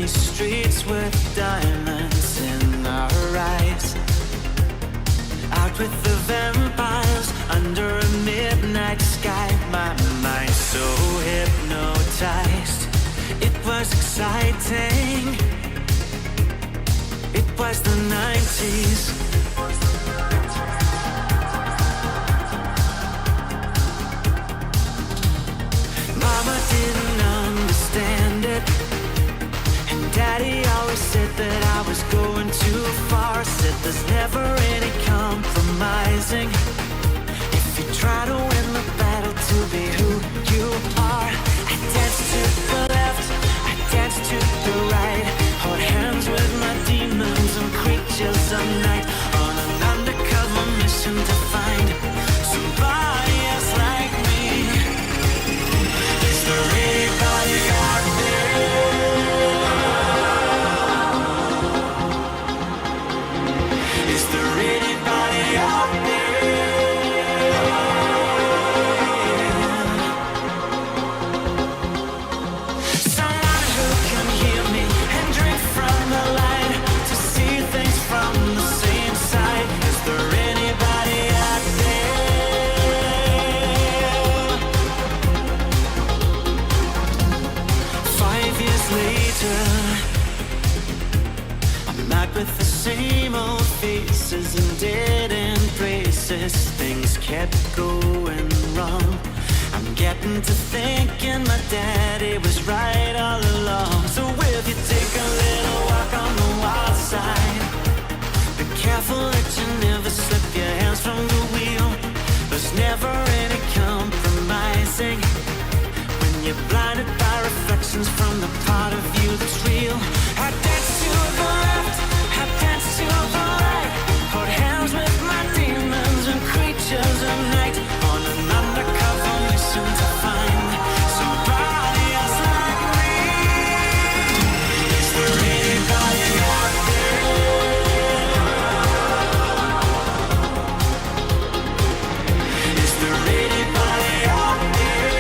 these streets with diamonds in our eyes. Out with the vampires under a midnight sky. My mind so hypnotized. It was exciting. It was the 90s. Mama didn't understand it, and Daddy always said that I was going too far. Said there's never any compromising if you try to win the battle to be who you are. I danced to the left, I danced to the right, hold hands with my demons and creatures of night, on an undercover mission to find somebody else like me. Is there anybody out there? Is there anybody out there? Someone who can hear me and drink from the light, to see things from the same side. Is there anybody out there? 5 years later, I'm back with the same old faces and dead end places. Things kept going wrong. I'm getting to thinking my daddy was right all along. So will you take a little walk on the wild side? Be careful that you never slip your hands from the wheel. There's never any compromising when you're blinded by reflections from the part of you that's real. I dance to the left, I dance to the right, hold hands with my demons and creatures of night, on an undercover mission to find somebody else like me. Is there anybody out there? Is there anybody out there?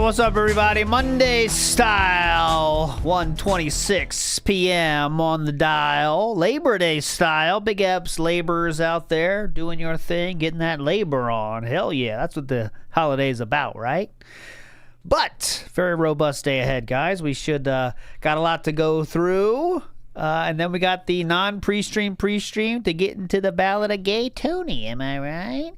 what's up, everybody? Monday style, 1:26 p.m. on the dial. Labor Day style. Big ups, laborers out there doing your thing, getting that labor on. Hell yeah, that's what the holiday's about, right? But very robust day ahead, guys. We should got a lot to go through. And then we got the pre-stream to get into the Ballad of Gay Tony. Am I right?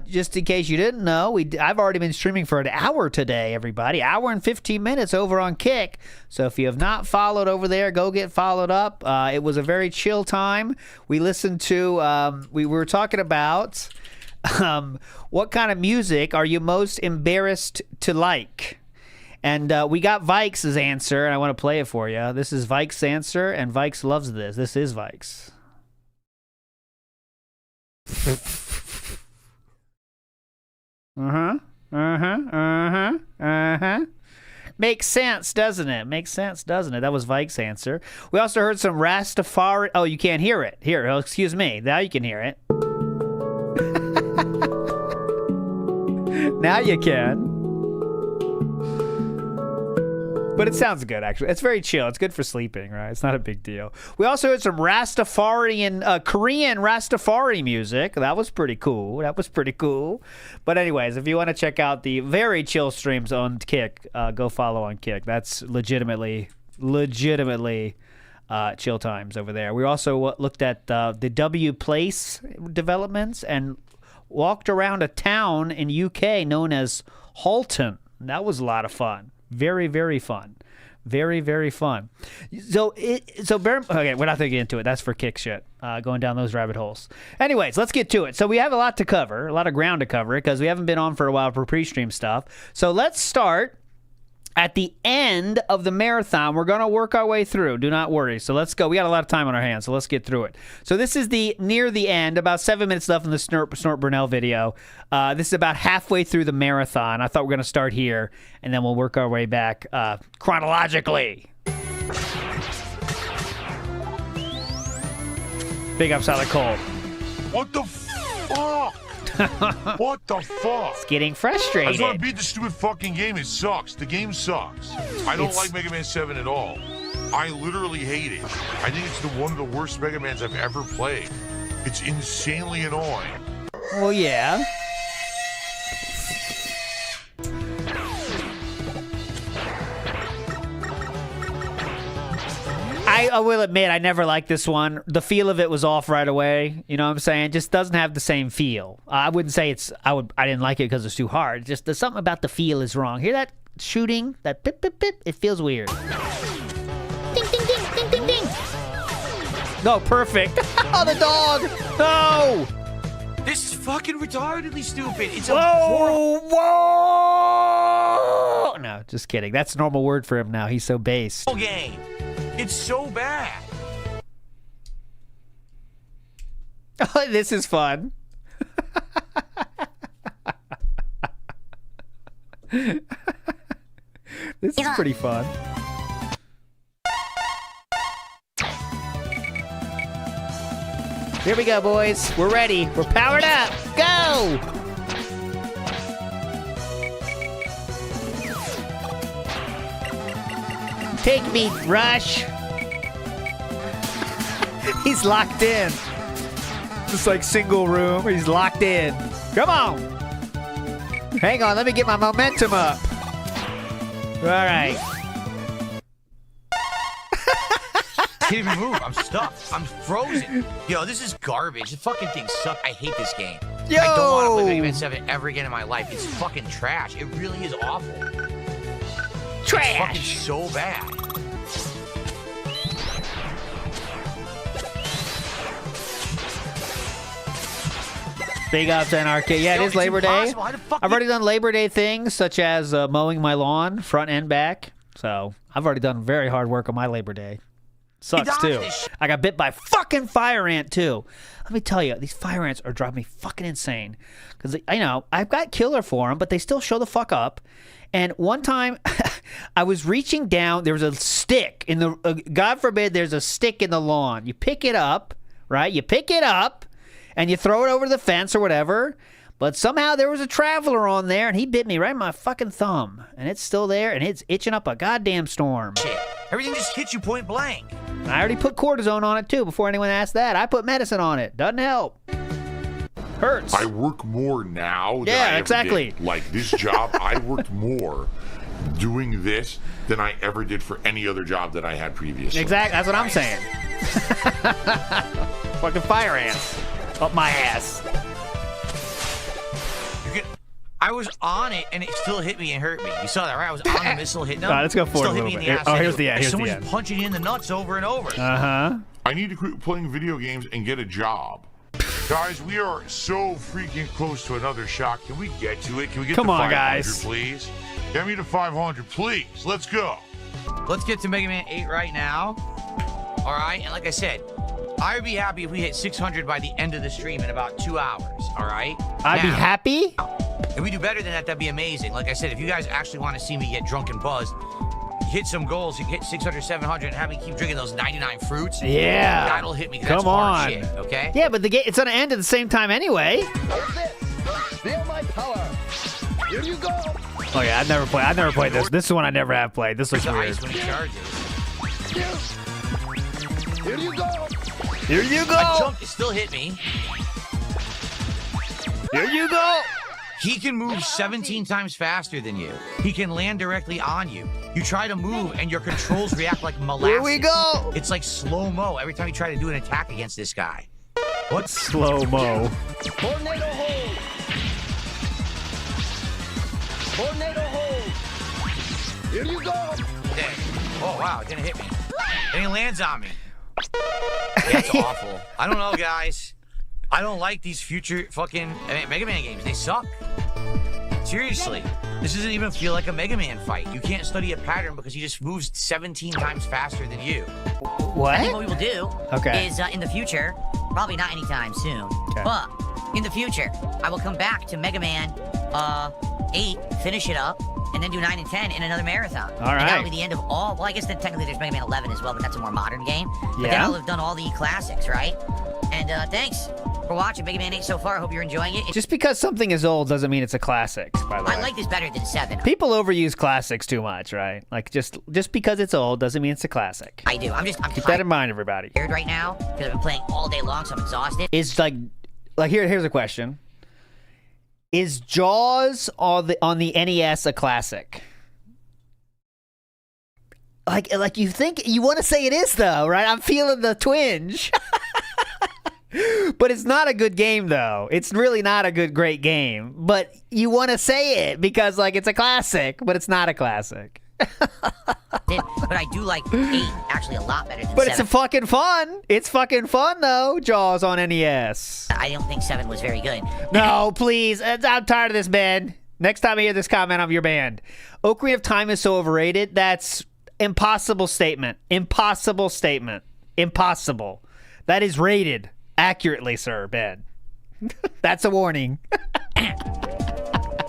Just in case you didn't know, I've already been streaming for an hour today, everybody. Hour and 15 minutes over on Kick. So if you have not followed over there, go get followed up. It was a very chill time. We listened to, we were talking about what kind of music are you most embarrassed to like? And we got Vikes' answer, and I want to play it for you. This is Vikes' answer, and Vikes loves this. This is Vikes. Makes sense, doesn't it? Makes sense, doesn't it? That was Vikes' answer. We also heard some Rastafari. Oh, you can't hear it. Here, oh, excuse me. Now you can hear it. Now you can. But it sounds good, actually. It's very chill. It's good for sleeping, right? It's not a big deal. We also heard some Rastafarian, Korean Rastafari music. That was pretty cool. But anyways, if you want to check out the very chill streams on Kick, go follow on Kick. That's legitimately chill times over there. We also looked at the W Place developments and walked around a town in UK known as Halton. That was a lot of fun. Very, very fun. Very, very fun. Okay, we're not going to get into it. That's for Kick shit, going down those rabbit holes. Anyways, let's get to it. So we have a lot to cover, a lot of ground to cover, because we haven't been on for a while for pre-stream stuff. So let's start at the end of the marathon. We're going to work our way through. Do not worry. So let's go. We got a lot of time on our hands, so let's get through it. So this is near the end, about 7 minutes left in the Snort Brunel video. This is about halfway through the marathon. I thought we were going to start here, and then we'll work our way back chronologically. Big ups, Solid Cold. What the fuck? What the fuck? It's getting frustrated. I just want to beat the stupid fucking game. It sucks. The game sucks. I don't like Mega Man 7 at all. I literally hate it. I think it's one of the worst Mega Mans I've ever played. It's insanely annoying. Well, yeah. I will admit, I never liked this one. The feel of it was off right away. You know what I'm saying? It just doesn't have the same feel. I wouldn't say I didn't like it because it's too hard. Just there's something about the feel is wrong. Hear that shooting? That pip, pip, pip? It feels weird. Ding, ding, ding, ding, ding, ding. No, perfect. Oh, the dog. No. This is fucking retardedly stupid. It's a whoa. No, just kidding. That's a normal word for him now. He's so based. game. It's so bad. Oh, this is fun. This is pretty fun. Here we go, boys. We're ready. We're powered up. Go! Take me, Rush. He's locked in. Just like single room. He's locked in. Come on. Hang on. Let me get my momentum up. All right. Can't even move. I'm stuck. I'm frozen. Yo, this is garbage. The fucking thing sucks. I hate this game. Yo! I don't want to play Mega Man 7 ever again in my life. It's fucking trash. It really is awful. Trash. It's fucking so bad. Big ups and arcade. Yeah, it is Labor Day. I've already done Labor Day things such as mowing my lawn, front and back. So I've already done very hard work on my Labor Day. Sucks too. I got bit by a fucking fire ant too. Let me tell you, these fire ants are driving me fucking insane. Because I know I've got killer for them, but they still show the fuck up. And one time, I was reaching down. There was a stick in the. God forbid, there's a stick in the lawn. You pick it up, right? You pick it up, and you throw it over the fence or whatever. But somehow there was a traveler on there, and he bit me right in my fucking thumb. And it's still there, and it's itching up a goddamn storm. Shit. Everything just hits you point blank. I already put cortisone on it, too, before anyone asked that. I put medicine on it. Doesn't help. Hurts. I work more now than Yeah, I ever exactly. did. Like, this job, I worked more doing this than I ever did for any other job that I had previously. Exactly. That's what I'm saying. Fucking fire ants. Up my ass. I was on it, and it still hit me and hurt me. You saw that, right? I was on the missile hitting them. All right, let's go forward Still a hit little me bit. in the ass. Oh, here's the end. Here's the Someone's end. punching you in the nuts over and over. Uh-huh. I need to quit playing video games and get a job. Guys, we are so freaking close to another shot. Can we get to it? Can we get Come to on, 500, guys. please? Get me to 500, please. Let's go. Let's get to Mega Man 8 right now. All right, and like I said, I would be happy if we hit 600 by the end of the stream in about 2 hours. All right. I'd be Now, happy? If we do better than that, that'd be amazing. Like I said, if you guys actually want to see me get drunk and buzzed, hit some goals, you hit 600, 700, and have me keep drinking those 99 fruits. Yeah. That'll hit me. 'Cause Come that's hard on. shit, okay? Yeah, but the game, it's going to end at the same time anyway. Feel my power. Here you go. Oh, yeah, I've never played this. This is one I never have played. This looks The weird. ice when he charges. Here you go. Here you I go. jumped, it still hit me. Here you go. He can move 17 times faster than you. He can land directly on you. You try to move, and your controls react like molasses. Here we go. It's like slow-mo every time you try to do an attack against this guy. What? Slow-mo. Tornado hold. Tornado hold. Here you go. Dead. Oh, wow, it didn't hit me. And he lands on me. That's awful. I don't know, guys. I don't like these future fucking Mega Man games. They suck. Seriously. This doesn't even feel like a Mega Man fight. You can't study a pattern because he just moves 17 times faster than you. What? I think what we will do Okay. is in the future, probably not anytime soon, Okay. but in the future, I will come back to Mega Man 8, finish it up, and then do 9 and 10 in another marathon. All And that'll right. be the end of all, well, I guess then technically there's Mega Man 11 as well, but that's a more modern game. But then Yeah. I'll have done all the classics, right? And thanks for watching Mega Man 8 so far. I hope you're enjoying it. Just because something is old doesn't mean it's a classic, by the way. I like this better than 7. People overuse classics too much, right? Like, just because it's old doesn't mean it's a classic. I do. I'm Keep that in mind, everybody. tired right now because I've been playing all day long, so I'm exhausted. Is here's a question. Is Jaws on the NES a classic? Like you think you want to say it is though, right? I'm feeling the twinge. But it's not a good game though. It's really not a great game. But you want to say it because like it's a classic, but it's not a classic. But I do like 8 actually a lot better than But 7. it's a fucking fun. It's fucking fun though. Jaws on NES. I don't think 7 was very good. No, please. I'm tired of this, man. Next time I hear this comment, I'm your band. Ocarina of Time is so overrated. That's impossible statement. Impossible statement. Impossible. That is rated accurately, sir, Ben. That's a warning.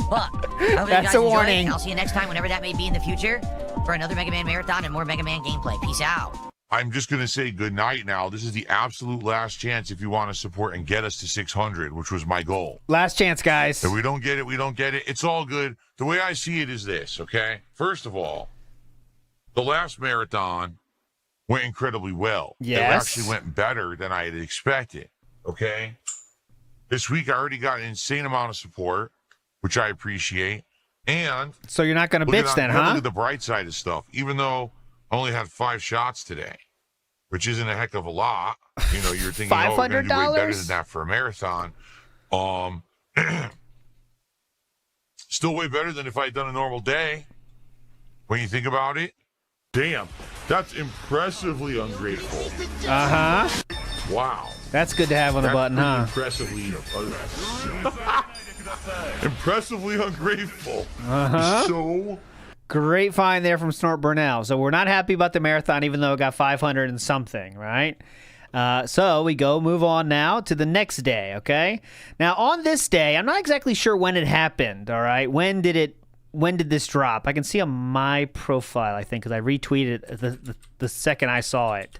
But I hope you That's guys a enjoyed, warning. and I'll see you next time, whenever that may be in the future, for another Mega Man Marathon and more Mega Man gameplay. Peace out. I'm just going to say good night now. This is the absolute last chance if you want to support and get us to 600, which was my goal. Last chance, guys. If we don't get it, we don't get it. It's all good. The way I see it is this, okay? First of all, the last marathon went incredibly well. Yes. It actually went better than I had expected, okay? This week, I already got an insane amount of support, which I appreciate. And So you're not going to look bitch then, huh? Look at the bright side of stuff. Even though I only had 5 shots today, which isn't a heck of a lot. You know, you're thinking, oh, we're going to do way better than that for a marathon. Still way better than if I had done a normal day. When you think about it. Damn, that's impressively ungrateful. Uh-huh. Wow. That's good to have on the That's button, pretty huh? Impressively ungrateful. Uh-huh. So Great find there from Snort Burnell. So we're not happy about the marathon, even though it got 500 and something, right? So we move on now to the next day, okay? Now, on this day, I'm not exactly sure when it happened, all right? When did this drop? I can see on my profile, I think, because I retweeted the second I saw it.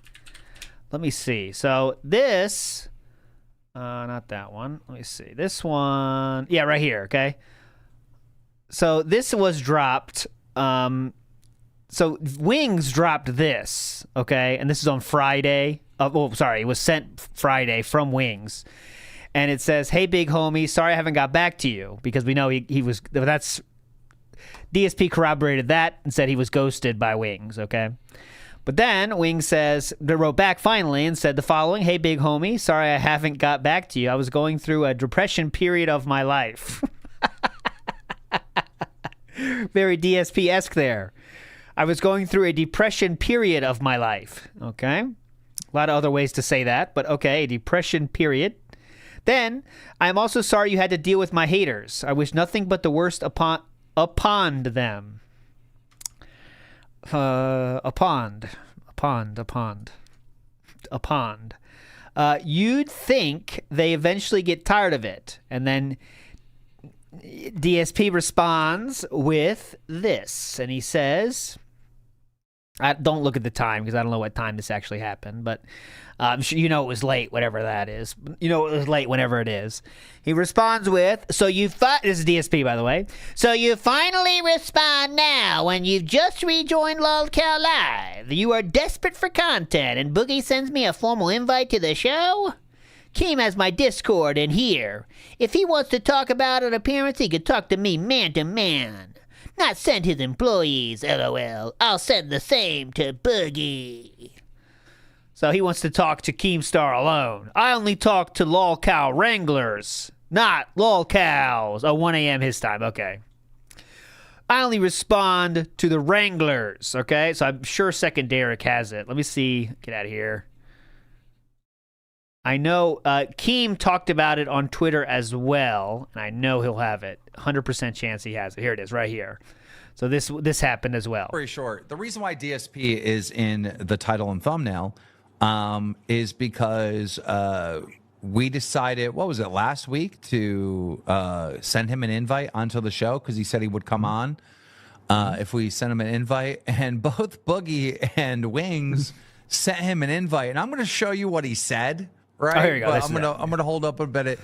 Let me see. So this Not that one. Let me see. This one. Yeah, right here. Okay. So this was dropped. So Wings dropped this. Okay, and this is on Friday. Oh, sorry, it was sent Friday from Wings, and it says, "Hey, big homie, sorry I haven't got back to you," because we know he was. That's DSP corroborated that and said he was ghosted by Wings. Okay. But then Wing says, they wrote back finally and said the following: "Hey, big homie, sorry I haven't got back to you. I was going through a depression period of my life." Very DSP-esque there. I was going through a depression period of my life. Okay. A lot of other ways to say that, but okay, a depression period. Then, I'm also sorry you had to deal with my haters. I wish nothing but the worst upon them. A pond. You'd think they eventually get tired of it. And then DSP responds with this. And he says, don't look at the time because I don't know what time this actually happened. But I'm sure you know it was late, whatever that is. You know it was late whenever it is. He responds with, this is DSP, by the way. "So you finally respond now when you've just rejoined Lolcow Live. You are desperate for content, and Boogie sends me a formal invite to the show? Keem has my Discord in here. If he wants to talk about an appearance, he could talk to me man to man. Not send his employees, LOL. I'll send the same to Boogie." So he wants to talk to Keemstar alone. I only talk to Lolcow Wranglers, not Lolcows. Oh, 1 a.m. his time. Okay. I only respond to the Wranglers. Okay. So I'm sure Second Derek has it. Let me see. Get out of here. I know Keem talked about it on Twitter as well, and I know he'll have it. 100% chance he has it. Here it is, right here. So this happened as well. Very short. The reason why DSP is in the title and thumbnail is because we decided, what was it, last week, to send him an invite onto the show because he said he would come on if we sent him an invite. And both Boogie and Wings sent him an invite. And I'm going to show you what he said. Right, oh, here you go. But I'm gonna hold up a bit.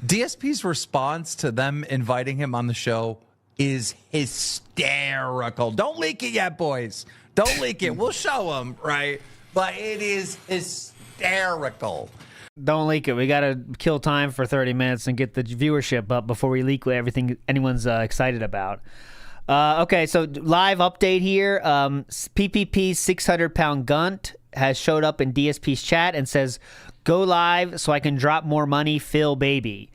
DSP's response to them inviting him on the show is hysterical. Don't leak it yet, boys. Don't leak it. We'll show them, right? But it is hysterical. Don't leak it. We gotta kill time for 30 minutes and get the viewership up before we leak everything anyone's excited about. Okay, so live update here. PPP's 600-pound Gunt has showed up in DSP's chat and says, "Go live so I can drop more money, Phil baby."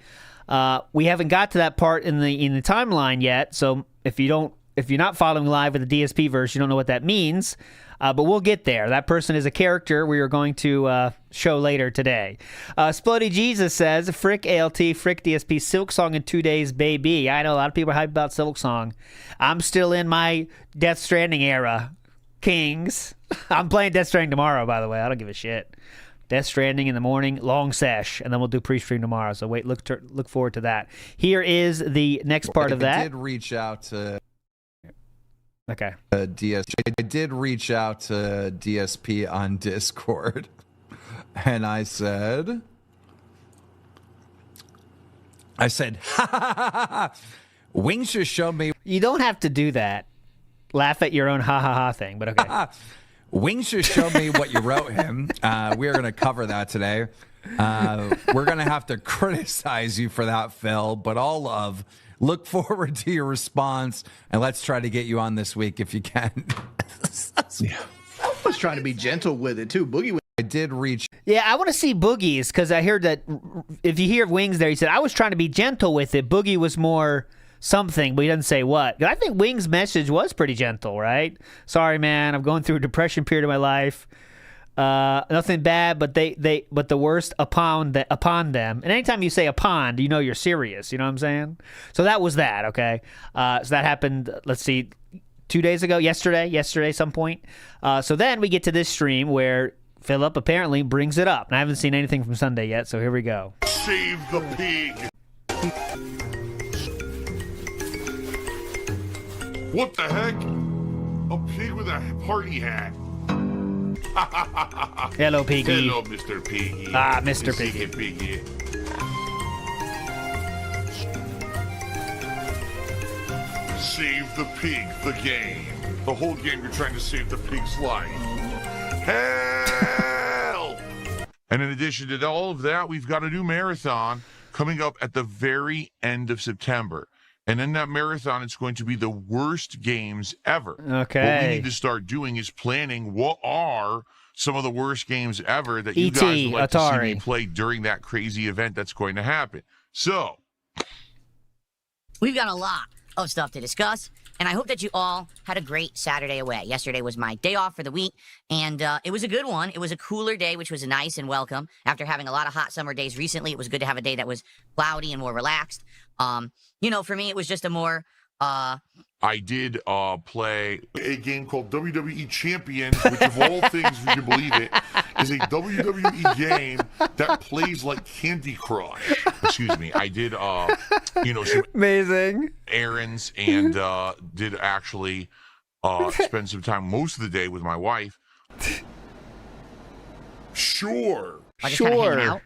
We haven't got to that part in the timeline yet, so if you're not following live with the DSP verse, you don't know what that means. But we'll get there. That person is a character we are going to show later today. Splody Jesus says, "Frick ALT, frick DSP, Silk Song in 2 days, baby." I know a lot of people are hyped about Silk Song. I'm still in my Death Stranding era, Kings. I'm playing Death Stranding tomorrow, by the way. I don't give a shit. Death Stranding in the morning, long sesh, and then we'll do PreeStream tomorrow. So look forward to that. Here is the next part of that. I did reach out to Okay. DSP. I did reach out to DSP on Discord, and I said, ha ha ha ha. Wings just showed me. You don't have to do that. Laugh at your own ha ha ha thing, but okay. Wings just showed me what you wrote him. We are going to cover that today. We're going to have to criticize you for that, Phil, but all love. Look forward to your response, and let's try to get you on this week if you can. Yeah. I was trying to be gentle with it, too. Boogie. I did reach. Yeah, I want to see Boogie's because I heard that if you hear Wings there, he said, I was trying to be gentle with it. Boogie was more something, but he doesn't say what. I think Wings' message was pretty gentle, right? Sorry, man, I'm going through a depression period of my life. Nothing bad, but but the worst upon them. And anytime you say upon, you know you're serious. You know what I'm saying? So that was that. Okay. So that happened. Let's see, 2 days ago, yesterday, some point. So then we get to this stream where Philip apparently brings it up, and I haven't seen anything from Sunday yet. So here we go. Save the pig. What the heck? A pig with a party hat. Hello, Piggy. Hello, Mr. Piggy. Ah, Mr. Mr. Piggy. Piggy. Save the pig, the game. The whole game you're trying to save the pig's life. Help! And in addition to all of that, we've got a new marathon coming up at the very end of September. And in that marathon, it's going to be the worst games ever. Okay. What we need to start doing is planning what are some of the worst games ever that you E.T., guys would like to see Atari. me play during that crazy event that's going to happen. So, We've got a lot of stuff to discuss, and I hope that you all had a great Saturday away. Yesterday was my day off for the week, and it was a good one. It was a cooler day, which was nice and welcome. After having a lot of hot summer days recently, it was good to have a day that was cloudy and more relaxed. For me, it was just a more... I did play a game called WWE Champion, which of all things, if you can believe it, is a WWE game that plays like Candy Crush. Excuse me. I did, some Amazing. errands and did actually spend some time most of the day with my wife. Sure. just kind of hanging out.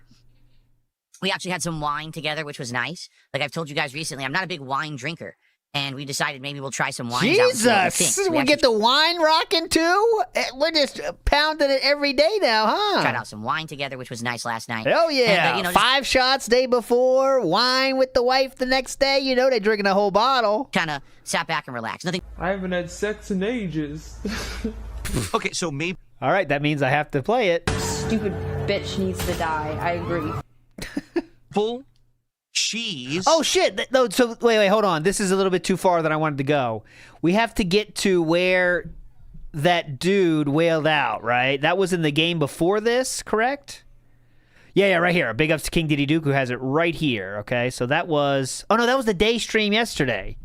We actually had some wine together, which was nice. Like I've told you guys recently, I'm not a big wine drinker. And we decided maybe we'll try some wines out and see what we think. Jesus, So we actually get the wine rocking too? We're just pounding it every day now, huh? tried out some wine together, which was nice last night. Hell yeah. And, 5 shots day before, wine with the wife the next day. You know they're drinking a whole bottle. Kind of sat back and relaxed. Nothing. I haven't had sex in ages. Okay, so maybe All right, that means I have to play it. Stupid bitch needs to die. I agree. full cheese. Oh, shit. No, so, wait, hold on. This is a little bit too far than I wanted to go. We have to get to where that dude wailed out, right? That was in the game before this, correct? Yeah, right here. Big ups to King Diddy Duke, who has it right here, okay? So that was... Oh, no, that was the day stream yesterday.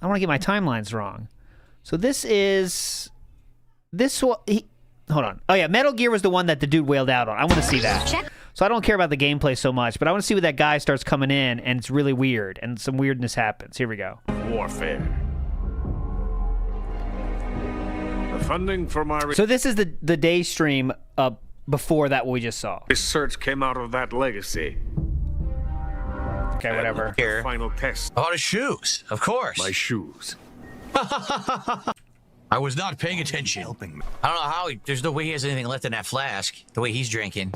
I want to get my timelines wrong. So this is... This one... Hold on. Oh, yeah, Metal Gear was the one that the dude wailed out on. I want to see that. So I don't care about the gameplay so much, but I want to see when that guy starts coming in, and it's really weird, and some weirdness happens. Here we go. Warfare. The funding for my So this is the day stream before that what we just saw. research came out of that legacy. Okay, whatever. Here. Final test. Oh, the shoes, of course. My shoes. I was not paying attention. I don't know how there's no way he has anything left in that flask, the way he's drinking.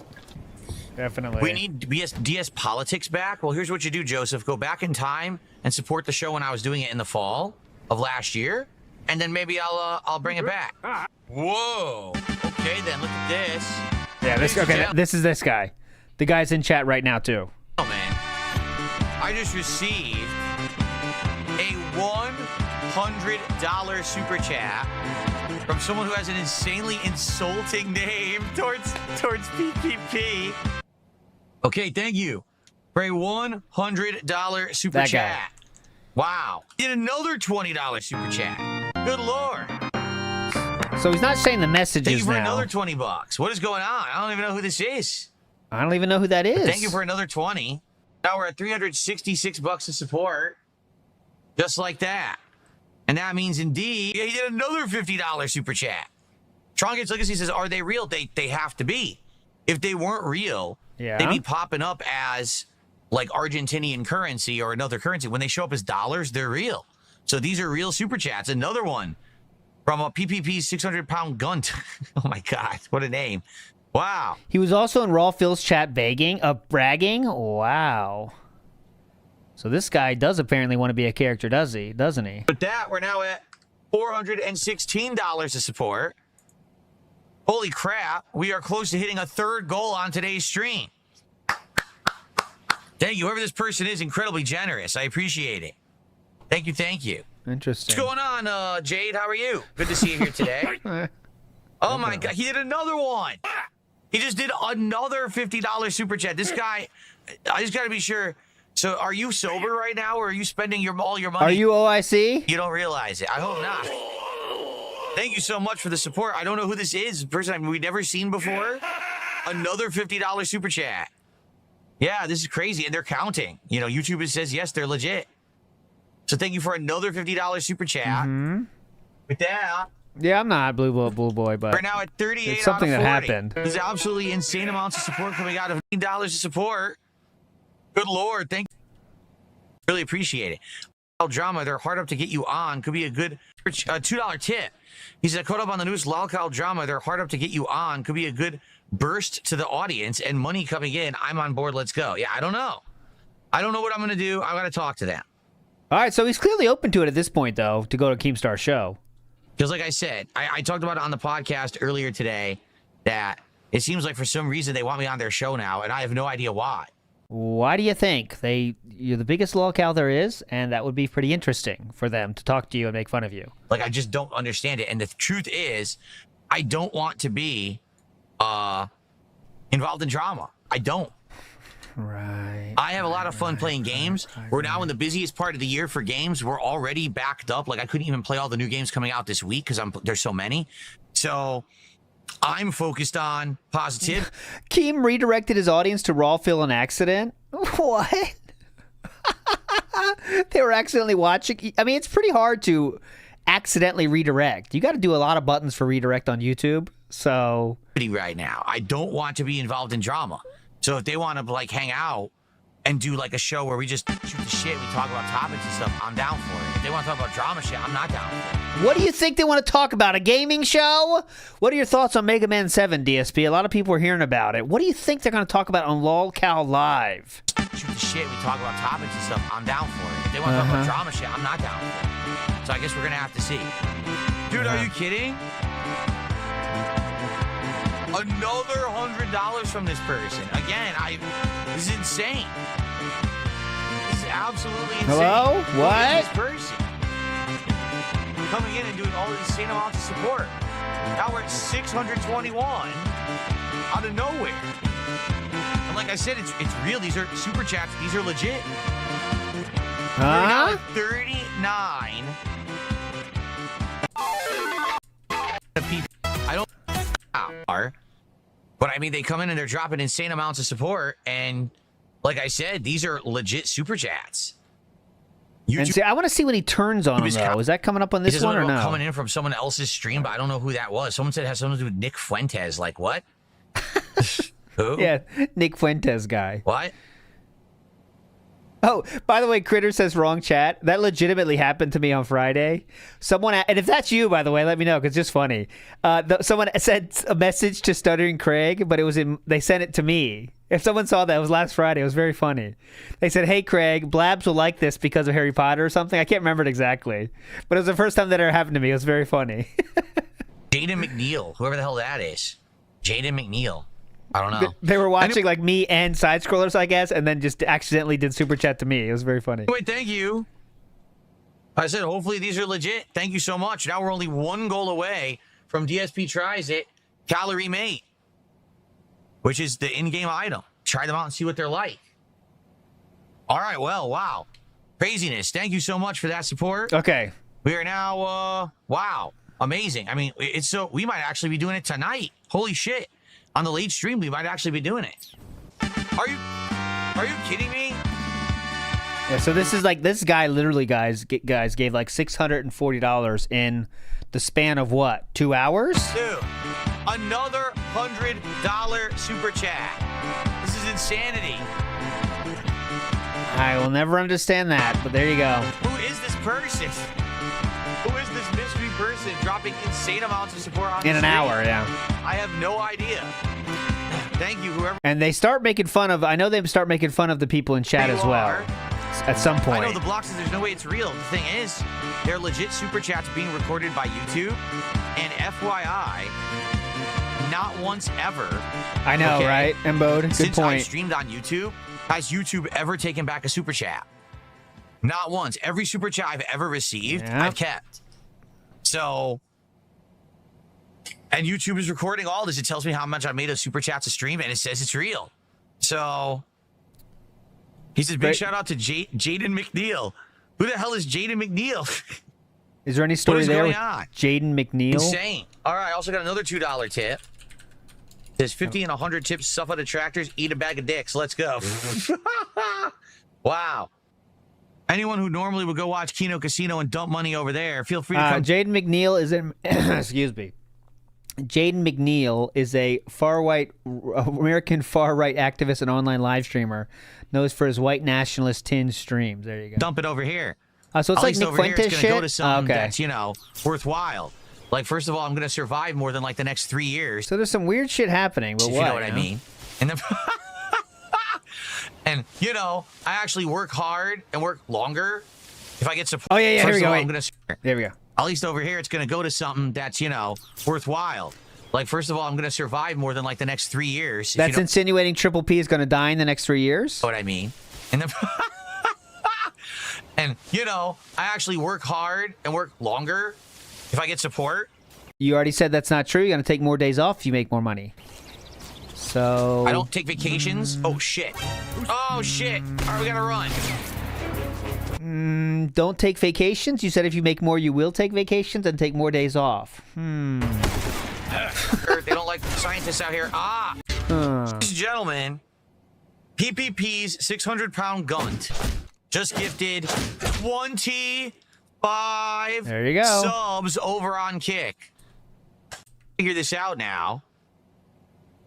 Definitely. We need DS Politics back. Well, here's what you do, Joseph. Go back in time and support the show when I was doing it in the fall of last year, and then maybe I'll bring it back. Whoa. Okay, then look at this. Yeah, this is this guy. The guy's in chat right now too. Oh man, I just received a $100 super chat from someone who has an insanely insulting name towards PPP. Okay, thank you for a $100 super That chat. guy. Wow. Did another $20 super chat. Good Lord. So he's not saying the Thank messages you for now. another $20. What is going on? I don't even know who this is. I don't even know who that is. Thank you for another 20. Now we're at $366 of support. Just like that. And that means indeed, he did another $50 super chat. Trongate's Legacy says, are they real? They have to be. If they weren't real, Yeah. they'd be popping up as like Argentinian currency or another currency. When they show up as dollars, they're real. So these are real super chats. Another one from a PPP's 600-pound gunt. Oh my God, what a name. Wow. He was also in Raw Phil's chat bragging. Wow. So this guy does apparently want to be a character, doesn't he? With that, we're now at $416 of support. Holy crap, we are close to hitting a third goal on today's stream. Thank you. Whoever this person is, incredibly generous. I appreciate it. Thank you, thank you. Interesting. What's going on, Jade? How are you? Good to see you here today. Oh my God, he did another one. He just did another $50 super chat. This guy, I just got to be sure. So are you sober right now, or are you spending all your money? Are you OIC? You don't realize it. I hope not. Thank you so much for the support. I don't know who this is. Person we've never seen before. Another $50 super chat. Yeah, this is crazy. And they're counting. You know, YouTube says, yes, they're legit. So thank you for another $50 super chat. Mm-hmm. With that, Yeah, I'm not blue boy, but We're now at 38 it's something out of that 40. happened. There's absolutely insane amounts of support coming out of $15 of support. Good Lord, thank you. Really appreciate it. Drama, they're hard up to get you on. Could be a good $2 tip. He said, caught up on the news, Lolcow drama, they're hard up to get you on. Could be a good burst to the audience and money coming in. I'm on board. Let's go. Yeah, I don't know. I don't know what I'm going to do. I got to talk to them. All right, so he's clearly open to it at this point, though, to go to Keemstar's show. Because like I said, I talked about it on the podcast earlier today that it seems like for some reason they want me on their show now, and I have no idea why. Why do you think? You're the biggest lolcow there is, and that would be pretty interesting for them to talk to you and make fun of you. Like, I just don't understand it. And the truth is, I don't want to be involved in drama. I don't. Right. I have a lot of fun playing games. We're now in the busiest part of the year for games. We're already backed up. Like, I couldn't even play all the new games coming out this week because there's so many. So I'm focused on positive. Keem redirected his audience to Rawfill an accident. What? They were accidentally watching. I mean, it's pretty hard to accidentally redirect. You got to do a lot of buttons for redirect on YouTube. So right now, I don't want to be involved in drama. So if they want to like hang out and do like a show where we just shoot the shit, we talk about topics and stuff, I'm down for it. If they want to talk about drama shit, I'm not down for it. what do you think they want to talk about? A gaming show? What are your thoughts on Mega Man 7, DSP? A lot of people are hearing about it. What do you think they're going to talk about on Lolcow Live? Shoot the shit, we talk about topics and stuff, I'm down for it. If they want to talk about drama shit, I'm not down for it. So I guess we're going to have to see. Dude, are you kidding? Another $100 from this person. Again, this is insane. This is absolutely insane. Hello? Who What? is this person coming in and doing all these insane amounts of support? Now we're at 621 out of nowhere. And like I said, it's real. These are super chats. These are legit. We're now at 39. People. I don't are. But I mean, they come in and they're dropping insane amounts of support. And like I said, these are legit super chats. And see, I want to see when he turns on him, though. Is that coming up on this one or no? Coming in from someone else's stream, but I don't know who that was. Someone said it has something to do with Nick Fuentes. Like, what? Who? Yeah, Nick Fuentes guy. What? Oh, by the way, Critter says wrong chat. That legitimately happened to me on Friday. Someone, and if that's you, by the way, let me know because it's just funny. Someone sent a message to Stuttering Craig, but they sent it to me. If someone saw that, it was last Friday. It was very funny. They said, "Hey, Craig, Blabs will like this because of Harry Potter or something." I can't remember it exactly, but it was the first time that ever happened to me. It was very funny. Jaden McNeil, whoever the hell that is. Jaden McNeil. I don't know. They were watching like me and side scrollers, I guess, and then just accidentally did super chat to me. It was very funny. Wait, thank you. I said, hopefully these are legit. Thank you so much. Now we're only one goal away from DSP Tries It, Calorie Mate, which is the in-game item. Try them out and see what they're like. All right, well, wow. Craziness. Thank you so much for that support. Okay. We are now, wow, amazing. I mean, we might actually be doing it tonight. Holy shit. On the late stream, we might actually be doing it. Are you kidding me? Yeah, so this is like, this guy literally, guys gave like $640 in the span of what, 2 hours? Dude, another $100 super chat. This is insanity. I will never understand that, but there you go. Who is this person? Who is this mystery person dropping insane amounts of support on In an stream? hour, yeah. I have no idea. Thank you, whoever. And they start making fun of, I know they start making fun of the people in chat as well. At some point. I know the block says there's no way it's real. The thing is, they're legit super chats being recorded by YouTube. And FYI, not once ever. I know, right? Embode, good Since I point. streamed on YouTube, has YouTube ever taken back a super chat? Not once. Every super chat I've ever received, I've kept. So, and YouTube is recording all this. It tells me how much I made a super chat to stream, and it says it's real. So, he says, big shout out to Jaden McNeil. Who the hell is Jaden McNeil? Is there any story there with on? Jaden McNeil? Insane. All right, I also got another $2 tip. There's 50 and 100 tips, suffer the tractors, eat a bag of dicks. Let's go. Wow. Anyone who normally would go watch Kino Casino and dump money over there, feel free to come. Jaden McNeil is in. Excuse me. Jaden McNeil is a American far-right activist and online live streamer, known for his white nationalist tinge streams. There you go. Dump it over here. So it's At like least Nick over here, Fuentes it's shit? gonna go to something Okay. that's, you know, worthwhile. Like, first of all, I'm going to survive more than, like, the next 3 years. So there's some weird shit happening, but If what? you know what I mean. And then, and, you know, I actually work hard and work longer if I get support. Oh, yeah, First here we of go. all, Wait. I'm gonna, There we go. at least over here, it's going to go to something that's, you know, worthwhile. Like, first of all, I'm going to survive more than, like, the next 3 years. That's if you know insinuating Triple P is going to die in the next 3 years? what I mean. And then, and, you know, I actually work hard and work longer if I get support. You already said that's not true. You're going to take more days off if you make more money. So... I don't take vacations. Oh, shit. Oh, shit. All right, we got to run. Don't take vacations? You said if you make more, you will take vacations and take more days off. They don't like scientists out here. Ladies and gentlemen, PPP's 600-pound gunt just gifted 25 There you go. subs over on Kick. Figure this out now.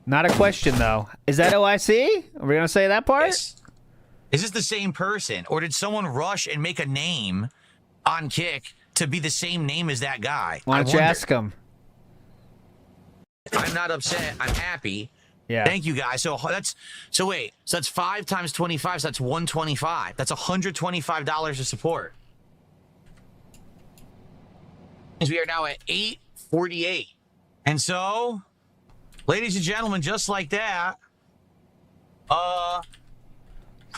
Not a question, though. Is that OIC? Are we going to say that part? Yes. Is this the same person, or did someone rush and make a name on Kick to be the same name as that guy? Why don't you ask him? I'm not upset. I'm happy. Yeah. Thank you, guys. So that's 5 times 25. So that's 125. That's $125 of support. We are now at 848. And so, ladies and gentlemen, just like that,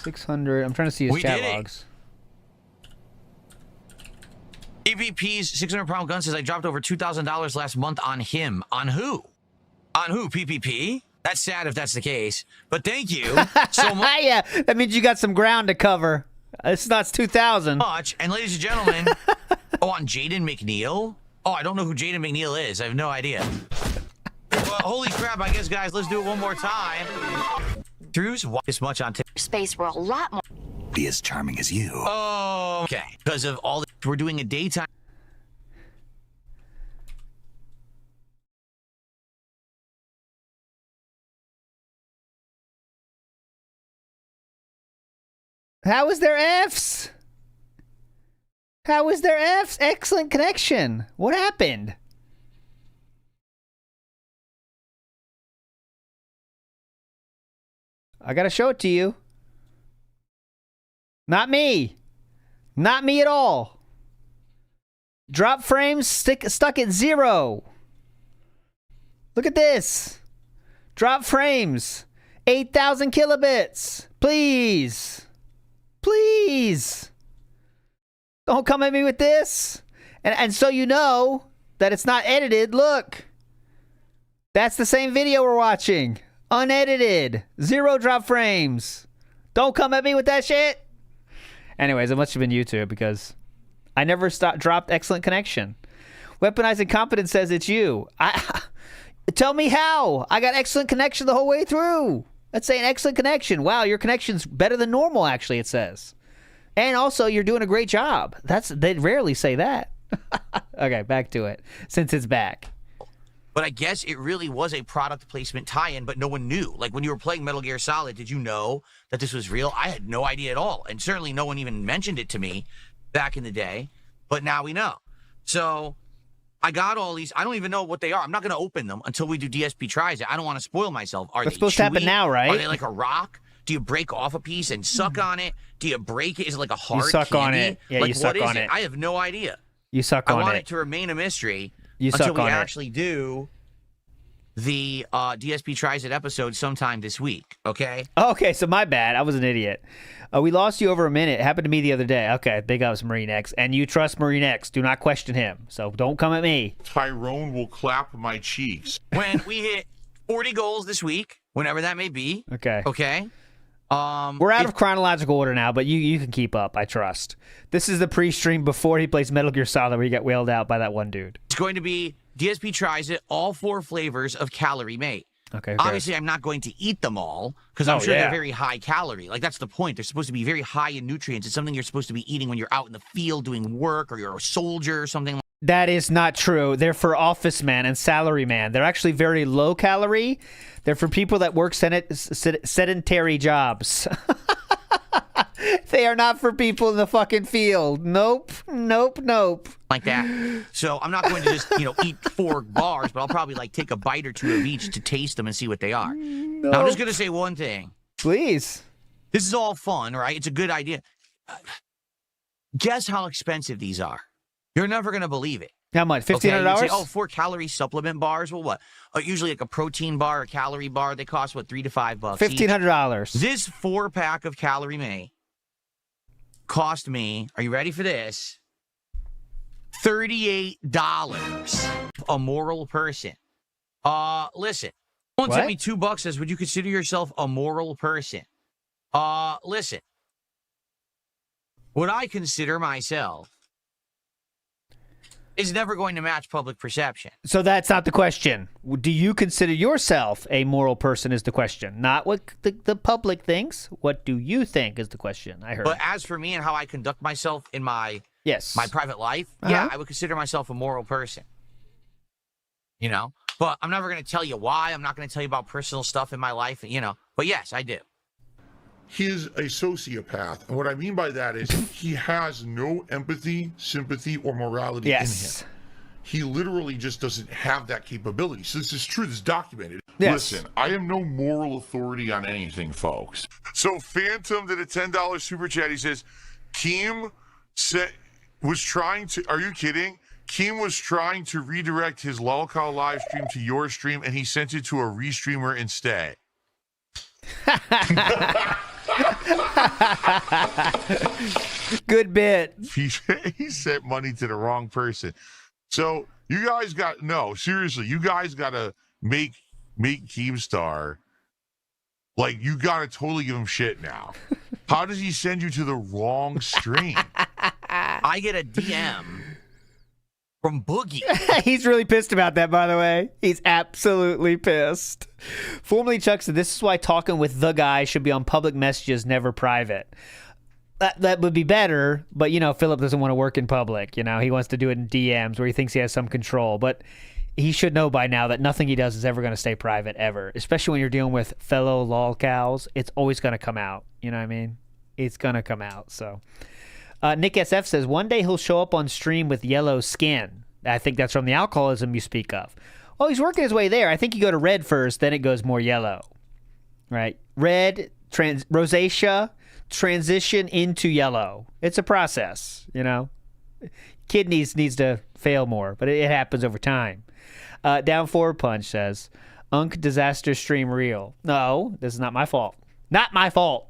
600. I'm trying to see his we chat did it. logs. PPP's 600-pound gun says I dropped over $2,000 last month on him. On who? On who? PPP? That's sad if that's the case. But thank you so much. Yeah, that means you got some ground to cover. It's not 2,000. And ladies and gentlemen, on Jaden McNeil? Oh, I don't know who Jaden McNeil is. I have no idea. Well, holy crap, I guess, guys, let's do it one more time. Drew's this much on Space were a lot more. Be as charming as you. Oh, okay. Because of all we're doing a daytime. How is there Fs? How is there Fs? Excellent connection. What happened? I gotta show it to you. Not me. Not me at all. Drop frames stuck at 0. Look at this. Drop frames. 8,000 kilobits. Please. Please. Don't come at me with this. And so you know that it's not edited. Look. That's the same video we're watching. Unedited. 0 drop frames. Don't come at me with that shit. Anyways, it must have been YouTube because I never dropped excellent connection. Weaponized Incompetence says it's you. Tell me how. I got excellent connection the whole way through. Let's say an excellent connection. Wow, your connection's better than normal, actually, it says. And also, you're doing a great job. They rarely say that. Okay, back to it, since it's back. But I guess it really was a product placement tie-in, but no one knew. Like, when you were playing Metal Gear Solid, did you know that this was real? I had no idea at all. And certainly no one even mentioned it to me back in the day. But now we know. So I got all these. I don't even know what they are. I'm not going to open them until we do DSP Tries It. I don't want to spoil myself. Are It's they supposed to happen chewy? now, right? Are they like a rock? Do you break off a piece and suck on it? Do you break it? Is it like a hard suck candy? on it. Yeah, like, you suck what is on it? it. I have no idea. You suck I on want it. it to remain a mystery You until suck we on it. actually do the DSP Tries It episode sometime this week, okay? Okay, so my bad. I was an idiot. We lost you over a minute. It happened to me the other day. Okay, big ups, Marine X. And you trust Marine X. Do not question him. So don't come at me. Tyrone will clap my cheeks. When we hit 40 goals this week, whenever that may be. Okay. Okay. We're out of chronological order now, but you can keep up, I trust. This is the pre-stream before he plays Metal Gear Solid where he got whaled out by that one dude. It's going to be DSP Tries It, all 4 flavors of Calorie Mate. Okay. Obviously, I'm not going to eat them all because I'm sure they're very high calorie. Like, that's the point. They're supposed to be very high in nutrients. It's something you're supposed to be eating when you're out in the field doing work or you're a soldier or something. That is not true. They're for office man and salary man. They're actually very low calorie. They're for people that work sedentary jobs. They are not for people in the fucking field. Nope. Like that. So I'm not going to just, eat 4 bars, but I'll probably take a bite or 2 of each to taste them and see what they are. Nope. Now, I'm just going to say one thing. Please. This is all fun, right? It's a good idea. Guess how expensive these are. You're never going to believe it. How much? $1,500? Okay, say, 4 calorie supplement bars. Well, what? Usually like a protein bar, a calorie bar, they cost, what, $3 to $5? $1,500. This 4-pack of Calorie May cost me, are you ready for this? $38. A moral person. Listen. Someone sent me $2, says, would you consider yourself a moral person? Listen. What I consider myself is never going to match public perception. So that's not the question. Do you consider yourself a moral person is the question. Not what the public thinks. What do you think is the question, I heard. But as for me and how I conduct myself in my private life, yeah, I would consider myself a moral person. But I'm never going to tell you why. I'm not going to tell you about personal stuff in my life, But yes, I do. He is a sociopath. And what I mean by that is he has no empathy, sympathy, or morality in him. He literally just doesn't have that capability. So this is true. This is documented. Yes. Listen, I am no moral authority on anything, folks. So Phantom did a $10 super chat. He says, was trying to, are you kidding? Keem was trying to redirect his Lolcow live stream to your stream, and he sent it to a restreamer instead. Good bit. He sent money to the wrong person. So you guys got you guys gotta make Keemstar, you gotta totally give him shit now. How does he send you to the wrong stream? I get a DM from Boogie. He's really pissed about that, by the way. He's absolutely pissed. Formerly Chuck said, this is why talking with the guy should be on public messages, never private. That would be better, but, Philip doesn't want to work in public. He wants to do it in DMs where he thinks he has some control. But he should know by now that nothing he does is ever going to stay private, ever. Especially when you're dealing with fellow lolcows. It's always going to come out. You know what I mean? It's going to come out, so... Nick SF says, one day he'll show up on stream with yellow skin. I think that's from the alcoholism you speak of. Well, he's working his way there. I think you go to red first, then it goes more yellow. Right? Red, rosacea, transition into yellow. It's a process, Kidneys needs to fail more, but it happens over time. Down Forward Punch says, Unk disaster stream real. No, this is not my fault. Not my fault.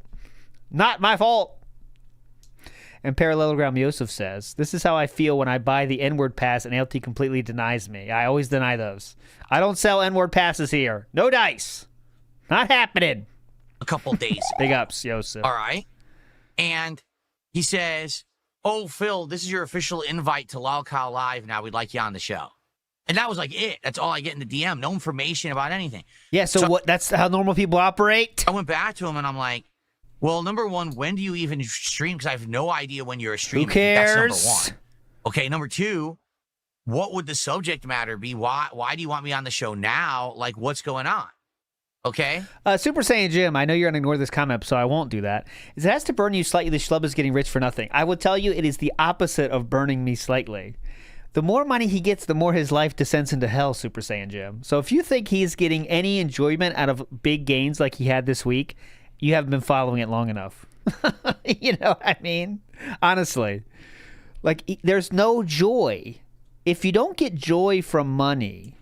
Not my fault. And Parallelogram Yosef says, this is how I feel when I buy the N-word pass and LT completely denies me. I always deny those. I don't sell N-word passes here. No dice. Not happening. A couple days. Big ups, Yosef. All right. And he says, oh, Phil, this is your official invite to Lolcow Live now. We'd like you on the show. And that was it. That's all I get in the DM. No information about anything. Yeah, so what? That's how normal people operate? I went back to him and I'm like, well, number one, when do you even stream? Because I have no idea when you're streaming. Who cares? That's number one. Okay, number two, what would the subject matter be? Why do you want me on the show now? What's going on? Okay? Super Saiyan Jim, I know you're going to ignore this comment, so I won't do that. It has to burn you slightly. The schlub is getting rich for nothing. I will tell you, it is the opposite of burning me slightly. The more money he gets, the more his life descends into hell, Super Saiyan Jim. So if you think he's getting any enjoyment out of big gains like he had this week, you haven't been following it long enough. You know what I mean? Honestly. There's no joy. If you don't get joy from money,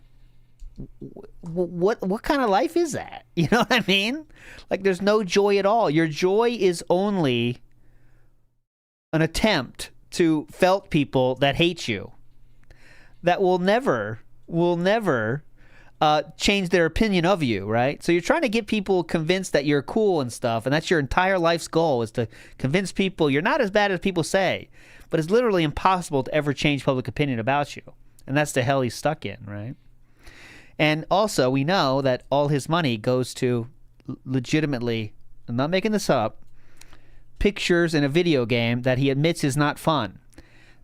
what kind of life is that? You know what I mean? There's no joy at all. Your joy is only an attempt to felt people that hate you. That will never change their opinion of you, right? So you're trying to get people convinced that you're cool and stuff, and that's your entire life's goal, is to convince people you're not as bad as people say. But it's literally impossible to ever change public opinion about you. And that's the hell he's stuck in, right? And also, we know that all his money goes to legitimately, I'm not making this up, pictures in a video game that he admits is not fun.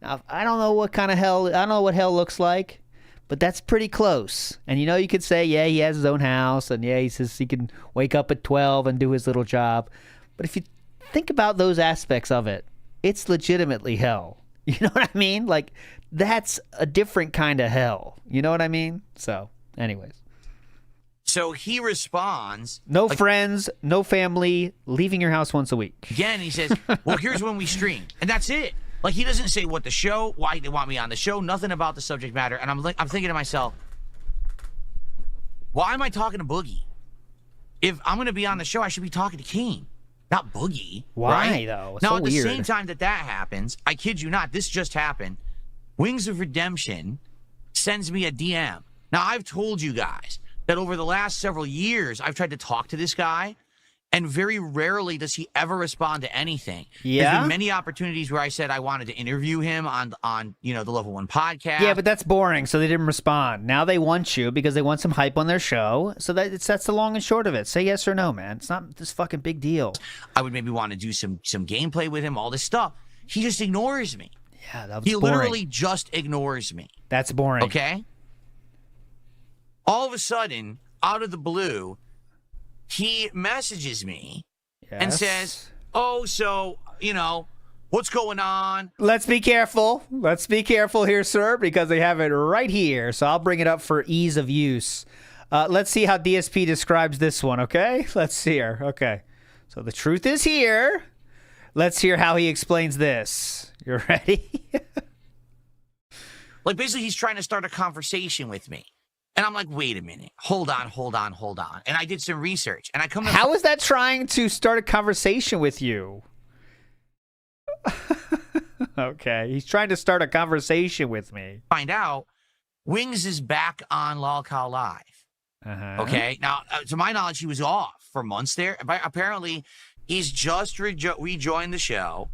Now, I don't know what kind of hell, I don't know what hell looks like, but that's pretty close. And you could say, yeah, he has his own house, and yeah, he says he can wake up at 12 and do his little job. But if you think about those aspects of it, it's legitimately hell. You know what I mean? Like, that's a different kind of hell. You know what I mean? So, anyways. So he responds. No friends, no family, leaving your house once a week. Again, he says, well, here's when we stream. And that's it. Like, he doesn't say what the show, why they want me on the show, nothing about the subject matter. And I'm thinking to myself, why am I talking to Boogie? If I'm going to be on the show, I should be talking to King, not Boogie. Why, right? though? It's now, so at the weird. same time that happens, I kid you not, this just happened. Wings of Redemption sends me a DM. Now, I've told you guys that over the last several years, I've tried to talk to this guy, and very rarely does he ever respond to anything. Yeah? There's been many opportunities where I said I wanted to interview him on the Level 1 podcast. Yeah, but that's boring, so they didn't respond. Now they want you because they want some hype on their show. So that's the long and short of it. Say yes or no, man. It's not this fucking big deal. I would maybe want to do some gameplay with him, all this stuff. He just ignores me. Yeah, that was He boring. literally just ignores me. That's boring. Okay? All of a sudden, out of the blue, he messages me and says, oh, so, what's going on? Let's be careful. Let's be careful here, sir, because they have it right here. So I'll bring it up for ease of use. Let's see how DSP describes this one, okay? Let's see here. Okay. So the truth is here. Let's hear how he explains this. You ready? Like, basically, he's trying to start a conversation with me. And I'm like, wait a minute. Hold on. And I did some research. And I come to How is that trying to start a conversation with you? Okay. He's trying to start a conversation with me. find out Wings is back on Lolcow Live. Uh-huh. Okay? Now, to my knowledge, he was off for months there. But apparently, he's just rejoined the show.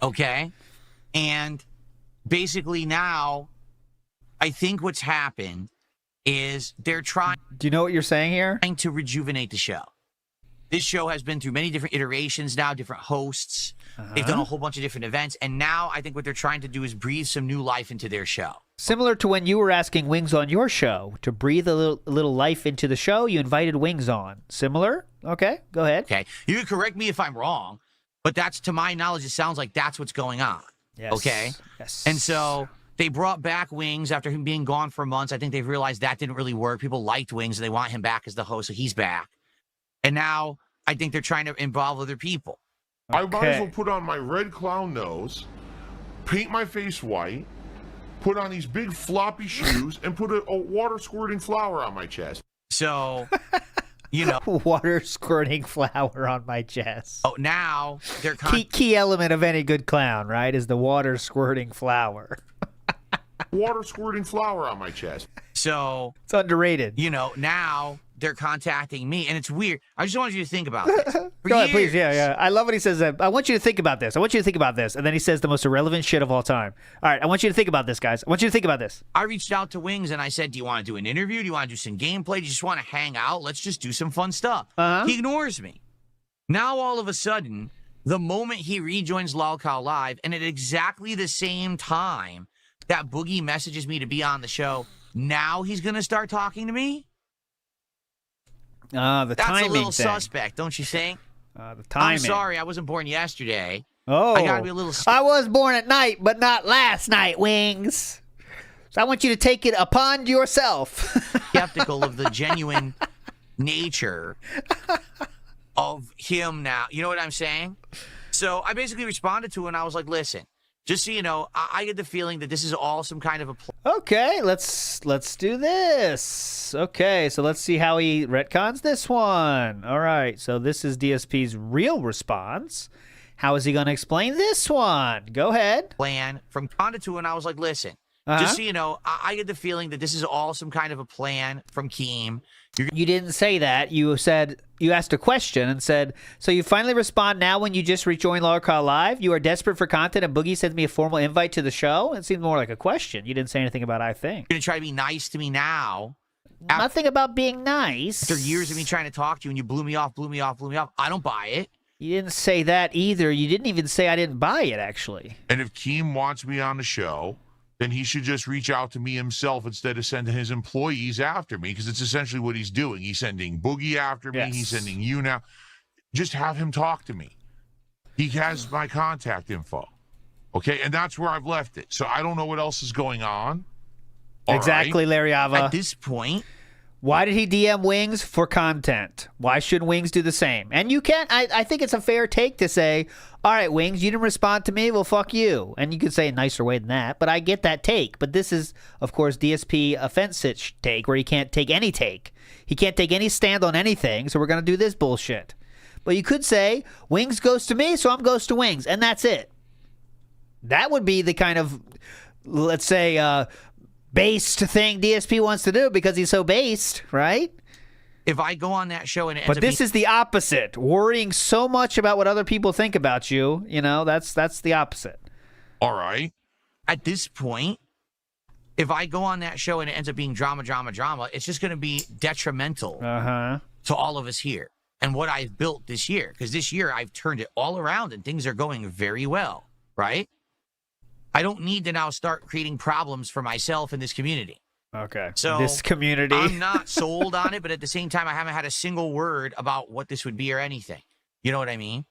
Okay? And basically now, I think what's happened is they're trying Do you know what you're saying here? to rejuvenate the show. This show has been through many different iterations now, different hosts. They've done a whole bunch of different events. And now I think what they're trying to do is breathe some new life into their show. Similar to when you were asking Wings on your show to breathe a little life into the show, you invited Wings on. Similar? Okay, go ahead. Okay. You can correct me if I'm wrong, but that's, to my knowledge, it sounds like that's what's going on. Yes. Okay? Yes. And so they brought back Wings after him being gone for months. I think they've realized that didn't really work. People liked Wings, and they want him back as the host, so he's back. And now I think they're trying to involve other people. I might as well put on my red clown nose, paint my face white, put on these big floppy shoes, and put a water squirting flower on my chest. So, Water squirting flower on my chest. Oh, now they're Key element of any good clown, right, is the water squirting flower. Water squirting flower on my chest. So it's underrated. Now they're contacting me, and it's weird. I just wanted you to think about this. Go ahead, please. Yeah. I love when he says that. I want you to think about this. I want you to think about this. And then he says the most irrelevant shit of all time. All right, I want you to think about this, guys. I want you to think about this. I reached out to Wings, and I said, do you want to do an interview? Do you want to do some gameplay? Do you just want to hang out? Let's just do some fun stuff. He ignores me. Now, all of a sudden, the moment he rejoins Lolcow Live, and at exactly the same time that Boogie messages me to be on the show, now he's going to start talking to me? The That's timing a little thing. suspect, don't you think? The timing. I'm sorry, I wasn't born yesterday. Oh. I gotta be a little... I was born at night, but not last night, Wings. So I want you to take it upon yourself. Skeptical of the genuine nature of him now. You know what I'm saying? So I basically responded to it, and I was like, listen, just so you know, I get the feeling that this is all some kind of a Okay, let's do this. Okay, so let's see how he retcons this one. All right, so this is DSP's real response. How is he going to explain this one? Go ahead. plan from Conda, and I was like, listen, just so you know, I get the feeling that this is all some kind of a plan from Keem You didn't say that. You asked a question and said, so you finally respond now when you just rejoined Lolcow Live? You are desperate for content and Boogie sent me a formal invite to the show? It seemed more like a question. You didn't say anything about I think. You're going to try to be nice to me now. Nothing about being nice. After years of me trying to talk to you and you blew me off. I don't buy it. You didn't say that either. You didn't even say I didn't buy it, actually. And if Keem wants me on the show, then he should just reach out to me himself instead of sending his employees after me, because it's essentially what he's doing. He's sending Boogie after me. Yes. He's sending you now. Just have him talk to me. He has my contact info. Okay, and that's where I've left it. So I don't know what else is going on. All exactly, right. Larry Ava. At this point, why did he DM Wings? For content. Why should Wings do the same? And you can't, I think it's a fair take to say, all right, Wings, you didn't respond to me, well, fuck you. And you could say a nicer way than that, but I get that take. But this is, of course, DSP offensive take, where he can't take any take. He can't take any stand on anything, so we're going to do this bullshit. But you could say, Wings goes to me, so I'm goes to Wings, and that's it. That would be the kind of, let's say, based thing DSP wants to do because he's so based, right? if I go on that show and it ends But up this being, is the opposite. Worrying so much about what other people think about you, you know, that's the opposite. All right. at this point, if I go on that show and it ends up being drama, it's just going to be detrimental to all of us here and what I've built this year. Because this year I've turned it all around and things are going very well, right? I don't need to now start creating problems for myself in this community. Okay. So this community. I'm not sold on it, but at the same time, I haven't had a single word about what this would be or anything. You know what I mean?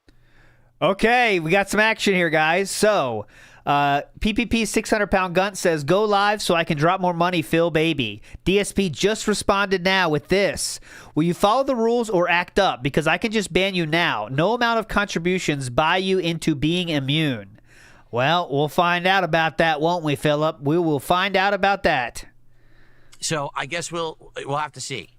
Okay, we got some action here, guys. So, PPP 600-pound Gunt says, go live so I can drop more money, Phil, baby. DSP just responded now with this. Will you follow the rules or act up? Because I can just ban you now. No amount of contributions buy you into being immune. Well, we'll find out about that, won't we, Philip? We will find out about that. So I guess we'll have to see.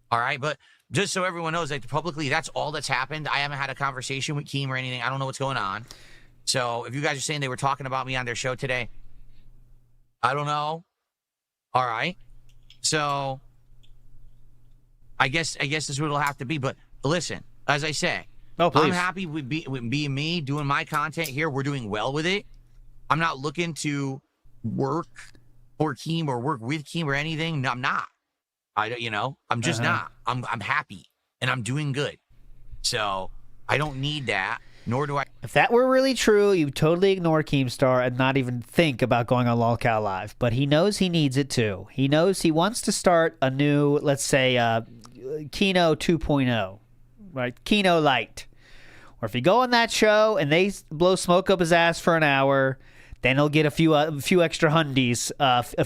All right, but just so everyone knows, like publicly, that's all that's happened. I haven't had a conversation with Keem or anything. I don't know what's going on. So if you guys are saying they were talking about me on their show today, I don't know. All right. So I guess this is what it'll have to be. But listen, as I say, I'm happy with being me, doing my content here. We're doing well with it. I'm not looking to work for Keem or work with Keem or anything. No, I'm not. I'm just not. I'm happy and I'm doing good. So I don't need that, nor do I. If that were really true, you'd totally ignore Keemstar and not even think about going on Lolcow Live. But he knows he needs it too. He knows he wants to start a new, let's say, Kino 2.0, right? Kino Light. Or if you go on that show and they blow smoke up his ass for an hour, then he'll get a few extra hundies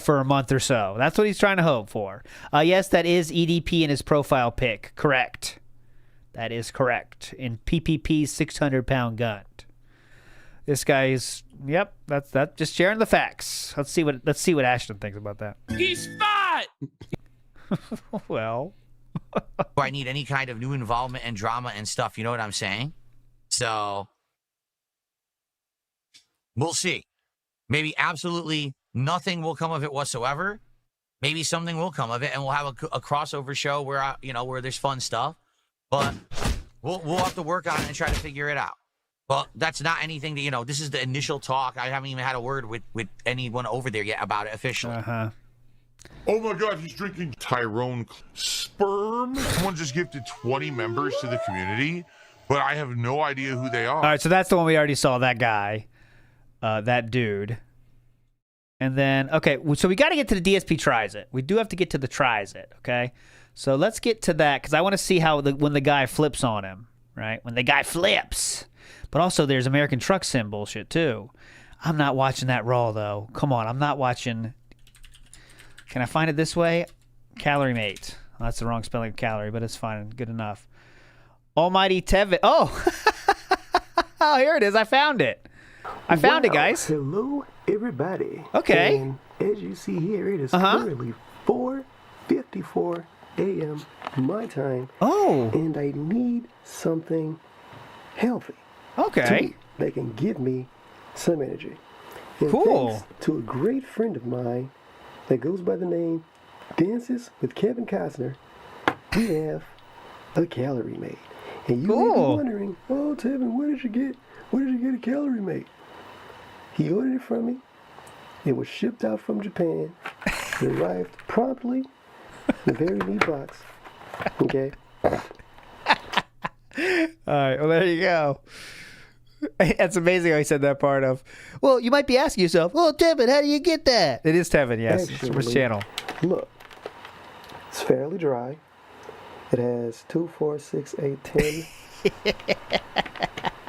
for a month or so. That's what he's trying to hope for. Yes, that is EDP in his profile pic. Correct. That is correct. In PPP's 600-pound gun. This guy's, yep, that's just sharing the facts. Let's see what Ashton thinks about that. He's fat! Well. I need any kind of new involvement and drama and stuff. You know what I'm saying? So we'll see. Maybe absolutely nothing will come of it whatsoever. Maybe something will come of it, and we'll have a crossover show where where there's fun stuff. But we'll have to work on it and try to figure it out. But that's not anything that this is the initial talk. I haven't even had a word with anyone over there yet about it officially. Oh my God, he's drinking Tyrone sperm. Someone just gifted 20 members to the community, but I have no idea who they are. All right, so that's the one we already saw. That guy. That dude. And then, okay, so we got to get to the DSP tries it. We do have to get to the tries it, okay? So let's get to that because I want to see how when the guy flips on him, right? When the guy flips. But also there's American Truck Sim bullshit too. I'm not watching that Raw though. Come on, I'm not watching. Can I find it this way? Calorie Mate. Well, that's the wrong spelling of calorie, but it's fine. Good enough. Almighty Tevin. Oh! Oh, here it is. I found it. I found it, guys. Hello, everybody. Okay. And as you see here, it is currently 4:54 a.m. my time. Oh. And I need something healthy. Okay. That can give me some energy. And cool. Thanks to a great friend of mine that goes by the name Dances with Kevin Costner, we have a Calorie mate. And you may be wondering, oh, Tevin, where did you get a Calorie mate? He ordered it from me. It was shipped out from Japan. It arrived promptly in a very neat box. Okay? All right, well, there you go. That's amazing how he said that part of, well, you might be asking yourself, well, Tevin, how do you get that? It is Tevin, yes. It's from his channel. Look, it's fairly dry. It has 2, 4, 6, 8, 10.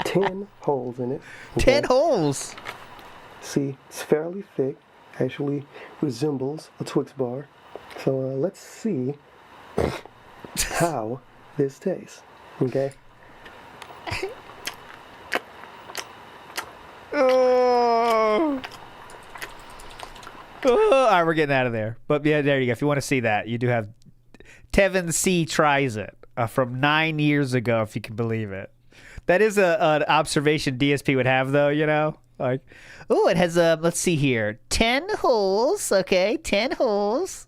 10 holes in it. Okay? 10 holes? See, it's fairly thick. Actually resembles a Twix bar. So let's see how this tastes. Okay? Oh. All right, we're getting out of there. But yeah, there you go. If you want to see that, you do have Tevin C tries it from 9 years ago, if you can believe it. That is an observation DSP would have, though, you know? Like, oh, it has let's see here, 10 holes. Okay, 10 holes.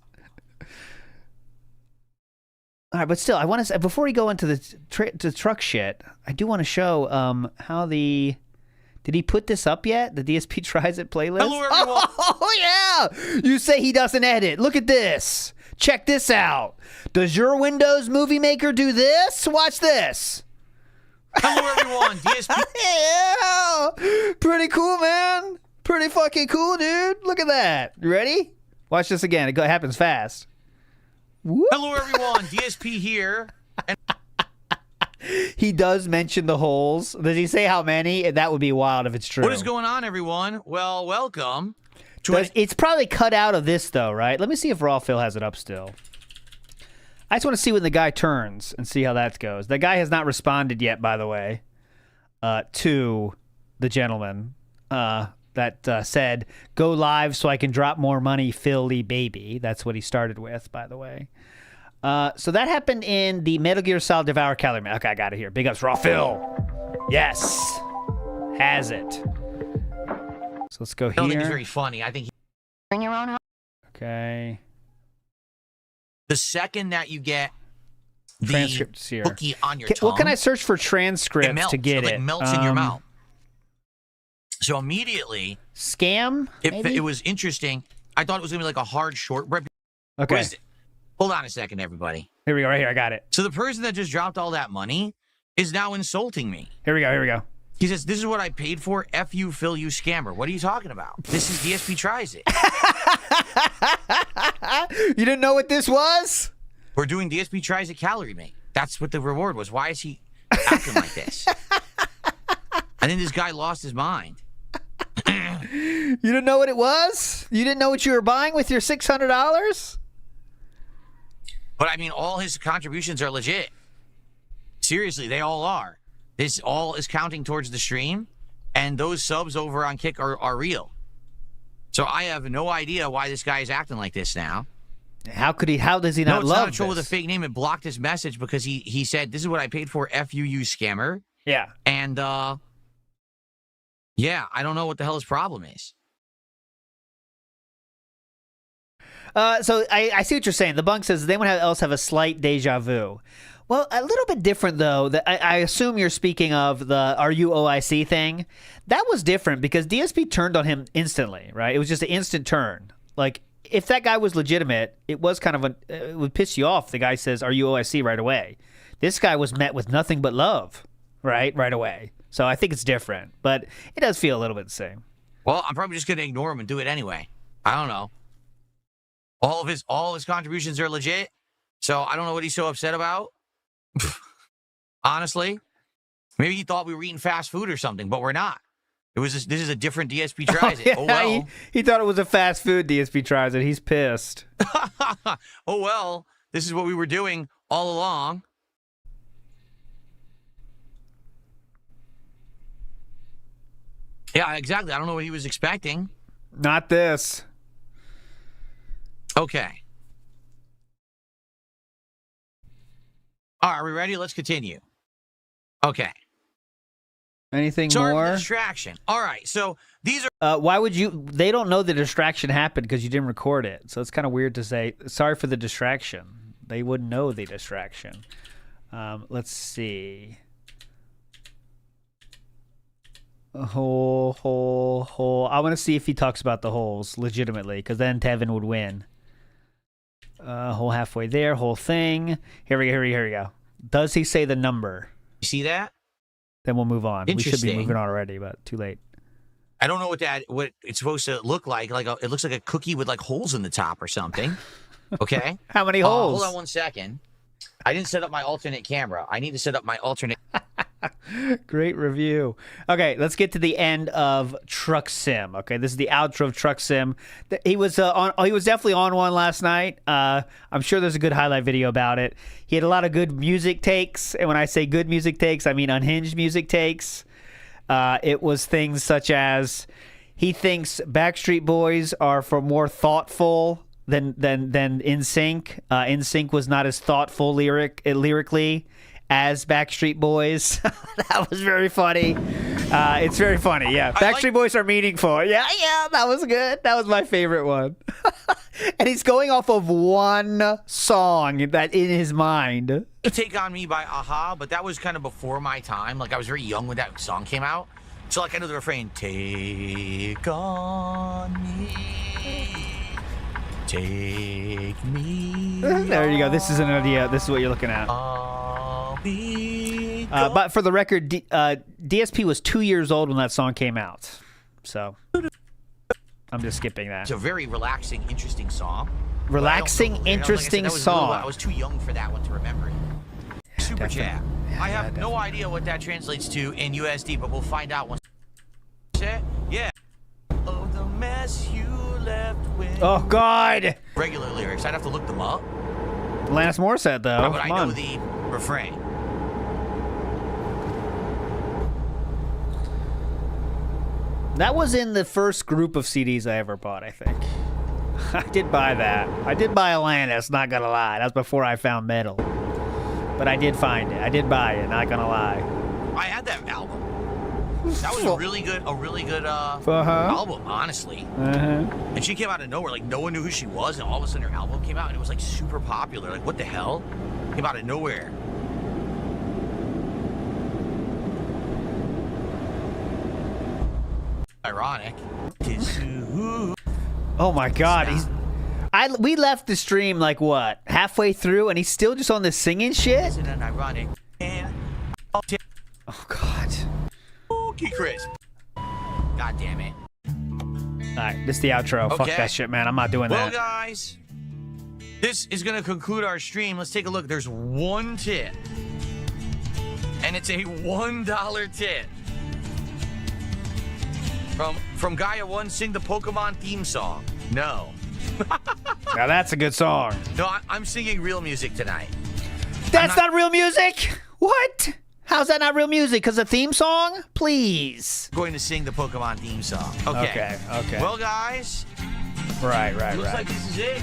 All right, but still, I want to, before we go into the truck shit, I do want to show how the... Did he put this up yet? The DSP Tries It playlist? Hello, everyone. Oh, yeah. You say he doesn't edit. Look at this. Check this out. Does your Windows Movie Maker do this? Watch this. Hello, everyone. DSP. Yeah. Pretty cool, man. Pretty fucking cool, dude. Look at that. You ready? Watch this again. It happens fast. Whoop. Hello, everyone. DSP here. And he does mention the holes. Does he say how many? That would be wild if it's true. what is going on, everyone? Well, welcome. It's probably cut out of this, though, right? Let me see if Raw Phil has it up still. I just want to see when the guy turns and see how that goes. The guy has not responded yet, by the way, to the gentleman that said, go live so I can drop more money, Phil Lee baby. That's what he started with, by the way. So that happened in the Metal Gear Solid Devour Calorie. Okay, I got it here. Big ups, Raw Phil. Yes. Has it. So let's go here. I don't think it's very funny. I think Bring your own home. Okay. the second that you get the Transcripts here. cookie on your tongue, What can I search for it transcripts melts. to get it it? melts in your mouth. So immediately, Scam? it was interesting. I thought it was going to be like a hard shortbread. Okay. Hold on a second, everybody. Here we go. Right here. I got it. So the person that just dropped all that money is now insulting me. Here we go. Here we go. He says, this is what I paid for. F you, Phil, you scammer. What are you talking about? This is DSP Tries It. You didn't know what this was? We're doing DSP Tries It Calorie Mate. That's what the reward was. Why is he acting like this? I think this guy lost his mind. You didn't know what it was? You didn't know what you were buying with your $600? But I mean, all his contributions are legit. Seriously, they all are. This all is counting towards the stream, and those subs over on Kick are real. So I have no idea why this guy is acting like this now. How could he? How does he not it's love not a troll this? with a fake name. It blocked his message because he said, this is what I paid for, F you, you scammer. Yeah. And, yeah, I don't know what the hell his problem is. So I see what you're saying. The bunk says they would else have a slight deja vu. Well, a little bit different, though. I assume you're speaking of the "Are you OIC" thing. That was different because DSP turned on him instantly, right? It was just an instant turn. Like, if that guy was legitimate, it was kind of it would piss you off. The guy says, "Are you OIC?" right away. This guy was met with nothing but love, right away. So I think it's different, but it does feel a little bit the same. Well, I'm probably just going to ignore him and do it anyway. I don't know. All of his contributions are legit, so I don't know what he's so upset about. Honestly, maybe he thought we were eating fast food or something, but we're not. This is a different DSP Tries It. Yeah, Oh well. He thought it was a fast food DSP Tries It. He's pissed. Oh well. This is what we were doing all along. Yeah, exactly. I don't know what he was expecting. Not this. Okay. All right, are we ready? Let's continue. Okay. Anything Sorry for more? the distraction. All right, so these are... Why would you... They don't know the distraction happened because you didn't record it. So it's kind of weird to say, sorry for the distraction. They wouldn't know the distraction. Let's see. Hole. I want to see if he talks about the holes legitimately, because then Tevin would win. Hole halfway there, whole thing. Here we go. Does he say the number? You see that? Then we'll move on. We should be Interesting. moving on already, but too late. I don't know what it's supposed to look like. It looks like a cookie with like holes in the top or something. Okay. How many holes? Hold on 1 second. I didn't set up my alternate camera. I need to set up my alternate. Great review. Okay, let's get to the end of Truck Sim. Okay, this is the outro of Truck Sim. He was He was definitely on one last night. I'm sure there's a good highlight video about it. He had a lot of good music takes, and when I say good music takes, I mean unhinged music takes. It was things such as he thinks Backstreet Boys are more thoughtful than NSYNC. NSYNC was not as thoughtful lyrically as Backstreet Boys. That was very funny. It's very funny, yeah. Backstreet Boys are meaningful. Yeah, that was good. That was my favorite one. And he's going off of one song that in his mind. Take on Me by Aha, but that was kind of before my time. Like, I was very young when that song came out. So, like, I know the refrain, take on me, take me. There you go. This is an idea. This is what you're looking at. But for the record, DSP was 2 years old when that song came out. So I'm just skipping that. It's a very relaxing, interesting song. Relaxing, interesting song. I was too young for that one to remember it. Super chat. I have no idea what that translates to in USD, but we'll find out once. Yeah. Oh, the mess you left with. Oh, God. Regular lyrics. I'd have to look them up. Alanis Morissette, though. But I know the refrain. That was in the first group of CDs I ever bought, I think. I did buy that. I did buy Alanis, not gonna lie. That was before I found metal. But I did find it. I did buy it, not gonna lie. I had that album. That was a really good album, honestly. And she came out of nowhere. Like, no one knew who she was, and all of a sudden her album came out, and it was, like, super popular. Like, what the hell? Came out of nowhere. Ironic. Oh my God, we left the stream like what, halfway through, and he's still just on this singing shit. Isn't it ironic? Oh God. Okay, Chris. God damn it. All right, this is the outro. Okay. Fuck that shit, man. I'm not doing well, that. Well, guys, this is gonna conclude our stream. Let's take a look. There's one tip, and it's a $1 tip. From Gaia1, sing the Pokemon theme song. No. Now that's a good song. No, I'm singing real music tonight. That's not real music? What? How's that not real music? Because a theme song? Please. I'm going to sing the Pokemon theme song. Okay. Well, guys. Right. Looks like this is it.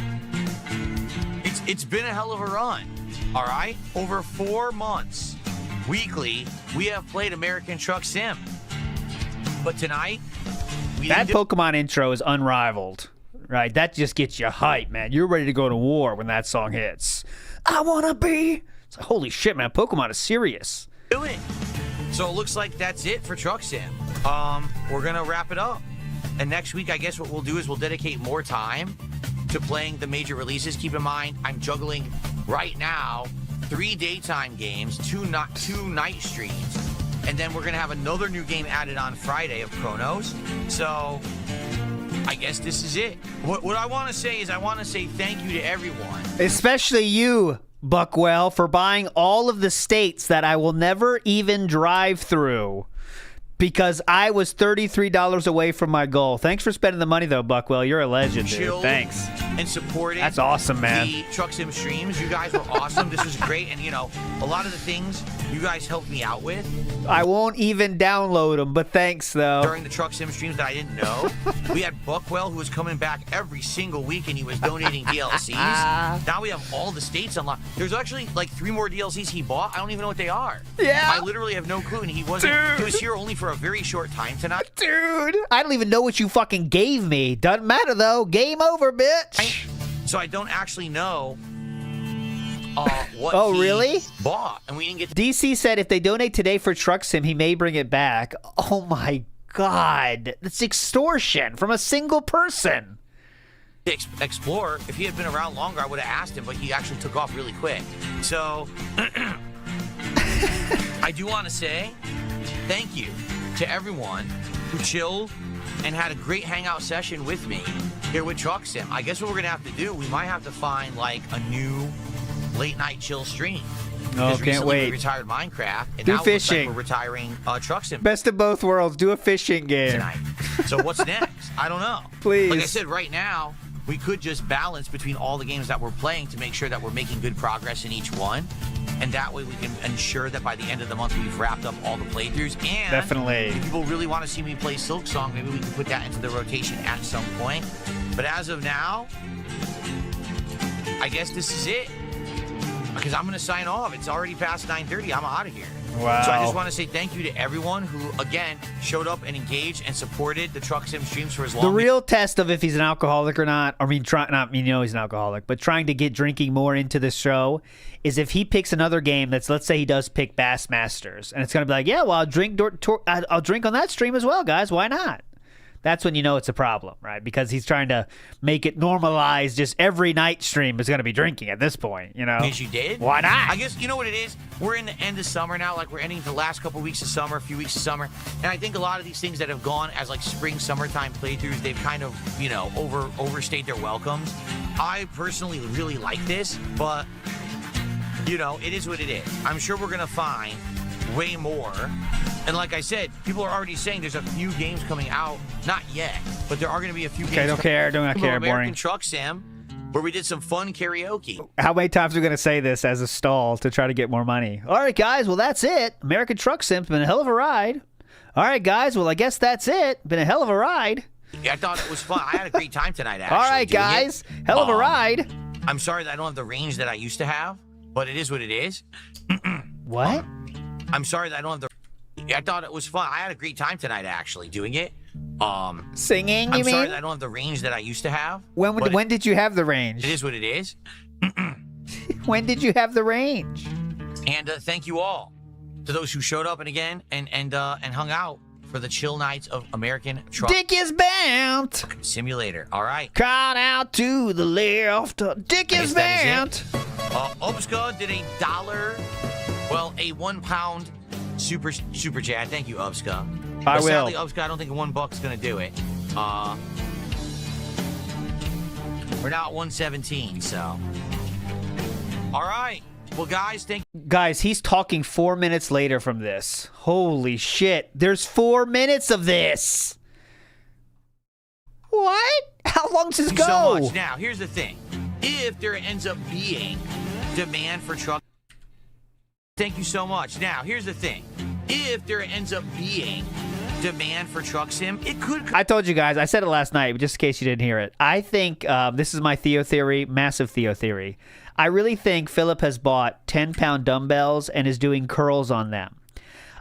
It's been a hell of a run. All right? Over 4 months, weekly, we have played American Truck Sim. But tonight, that Pokemon intro is unrivaled, right? That just gets you hype, man. You're ready to go to war when that song hits. I wanna be. It's like, holy shit, man. Pokemon is serious. Do it. So it looks like that's it for Truck Sim. We're gonna wrap it up, and next week, I guess what we'll do is we'll dedicate more time to playing the major releases. Keep in mind, I'm juggling right now 3 daytime games, 2 night streams. And then we're going to have another new game added on Friday of Chronos. So I guess this is it. What I want to say is I want to say thank you to everyone. Especially you, Buckwell, for buying all of the states that I will never even drive through. Because I was $33 away from my goal. Thanks for spending the money, though, Buckwell. You're a legend, dude. Thanks. And supporting. That's awesome, man. The Truck Sim streams. You guys were awesome. This was great. And, a lot of the things you guys helped me out with. I won't even download them, but thanks, though. During the Truck Sim streams that I didn't know. We had Buckwell, who was coming back every single week, and he was donating DLCs. Now we have all the states unlocked. There's actually, 3 more DLCs he bought. I don't even know what they are. Yeah. I literally have no clue, and he wasn't. Dude. He was here only for a very short time tonight. Dude, I don't even know what you fucking gave me. Doesn't matter, though. Game over, bitch. So I don't actually know what Oh, he really? bought, and we didn't get to DC said if they donate today for Truck Sim, he may bring it back. Oh my God, that's extortion from a single person. explore. If he had been around longer, I would have asked him, but he actually took off really quick. So I do want to say thank you to everyone who chilled and had a great hangout session with me here with Truck Sim. I guess what we're gonna have to do, we might have to find like a new late night chill stream. Oh, can't wait. We retired Minecraft, and Do now it looks fishing. like we're retiring Truck Sim Best of both worlds. Do a fishing game. tonight. So what's next? I don't know. Please. Like I said, right now we could just balance between all the games that we're playing to make sure that we're making good progress in each one. And that way we can ensure that by the end of the month we've wrapped up all the playthroughs. And Definitely. if people really want to see me play Silk Song, maybe we can put that into the rotation at some point. But as of now, I guess this is it. Because I'm going to sign off. It's already past 9:30. I'm out of here. Wow. So I just want to say thank you to everyone who, again, showed up and engaged and supported the Truck Sim streams for as long The as real test of if he's an alcoholic or not, I mean, he's an alcoholic, but trying to get drinking more into the show is if he picks another game that's, let's say he does pick Bassmasters, and it's going to be like, yeah, well, I'll drink on that stream as well, guys. Why not? That's when you know it's a problem, right? Because he's trying to make it normalize. Just every night stream is going to be drinking at this point, you know? Yes, you did. Why not? I guess, you know what it is? We're in the end of summer now. Like, we're ending the last couple weeks of summer, a few weeks of summer. And I think a lot of these things that have gone as, like, spring, summertime playthroughs, they've kind of, you know, overstayed their welcomes. I personally really like this, but, you know, it is what it is. I'm sure we're going to find way more. And like I said, people are already saying there's a few games coming out. Not yet, but there are going to be a few games. Okay, don't care. Do not care. American Boring. Truck Sim, where we did some fun karaoke. How many times are we going to say this as a stall to try to get more money? All right, guys. Well, that's it. American Truck Sim's been a hell of a ride. All right, guys. Well, I guess that's it. Been a hell of a ride. Yeah, I thought it was fun. I had a great time tonight, actually. All right, guys. Hell of a ride. I'm sorry that I don't have the range that I used to have, but it is what it is. What? I'm sorry that I don't have the... I thought it was fun. I had a great time tonight, actually, doing it. Singing, you I'm mean? sorry that I don't have the range that I used to have. When did you have the range? It is what it is. When did you have the range? And thank you all to those who showed up and hung out for the chill nights of American Truck Dick is bent. Simulator. All right. Cut out to the left. Dick is bent. Obska did a 1 pound super chat. Thank you, Obska. I will. Sadly, Obska, I don't think $1 is gonna do it. We're now at 117, so. All right. Well, guys, Guys, he's talking 4 minutes later from this. Holy shit. There's 4 minutes of this. What? How long does this go? so much. Now, here's the thing. If there ends up being demand for truck... Thank you so much. Now, here's the thing. If there ends up being demand for Truck Sim, it could... I told you guys, I said it last night, but just in case you didn't hear it. I think, this is my Theo theory, massive Theo theory. I really think Philip has bought 10-pound dumbbells and is doing curls on them.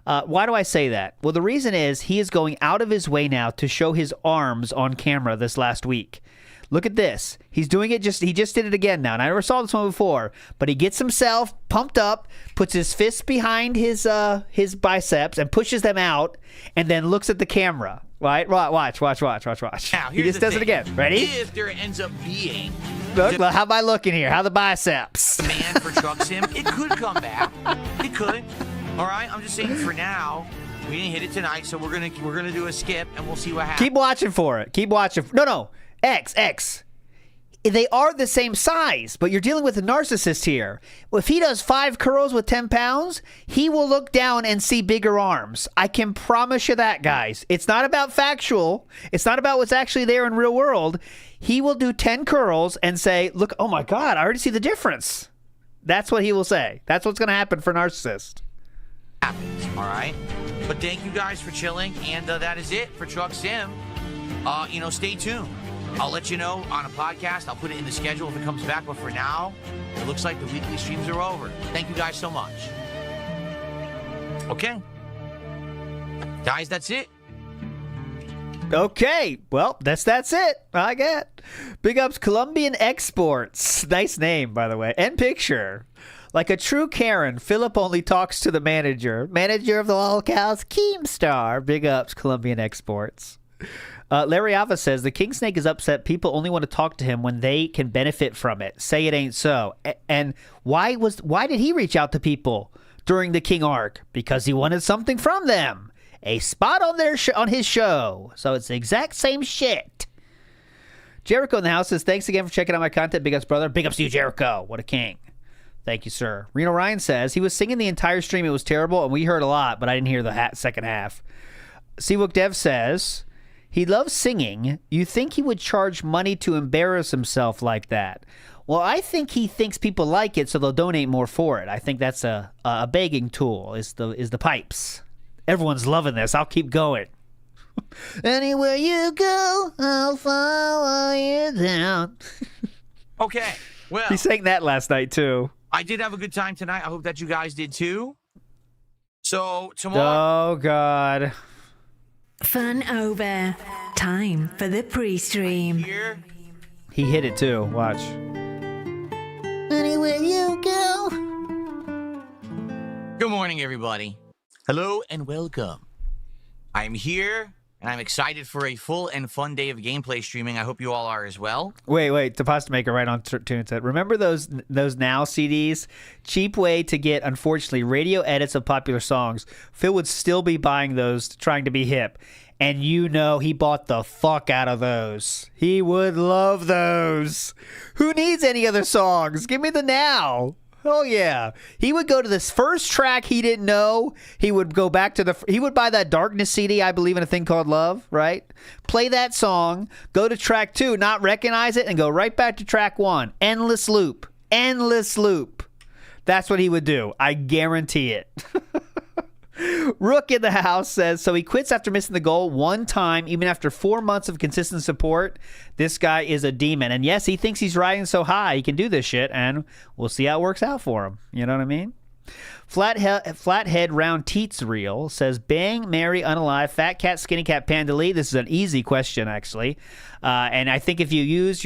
Why do I say that? Well, the reason is he is going out of his way now to show his arms on camera this last week. Look at this. He's doing it he just did it again now. And I never saw this one before, but he gets himself pumped up, puts his fists behind his biceps and pushes them out and then looks at the camera. Right? Watch. Now, He just does it again. Ready? If there ends up being... Look, how am I looking here? How are the biceps? Demand for Truck Sim, it could come back. It could. All right? I'm just saying for now, we didn't hit it tonight, so we're gonna do a skip and we'll see what happens. Keep watching for it. Keep watching. No. X. They are the same size, but you're dealing with a narcissist here. If he does 5 curls with 10 pounds, he will look down and see bigger arms. I can promise you that, guys. It's not about factual. It's not about what's actually there in real world. He will do 10 curls and say, look, oh my God, I already see the difference. That's what he will say. That's what's going to happen for a narcissist. Happens, all right? But thank you guys for chilling, and that is it for Truck Sim. Stay tuned. I'll let you know on a podcast. I'll put it in the schedule if it comes back. But for now, it looks like the weekly streams are over. Thank you guys so much. Okay. Guys, that's it. Okay, well, that's it. I get. Big ups Colombian Exports. Nice name, by the way. And picture. Like a true Karen, Philip only talks to the manager. Manager of the Lolcow's Keemstar. Big ups Colombian Exports. Larry Alva says, the King Snake is upset. People only want to talk to him when they can benefit from it. Say it ain't so. And why did he reach out to people during the King arc? Because he wanted something from them. A spot on on his show. So it's the exact same shit. Jericho in the house says, thanks again for checking out my content. Big ups, brother. Big ups to you, Jericho. What a king. Thank you, sir. Reno Ryan says, he was singing the entire stream. It was terrible, and we heard a lot, but I didn't hear the second half. Seawook Dev says, he loves singing. You think he would charge money to embarrass himself like that? Well, I think he thinks people like it, so they'll donate more for it. I think that's a begging tool, is the pipes. Everyone's loving this. I'll keep going. Anywhere you go, I'll follow you down. Okay, well. He sang that last night, too. I did have a good time tonight. I hope that you guys did, too. So, tomorrow. Oh, God. Fun over. Time for the pre-stream. Here. He hit it, too. Watch. Anywhere you go. Good morning, everybody. Hello and welcome. I'm here, and I'm excited for a full and fun day of gameplay streaming. I hope you all are as well. Wait. The pasta maker right on tune said, remember those Now CDs? Cheap way to get, unfortunately, radio edits of popular songs. Phil would still be buying those, trying to be hip. And you know he bought the fuck out of those. He would love those. Who needs any other songs? Give me the Now. Oh, yeah. He would go to this first track he didn't know. He would go back to he would buy that Darkness CD, I believe in a thing called Love, right? Play that song, go to track 2, not recognize it, and go right back to track 1. Endless loop. Endless loop. That's what he would do. I guarantee it. Rook in the house says, so he quits after missing the goal one time, even after 4 months of consistent support. This guy is a demon. And yes, he thinks he's riding so high he can do this shit, and we'll see how it works out for him. You know what I mean? Flathead Round Teats Reel says, bang, marry, unalive, fat cat, skinny cat, Panda Lee. This is an easy question, actually. And I think if you use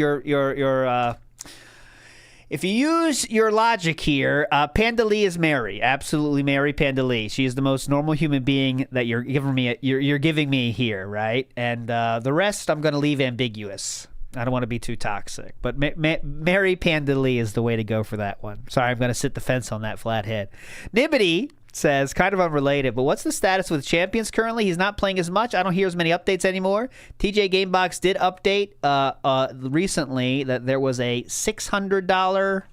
if you use your logic here, Panda Lee is Mary. Absolutely Mary Panda Lee. She is the most normal human being that you're giving me here, right? And the rest I'm going to leave ambiguous. I don't want to be too toxic. But Mary Panda Lee is the way to go for that one. Sorry, I'm going to sit the fence on that flathead. Nibbity says, kind of unrelated, but what's the status with Champions currently? He's not playing as much. I don't hear as many updates anymore. TJ Gamebox did update recently that there was a $600.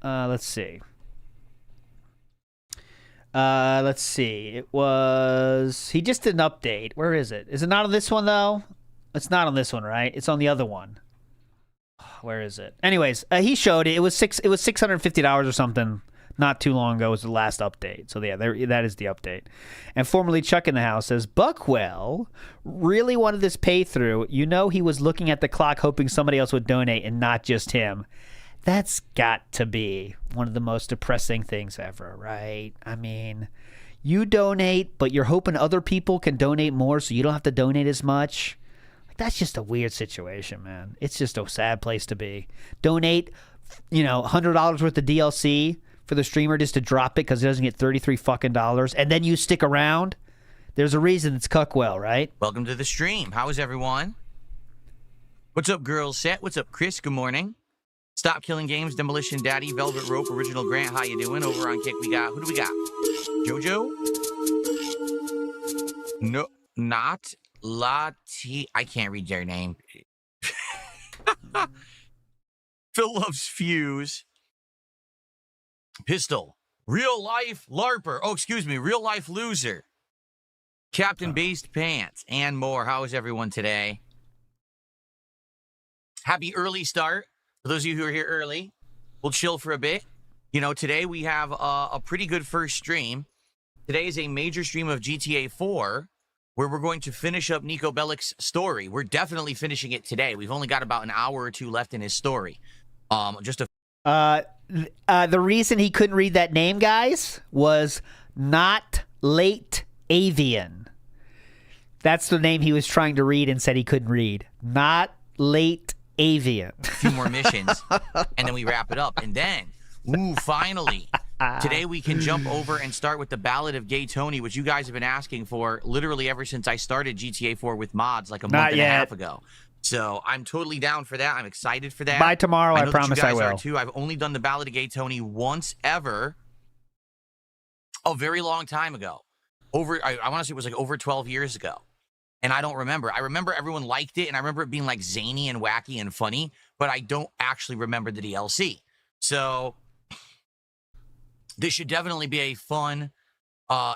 Let's see. It was... He just did an update. Where is it? Is it not on this one, though? It's not on this one, right? It's on the other one. Where is it? Anyways, he showed it. It was $650 or something. Not too long ago was the last update. So yeah, that is the update. And formerly Chuck in the house says, Buckwell really wanted this pay through. You know he was looking at the clock hoping somebody else would donate and not just him. That's got to be one of the most depressing things ever, right? I mean, you donate, but you're hoping other people can donate more so you don't have to donate as much. That's just a weird situation, man. It's just a sad place to be. Donate, $100 worth of DLC for the streamer just to drop it because he doesn't get $33 fucking dollars, and then you stick around. There's a reason it's Cuckwell, right? Welcome to the stream. How is everyone? What's up, Girls Set? What's up, Chris? Good morning. Stop Killing Games, Demolition Daddy, Velvet Rope, Original Grant. How you doing? Over on Kick, who do we got? Jojo? No, not Lati. I can't read their name. Phil loves Fuse. Pistol. Real life LARPer. Oh, excuse me. Real life loser. Captain Based Pants. And more. How is everyone today? Happy early start. For those of you who are here early, we'll chill for a bit. Today we have a pretty good first stream. Today is a major stream of GTA 4, where we're going to finish up Nico Bellic's story. We're definitely finishing it today. We've only got about an hour or two left in his story. The reason he couldn't read that name, guys, was not late avian. That's the name he was trying to read and said he couldn't read. Not late avian. A few more missions, and then we wrap it up. And then, finally, today we can jump over and start with the Ballad of Gay Tony, which you guys have been asking for literally ever since I started GTA 4 with mods like a month and a half ago. So I'm totally down for that. I'm excited for that. By tomorrow, I know promise that I you guys will. Are too. I've only done the Ballad of Gay Tony once ever, a very long time ago. I want to say it was like over 12 years ago. And I don't remember. I remember everyone liked it, and I remember it being like zany and wacky and funny, but I don't actually remember the DLC. So this should definitely be a fun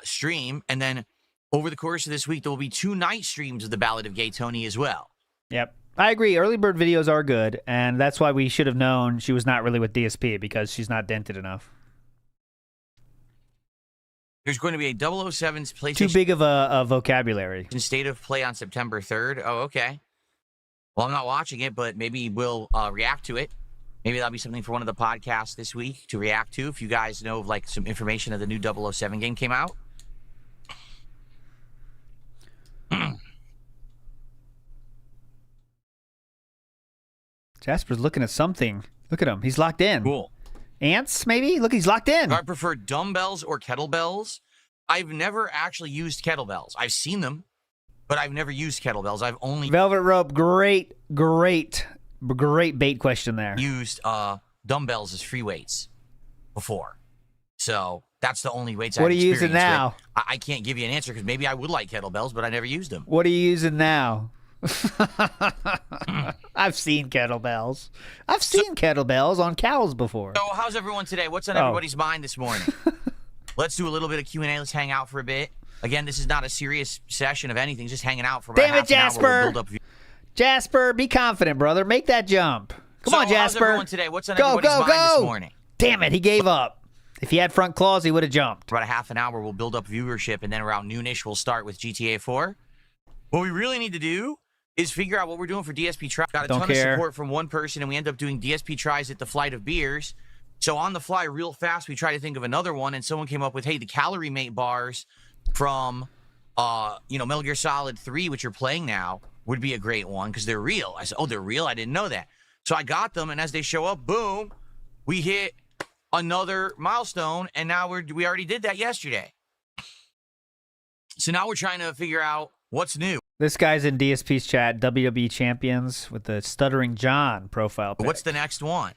stream. And then over the course of this week, there will be 2 night streams of the Ballad of Gay Tony as well. Yep. I agree. Early bird videos are good, and that's why we should have known she was not really with DSP, because she's not dented enough. There's going to be a 007's PlayStation. Too big of a vocabulary. State of Play on September 3rd. Oh, okay. Well, I'm not watching it, but maybe we'll react to it. Maybe that'll be something for one of the podcasts this week to react to. If you guys know of like some information of the new 007 game came out. Jasper's looking at something. Look at him. He's locked in. Cool. Ants, maybe? Look, he's locked in. Do I prefer dumbbells or kettlebells? I've never actually used kettlebells. I've seen them, but I've never used kettlebells. I've only Velvet Rope, great bait question there. Used dumbbells as free weights before. So that's the only weights What I've are you using now? I can't give you an answer because maybe I would like kettlebells, but I never used them. What are you using now? I've seen kettlebells. I've seen kettlebells on cows before. So how's everyone today? What's on everybody's mind this morning? Let's do a little bit of Q&A. Let's hang out for a bit. Again, this is not a serious session of anything. Just hanging out for about half an hour. We'll build up Jasper, be confident, brother. Make that jump. Come on, Jasper. How's everyone today? What's on everybody's mind this morning? Damn it, he gave up. If he had front claws, he would have jumped. About a half an hour, we'll build up viewership, and then around noonish, we'll start with GTA 4. What we really need to do is figure out what we're doing for DSP tries. Got a ton of support from one person, and we end up doing DSP tries at the Flight of Beers. So on the fly, real fast, we try to think of another one, and someone came up with, hey, the Calorie Mate bars from, Metal Gear Solid 3, which you're playing now, would be a great one because they're real. I said, oh, they're real? I didn't know that. So I got them, and as they show up, boom, we hit another milestone, and now we already did that yesterday. So now we're trying to figure out what's new. This guy's in DSP's chat, WWE Champions, with the Stuttering John profile pic. What's the next one?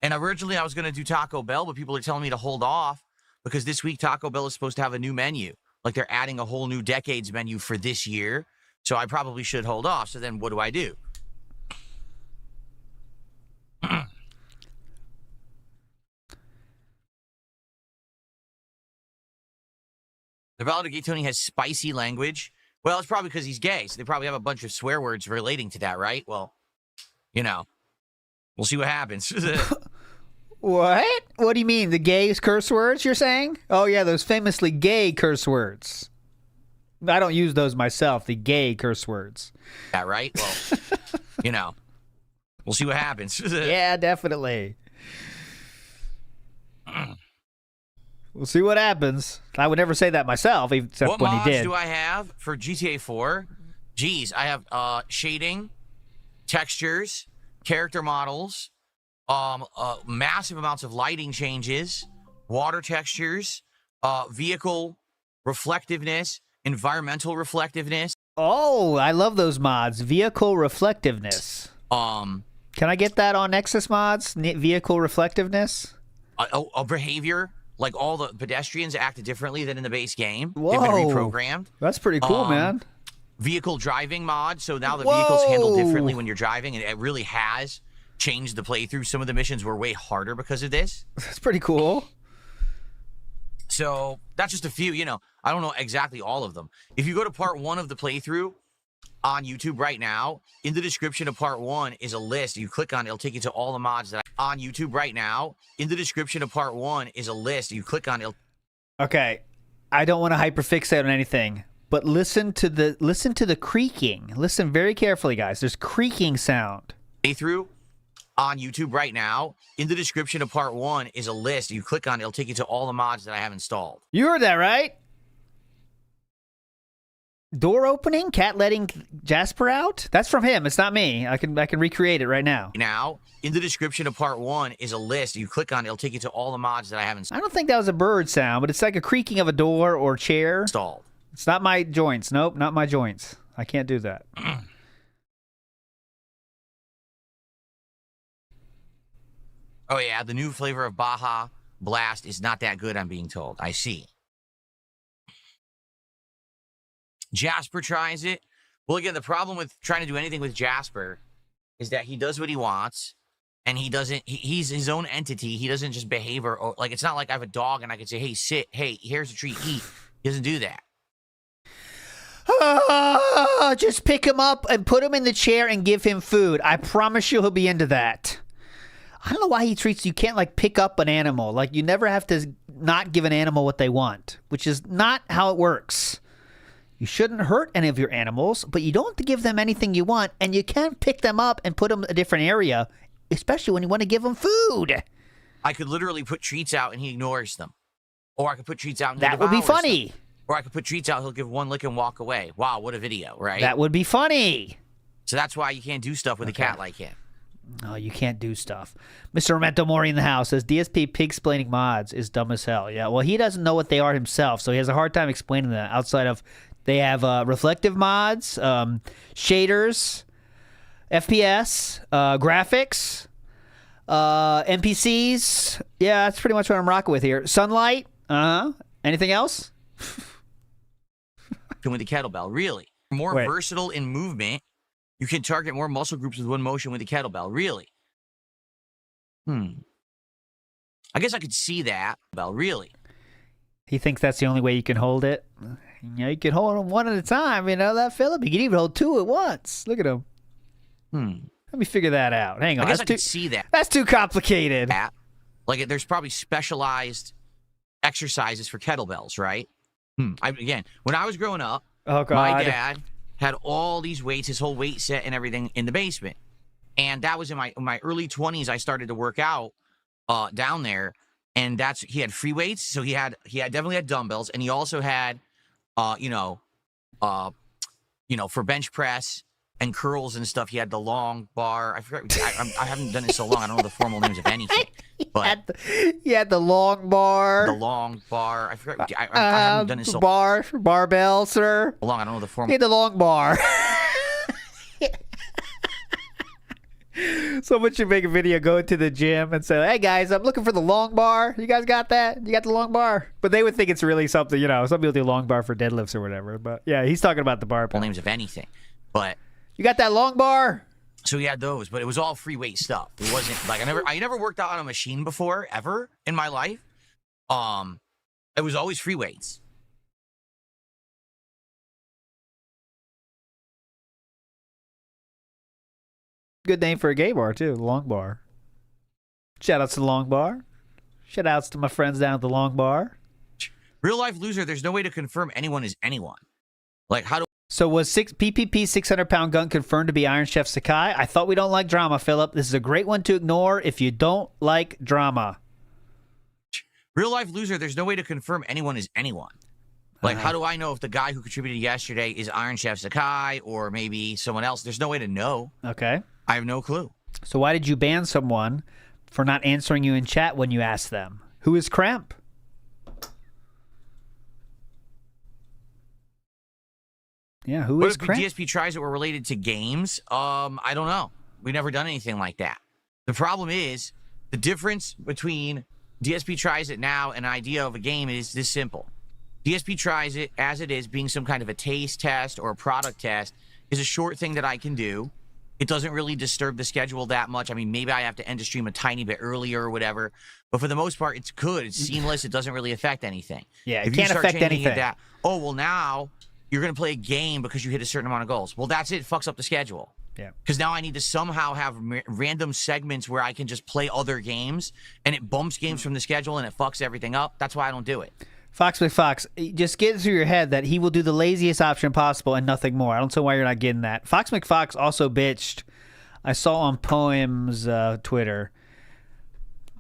And originally I was going to do Taco Bell, but people are telling me to hold off because this week Taco Bell is supposed to have a new menu. Like they're adding a whole new Decades menu for this year. So I probably should hold off. So then what do I do? The Ballad of Gay Tony has spicy language. Well, it's probably because he's gay, so they probably have a bunch of swear words relating to that, right? Well, we'll see what happens. What? What do you mean? The gay curse words you're saying? Oh, yeah, those famously gay curse words. I don't use those myself, the gay curse words. Yeah, right? Well, we'll see what happens. Yeah, definitely. We'll see what happens. I would never say that myself, except when he did. What mods do I have for GTA 4? Geez, I have shading, textures, character models, massive amounts of lighting changes, water textures, vehicle reflectiveness, environmental reflectiveness. Oh, I love those mods. Vehicle reflectiveness. Can I get that on Nexus mods? Vehicle reflectiveness? A behavior. Like all the pedestrians acted differently than in the base game. Whoa. They've been reprogrammed. That's pretty cool, man. Vehicle driving mod. So now the vehicles handle differently when you're driving, and it really has changed the playthrough. Some of the missions were way harder because of this. That's pretty cool. So that's just a few, I don't know exactly all of them. If you go to part 1 of the playthrough on YouTube right now, in the description of part 1 is a list. You click on it, it'll take you to all the mods that on YouTube right now. In the description of part 1 is a list. You click on it. Okay. I don't want to hyperfixate on anything, but listen to the creaking. Listen very carefully, guys. There's creaking sound. Playthrough on YouTube right now. In the description of part 1 is a list. You click on it, it'll take you to all the mods that I have installed. You heard that, right? Door opening, cat letting Jasper out. That's from him. It's not me. I can recreate it right now. Now, in the description of part 1 is a list. You click on it, it'll take you to all the mods that I haven't I don't think that was a bird sound, but it's like a creaking of a door or chair. installed. It's not my joints. Nope, not my joints. I can't do that. Oh yeah, the new flavor of Baja Blast is not that good, I'm being told. I see. Jasper tries it. Well, again, the problem with trying to do anything with Jasper is that he does what he wants, and he doesn't. He's his own entity. He doesn't just behave or like. It's not like I have a dog and I can say, "Hey, sit. Hey, here's a treat. Eat." He doesn't do that. Just pick him up and put him in the chair and give him food. I promise you, he'll be into that. I don't know why he treats you can't like pick up an animal. Like you never have to not give an animal what they want, which is not how it works. You shouldn't hurt any of your animals, but you don't have to give them anything you want, and you can't pick them up and put them in a different area, especially when you want to give them food. I could literally put treats out and he ignores them. Or I could put treats out and he that would be devours funny. them. Or I could put treats out, he'll give one lick and walk away. Wow, what a video, right? That would be funny. So that's why you can't do stuff with a cat like him. No, you can't do stuff. Mr. Memento Mori in the house says DSP pig-splaining mods is dumb as hell. Yeah, well, he doesn't know what they are himself, so he has a hard time explaining that outside of they have reflective mods, shaders, FPS, graphics, NPCs. Yeah, that's pretty much what I'm rocking with here. Sunlight. Anything else? With the kettlebell, really. More versatile in movement. You can target more muscle groups with one motion with the kettlebell, really. I guess I could see that. Well, really. He thinks that's the only way you can hold it. You know, you can hold them one at a time. You know that, Philip? You can even hold two at once. Look at him. Let me figure that out. Hang on. I guess I could see that. That's too complicated. Like, there's probably specialized exercises for kettlebells, right? Again, when I was growing up, my dad had all these weights, his whole weight set and everything in the basement. And that was in my early 20s. I started to work out down there, and he had free weights, so he definitely had dumbbells, and he also had for bench press and curls and stuff. He had the long bar. I forgot. I haven't done it so long. I don't know the formal names of anything. But he had the long bar. The long bar. I forgot. I haven't done it so long. Barbell, sir. Long. I don't know the formal. He had the long bar. Someone should make a video, go to the gym and say, hey guys, I'm looking for the long bar. You guys got that? You got the long bar? But they would think it's really something, some people do long bar for deadlifts or whatever. But yeah, he's talking about the barbell. Names of anything. But you got that long bar? So he had those, but it was all free weight stuff. It wasn't like I never worked out on a machine before, ever in my life. It was always free weights. Good name for a gay bar, too. Long Bar. Shout outs to the Long Bar. Shout outs to my friends down at the Long Bar. Real life loser, there's no way to confirm anyone is anyone. Like, how do... So was PPP 600-pound gun confirmed to be Iron Chef Sakai? I thought we don't like drama, Philip. This is a great one to ignore if you don't like drama. Real life loser, there's no way to confirm anyone is anyone. Like, how do I know if the guy who contributed yesterday is Iron Chef Sakai or maybe someone else? There's no way to know. Okay. I have no clue. So why did you ban someone for not answering you in chat when you asked them? Who is Cramp? Yeah, who is Cramp? What if DSP tries that were related to games? I don't know. We've never done anything like that. The problem is the difference between DSP tries it now and an idea of a game is this simple. DSP tries it as it is, being some kind of a taste test or a product test, is a short thing that I can do. It doesn't really disturb the schedule that much. I mean, maybe I have to end a stream a tiny bit earlier or whatever. But for the most part, it's good. It's seamless. It doesn't really affect anything. Yeah, it can't affect anything. Now you're going to play a game because you hit a certain amount of goals. Well, that's it. It fucks up the schedule. Yeah. Because now I need to somehow have random segments where I can just play other games, and it bumps games from the schedule, and it fucks everything up. That's why I don't do it. Fox McFox, just get through your head that he will do the laziest option possible and nothing more. I don't know why you're not getting that. Fox McFox also bitched. I saw on Poem's Twitter.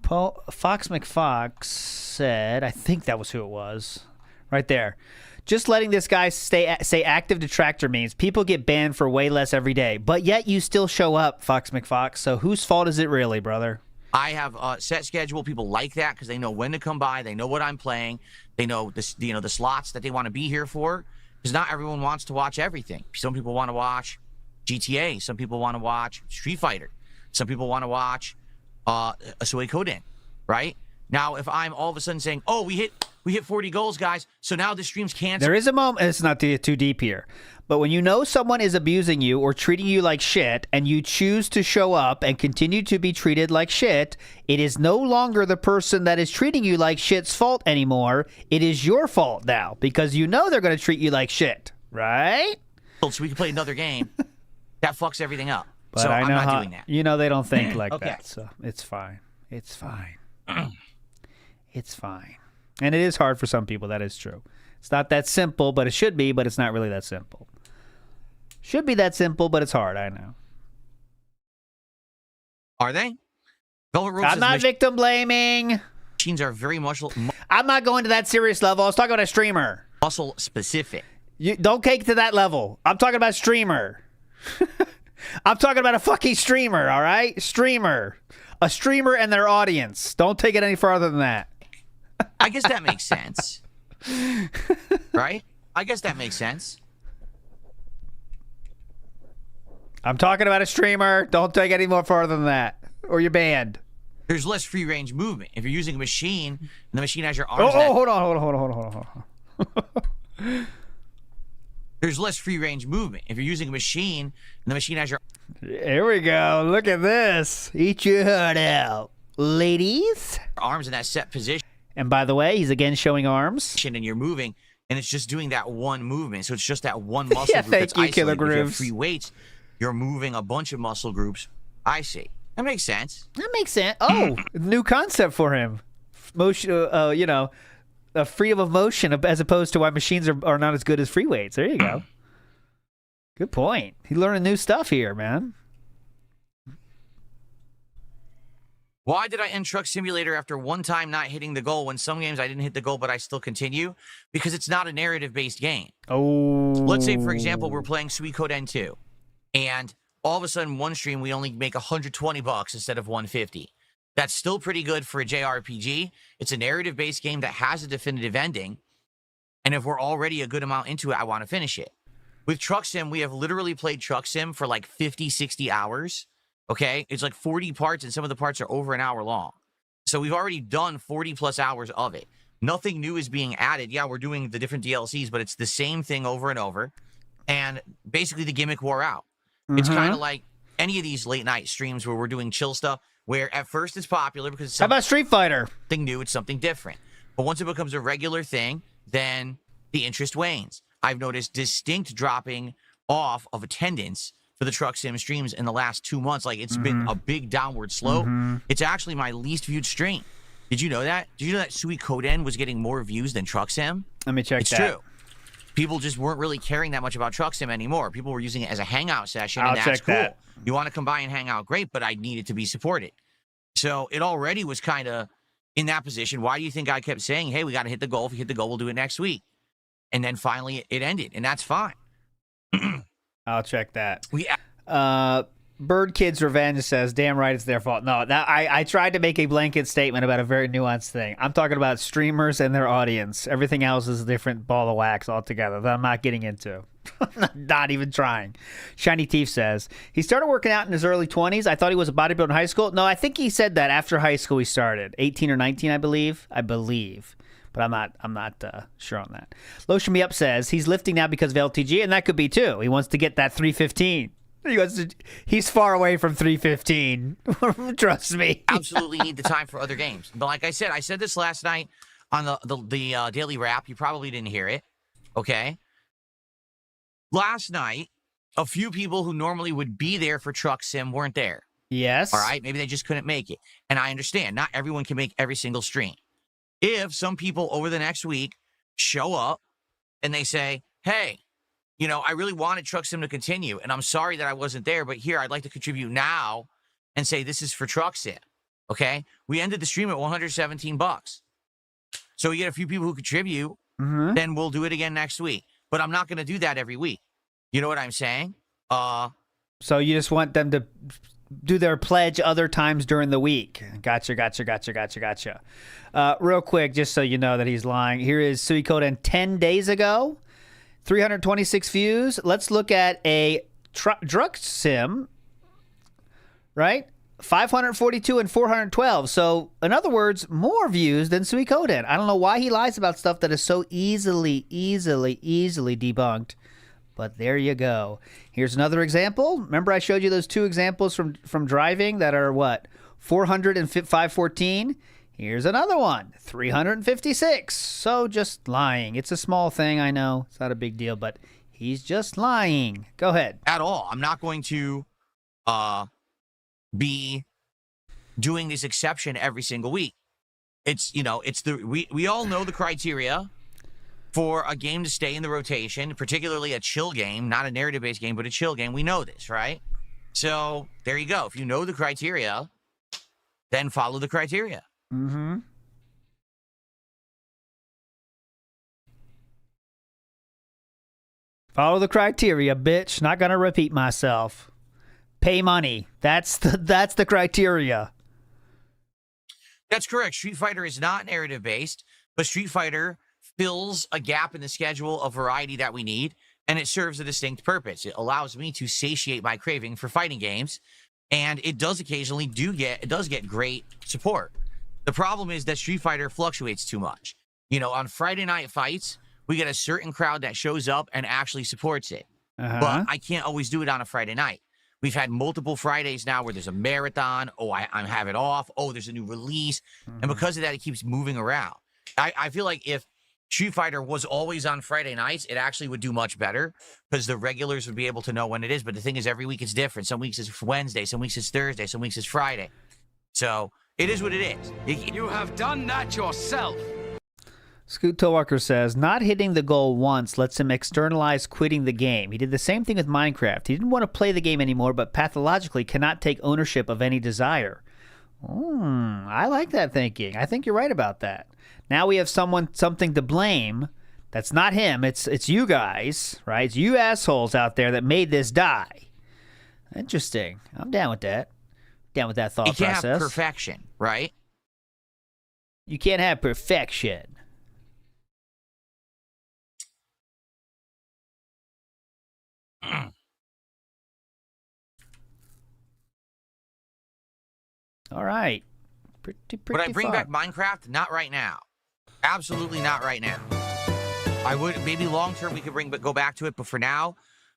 Fox McFox said, I think that was who it was. Right there. Just letting this guy say active detractor means people get banned for way less every day, but yet you still show up, Fox McFox. So whose fault is it really, brother? I have a set schedule. People like that because they know when to come by. They know what I'm playing. They know the slots that they want to be here for. Because not everyone wants to watch everything. Some people want to watch GTA. Some people want to watch Street Fighter. Some people want to watch Suikoden, right? Now, if I'm all of a sudden saying, "Oh, we hit 40 goals, guys," so now the stream's canceled. There is a moment. It's not too deep here, but when you know someone is abusing you or treating you like shit, and you choose to show up and continue to be treated like shit, it is no longer the person that is treating you like shit's fault anymore. It is your fault now because you know they're going to treat you like shit, right? So we can play another game. That fucks everything up. But so I'm not doing that. You know they don't think like Okay. that, so it's fine. It's fine. It's fine. And it is hard for some people. That is true. It's not that simple, but it should be, but it's not really that simple. Should be that simple, but it's hard. I know. Are they? Velvet Rope I'm says not victim blaming. Machines are very I'm not going to that serious level. I was talking about a streamer. muscle specific. You don't take to that level. I'm talking about streamer. I'm talking about a fucking streamer, all right? Streamer. A streamer and their audience. Don't take it any farther than that. I guess that makes sense. Right? I guess that makes sense. I'm talking about a streamer. Don't take it any more farther than that. Or you're banned. There's less free range movement. If you're using a machine and the machine has your arms. Hold on. There's less free range movement. If you're using a machine and the machine has your Here we go. Look at this. Eat your heart out, ladies. arms in that set position. And by the way, he's again showing arms. And you're moving, and it's just doing that one movement. So it's just that one muscle group that's thank you, Killer isolated. If you have Grooves. free weights, you're moving a bunch of muscle groups. I see. That makes sense. That makes sense. Oh, new concept for him. Motion, freedom of motion as opposed to why machines are not as good as free weights. There you go. Good point. He's learning new stuff here, man. Why did I end Truck Simulator after one time not hitting the goal when some games I didn't hit the goal but I still continue? Because it's not a narrative-based game. Oh. Let's say, for example, we're playing Suikoden 2, and all of a sudden one stream we only make $120 instead of $150. That's still pretty good for a JRPG. It's a narrative-based game that has a definitive ending, and if we're already a good amount into it, I want to finish it. With Truck Sim, we have literally played Truck Sim for like 50, 60 hours. Okay, it's like 40 parts, and some of the parts are over an hour long. So we've already done 40 plus hours of it. Nothing new is being added. Yeah, we're doing the different DLCs, but it's the same thing over and over. And basically the gimmick wore out. It's kind of like any of these late night streams where we're doing chill stuff, where at first it's popular because it's How about Street Fighter? Something new, it's something different. But once it becomes a regular thing, then the interest wanes. I've noticed distinct dropping off of attendance for the Truck Sim streams in the last 2 months. Like, it's been a big downward slope. It's actually my least viewed stream. Did you know that? Did you know that Suikoden was getting more views than Truck Sim? Let me check It's that. true. People just weren't really caring that much about Truck Sim anymore. People were using it as a hangout session, I'll and that's check cool. that. You want to come by and hang out, great, but I need it to be supported. So it already was kind of in that position. Why do you think I kept saying, hey, we got to hit the goal. If we hit the goal, we'll do it next week. And then finally it ended, and that's fine. I'll check that. Bird Kids Revenge says, damn right, it's their fault. No, I tried to make a blanket statement about a very nuanced thing. I'm talking about streamers and their audience. Everything else is a different ball of wax altogether that I'm not getting into. Not even trying. Shiny Teeth says, he started working out in his early 20s. I thought he was a bodybuilder in high school. No, I think he said that after high school he started. 18 or 19, I believe. But I'm not sure on that. Lotion Me Up says, he's lifting now because of LTG, and that could be too. He wants to get that 315. He's far away from 315. Trust me. Absolutely need the time for other games. But like I said this last night on the Daily Wrap. You probably didn't hear it. Okay. Last night, a few people who normally would be there for Truck Sim weren't there. Yes. All right. Maybe they just couldn't make it. And I understand. Not everyone can make every single stream. If some people over the next week show up and they say, hey, you know, I really wanted Truck Sim to continue, and I'm sorry that I wasn't there, but here, I'd like to contribute now and say this is for Truck Sim, okay? We ended the stream at $117. So we get a few people who contribute, then we'll do it again next week. But I'm not going to do that every week. You know what I'm saying? So you just want them to do their pledge other times during the week. Gotcha. Real quick, just so you know that he's lying. Here is Suikoden 10 days ago. 326 views. Let's look at a Druk Sim, right? 542 and 412. So, in other words, more views than Suikoden. I don't know why he lies about stuff that is so easily debunked. But there you go. Here's another example. Remember I showed you those two examples from driving that are what? 400 and 514. Here's another one. 356. So just lying. It's a small thing, I know. It's not a big deal, but he's just lying. Go ahead. At all. I'm not going to be doing this exception every single week. It's, we all know the criteria for a game to stay in the rotation, particularly a chill game, not a narrative-based game, but a chill game. We know this, right? So there you go. If you know the criteria, then follow the criteria. Mm-hmm. Follow the criteria, bitch. Not gonna repeat myself. Pay money. That's the criteria. That's correct. Street Fighter is not narrative-based, but Street Fighter fills a gap in the schedule of variety that we need, and it serves a distinct purpose. It allows me to satiate my craving for fighting games, and it does occasionally get great support. The problem is that Street Fighter fluctuates too much. On Friday night fights, we get a certain crowd that shows up and actually supports it. But I can't always do it on a Friday night. We've had multiple Fridays now where there's a marathon. I have it off. There's a new release. And because of that, it keeps moving around. I feel like if Street Fighter was always on Friday nights, it actually would do much better because the regulars would be able to know when it is. But the thing is, every week it's different. Some weeks it's Wednesday, some weeks it's Thursday, some weeks it's Friday. So it is what it is. You have done that yourself. Scoot Towalker says, not hitting the goal once lets him externalize quitting the game. He did the same thing with Minecraft. He didn't want to play the game anymore, but pathologically cannot take ownership of any desire. I like that thinking. I think you're right about that. Now we have something to blame. That's not him. It's you guys, right? It's you assholes out there that made this die. Interesting. I'm down with that. Down with that thought process. You can't have perfection, right? You can't have perfection. All right. Pretty Would I bring fun. back Minecraft? Not right now. Absolutely not right now. I would, maybe long term we could go back to it, but for now,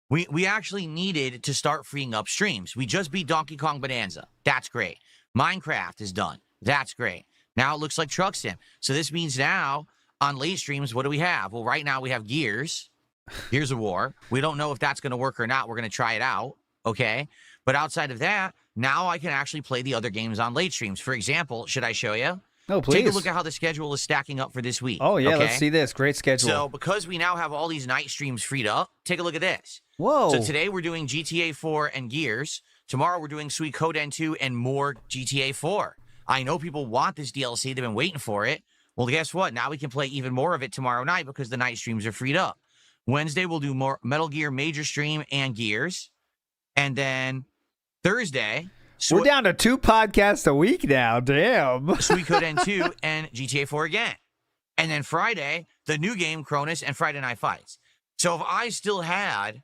we actually needed to start freeing up streams. We just beat Donkey Kong Bonanza. That's great. Minecraft is done. That's great. Now it looks like Truck Sim. So this means now on late streams, what do we have? Well, right now we have Gears of War. We don't know if that's going to work or not. We're going to try it out. Okay. But outside of that, now I can actually play the other games on late streams. For example, should I show you? Oh, please. Take a look at how the schedule is stacking up for this week. Oh, yeah. Okay? Let's see this. Great schedule. So because we now have all these night streams freed up, take a look at this. Whoa. So today we're doing GTA 4 and Gears. Tomorrow we're doing Suikoden 2 and more GTA 4. I know people want this DLC. They've been waiting for it. Well, guess what? Now we can play even more of it tomorrow night because the night streams are freed up. Wednesday we'll do more Metal Gear Major Stream and Gears. And then Thursday... We're down to 2 podcasts a week now. Damn. Suikoden 2 and GTA 4 again. And then Friday, the new game, Cronus, and Friday Night Fights. So if I still had...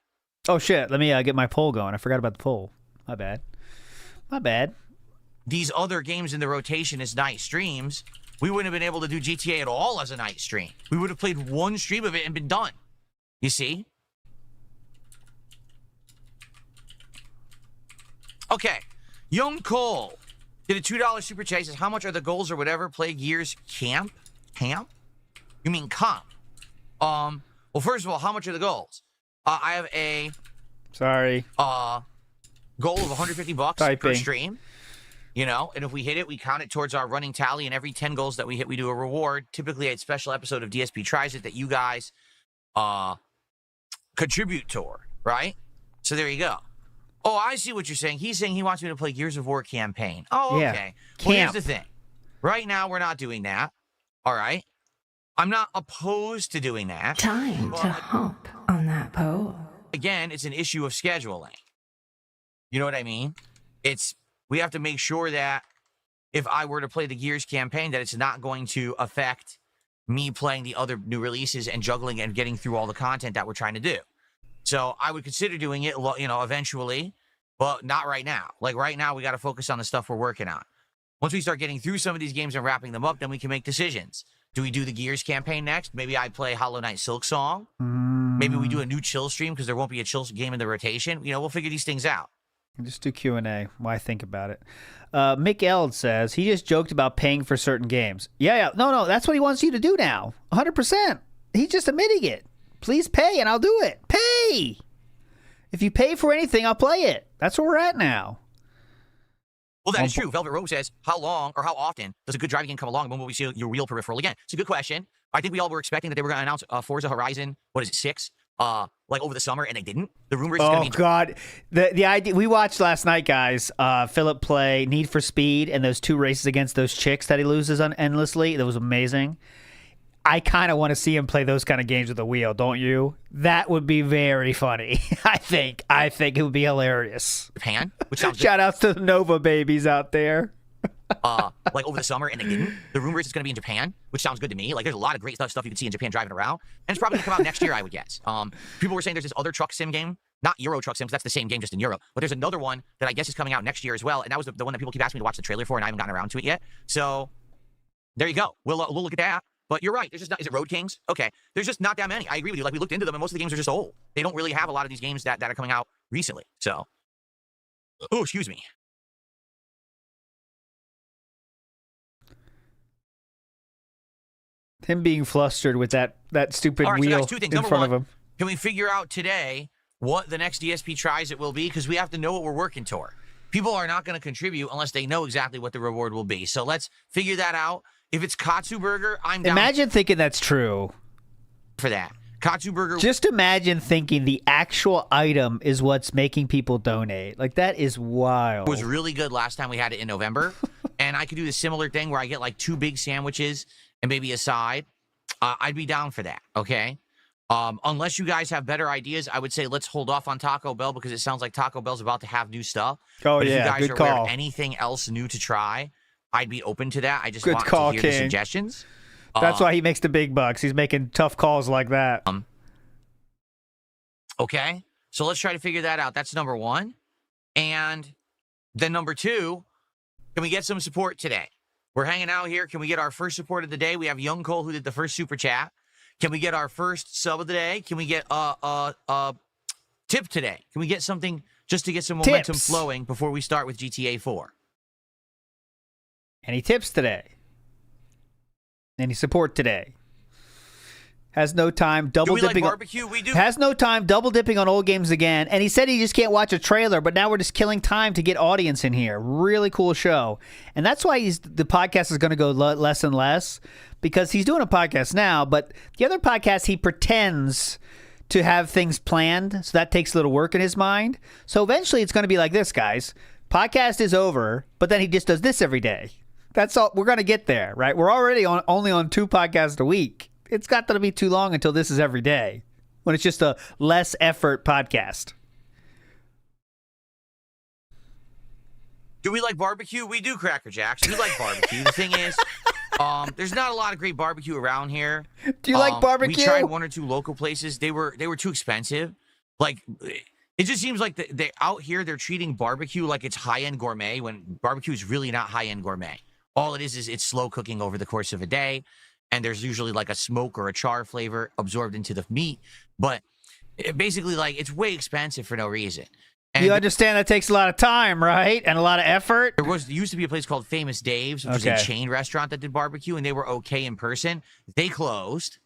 Oh, shit. Let me get my poll going. I forgot about the poll. My bad. These other games in the rotation as night streams, we wouldn't have been able to do GTA at all as a night stream. We would have played one stream of it and been done. You see? Okay. Young Cole did a $2 super chat. He says, how much are the goals or whatever? Play Gears Camp? Camp? You mean comp? Well, first of all, how much are the goals? I have a... Sorry. Goal of $150 per Typing. stream. And if we hit it, we count it towards our running tally. And every 10 goals that we hit, we do a reward. Typically, a special episode of DSP Tries It that you guys contribute toward, right? So there you go. Oh, I see what you're saying. He's saying he wants me to play Gears of War campaign. Oh, okay. Yeah. Well, here's the thing. Right now, we're not doing that. All right? I'm not opposed to doing that. Time to hop on that pole. Again, it's an issue of scheduling. You know what I mean? We have to make sure that if I were to play the Gears campaign, that it's not going to affect me playing the other new releases and juggling and getting through all the content that we're trying to do. So I would consider doing it, eventually, but not right now. Like right now, we got to focus on the stuff we're working on. Once we start getting through some of these games and wrapping them up, then we can make decisions. Do we do the Gears campaign next? Maybe I play Hollow Knight Silksong. Maybe we do a new chill stream because there won't be a chill game in the rotation. We'll figure these things out. Just do Q&A while I think about it. Mick Eld says, he just joked about paying for certain games. Yeah. No, that's what he wants you to do now. 100%. He's just admitting it. Please pay and I'll do it. Pay! If you pay for anything, I'll play it. That's where we're at now. Well, that is true. Velvet Rogue says, how long or how often does a good driving game come along and when will we see your real peripheral again? It's a good question. I think we all were expecting that they were going to announce Forza Horizon, 6, over the summer, and they didn't. The rumor is going to be... God. The idea... We watched last night, guys, Philip play Need for Speed and those 2 races against those chicks that he loses on endlessly. That was amazing. I kind of want to see him play those kind of games with a wheel, don't you? That would be very funny. I think it would be hilarious. Japan, which sounds Shout outs to the Nova babies out there. Over the summer, and they didn't. The rumor is it's going to be in Japan, which sounds good to me. Like, there's a lot of great stuff you can see in Japan driving around, and it's probably going to come out next year, I would guess. People were saying there's this other truck sim game, not Euro Truck Sim, because that's the same game just in Europe, but there's another one that I guess is coming out next year as well, and that was the one that people keep asking me to watch the trailer for, and I haven't gotten around to it yet. So, there you go. We'll look at that. But you're right. There's just not, is it Road Kings? Okay. There's just not that many. I agree with you. Like, we looked into them, and most of the games are just old. They don't really have a lot of these games that are coming out recently. So, oh, excuse me. Him being flustered with that stupid All right, wheel so guys, 2 things. in Number front one, of him. Can we figure out today what the next DSP tries it will be? Because we have to know what we're working toward. People are not going to contribute unless they know exactly what the reward will be. So let's figure that out. If it's Katsu Burger, I'm down. Imagine thinking that's true. For that. Katsu Burger. Just imagine thinking the actual item is what's making people donate. Like, that is wild. It was really good last time we had it in November. And I could do the similar thing where I get like 2 big sandwiches and maybe a side. I'd be down for that, okay? Unless you guys have better ideas, I would say let's hold off on Taco Bell because it sounds like Taco Bell's about to have new stuff. Oh, but yeah, if you guys good are call. aware of anything else new to try, I'd be open to that. I just Good want call, to hear the King. suggestions. That's why he makes the big bucks. He's making tough calls like that. Okay, so let's try to figure that out. That's number 1. And then number 2, can we get some support today? We're hanging out here. Can we get our first support of the day? We have Young Cole who did the first super chat. Can we get our first sub of the day? Can we get a tip today? Can we get something just to get some momentum flowing before we start with GTA 4? Any tips today? Any support today? Has no time double Do we dipping. like barbecue? We do. Has no time double dipping on old games again. And he said he just can't watch a trailer, but now we're just killing time to get audience in here. Really cool show. And that's why the podcast is going to go less and less, because he's doing a podcast now, but the other podcast he pretends to have things planned, so that takes a little work in his mind. So eventually it's going to be like this, guys. Podcast is over, but then he just does this every day. That's all. We're going to get there, right? We're already only on 2 podcasts a week. It's got to be too long until this is every day, when it's just a less effort podcast. Do we like barbecue? We do, Cracker Jacks. We like barbecue. The thing is, there's not a lot of great barbecue around here. Do you like barbecue? We tried 1 or 2 local places. They were too expensive. Like, it just seems like they out here they're treating barbecue like it's high-end gourmet when barbecue is really not high-end gourmet. All it is it's slow cooking over the course of a day. And there's usually like a smoke or a char flavor absorbed into the meat. But basically, like, it's way expensive for no reason. And you understand that takes a lot of time, right? And a lot of effort? There used to be a place called Famous Dave's, which was a chain restaurant that did barbecue, and they were okay in person. They closed.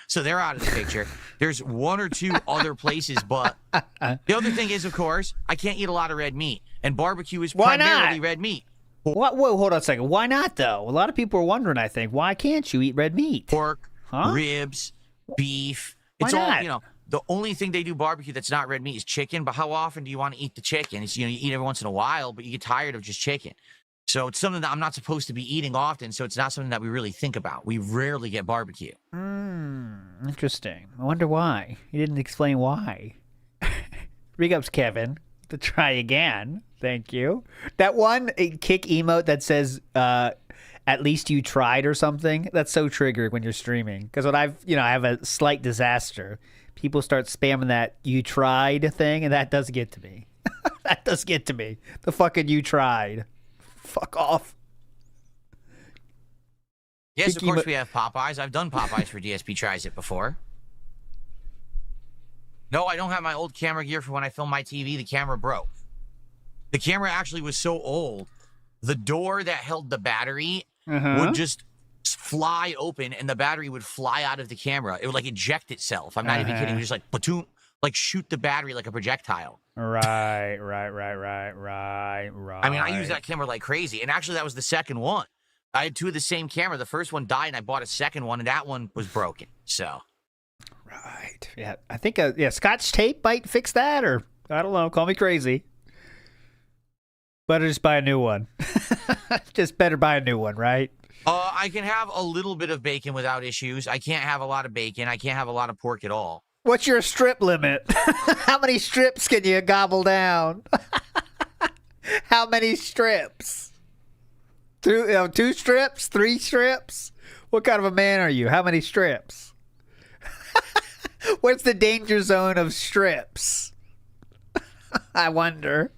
So they're out of the picture. There's 1 or 2 other places, but the other thing is, of course, I can't eat a lot of red meat. And barbecue is primarily red meat. What? Whoa, hold on a second. Why not, though? A lot of people are wondering, I think, why can't you eat red meat? Pork, ribs, beef. Why not? The only thing they do barbecue that's not red meat is chicken, but how often do you want to eat the chicken? It's, you eat every once in a while, but you get tired of just chicken. So it's something that I'm not supposed to be eating often, so it's not something that we really think about. We rarely get barbecue. Interesting. I wonder why. He didn't explain why. Big ups, Kevin. To try again. Thank you. That one kick emote that says, at least you tried or something, that's so triggering when you're streaming. Because when I have a slight disaster, people start spamming that you tried thing, and that does get to me. That does get to me. The fucking you tried. Fuck off. Yes, of course we have Popeyes. I've done Popeyes for DSP Tries It before. No, I don't have my old camera gear for when I film my TV. The camera broke. The camera actually was so old, the door that held the battery would just fly open, and the battery would fly out of the camera. It would like eject itself. I'm not even kidding. It would just like platoon, like shoot the battery like a projectile. Right. I mean, I use that camera like crazy. And actually, that was the second one. I had two of the same camera. The first one died, and I bought a second one, and that one was broken. So. Right. Yeah. I think, Scotch tape might fix that, or I don't know. Call me crazy. Better just buy a new one. Just better buy a new one, right? I can have a little bit of bacon without issues. I can't have a lot of bacon. I can't have a lot of pork at all. What's your strip limit? How many strips can you gobble down? How many strips? Two strips? 3 strips? What kind of a man are you? How many strips? What's the danger zone of strips? I wonder.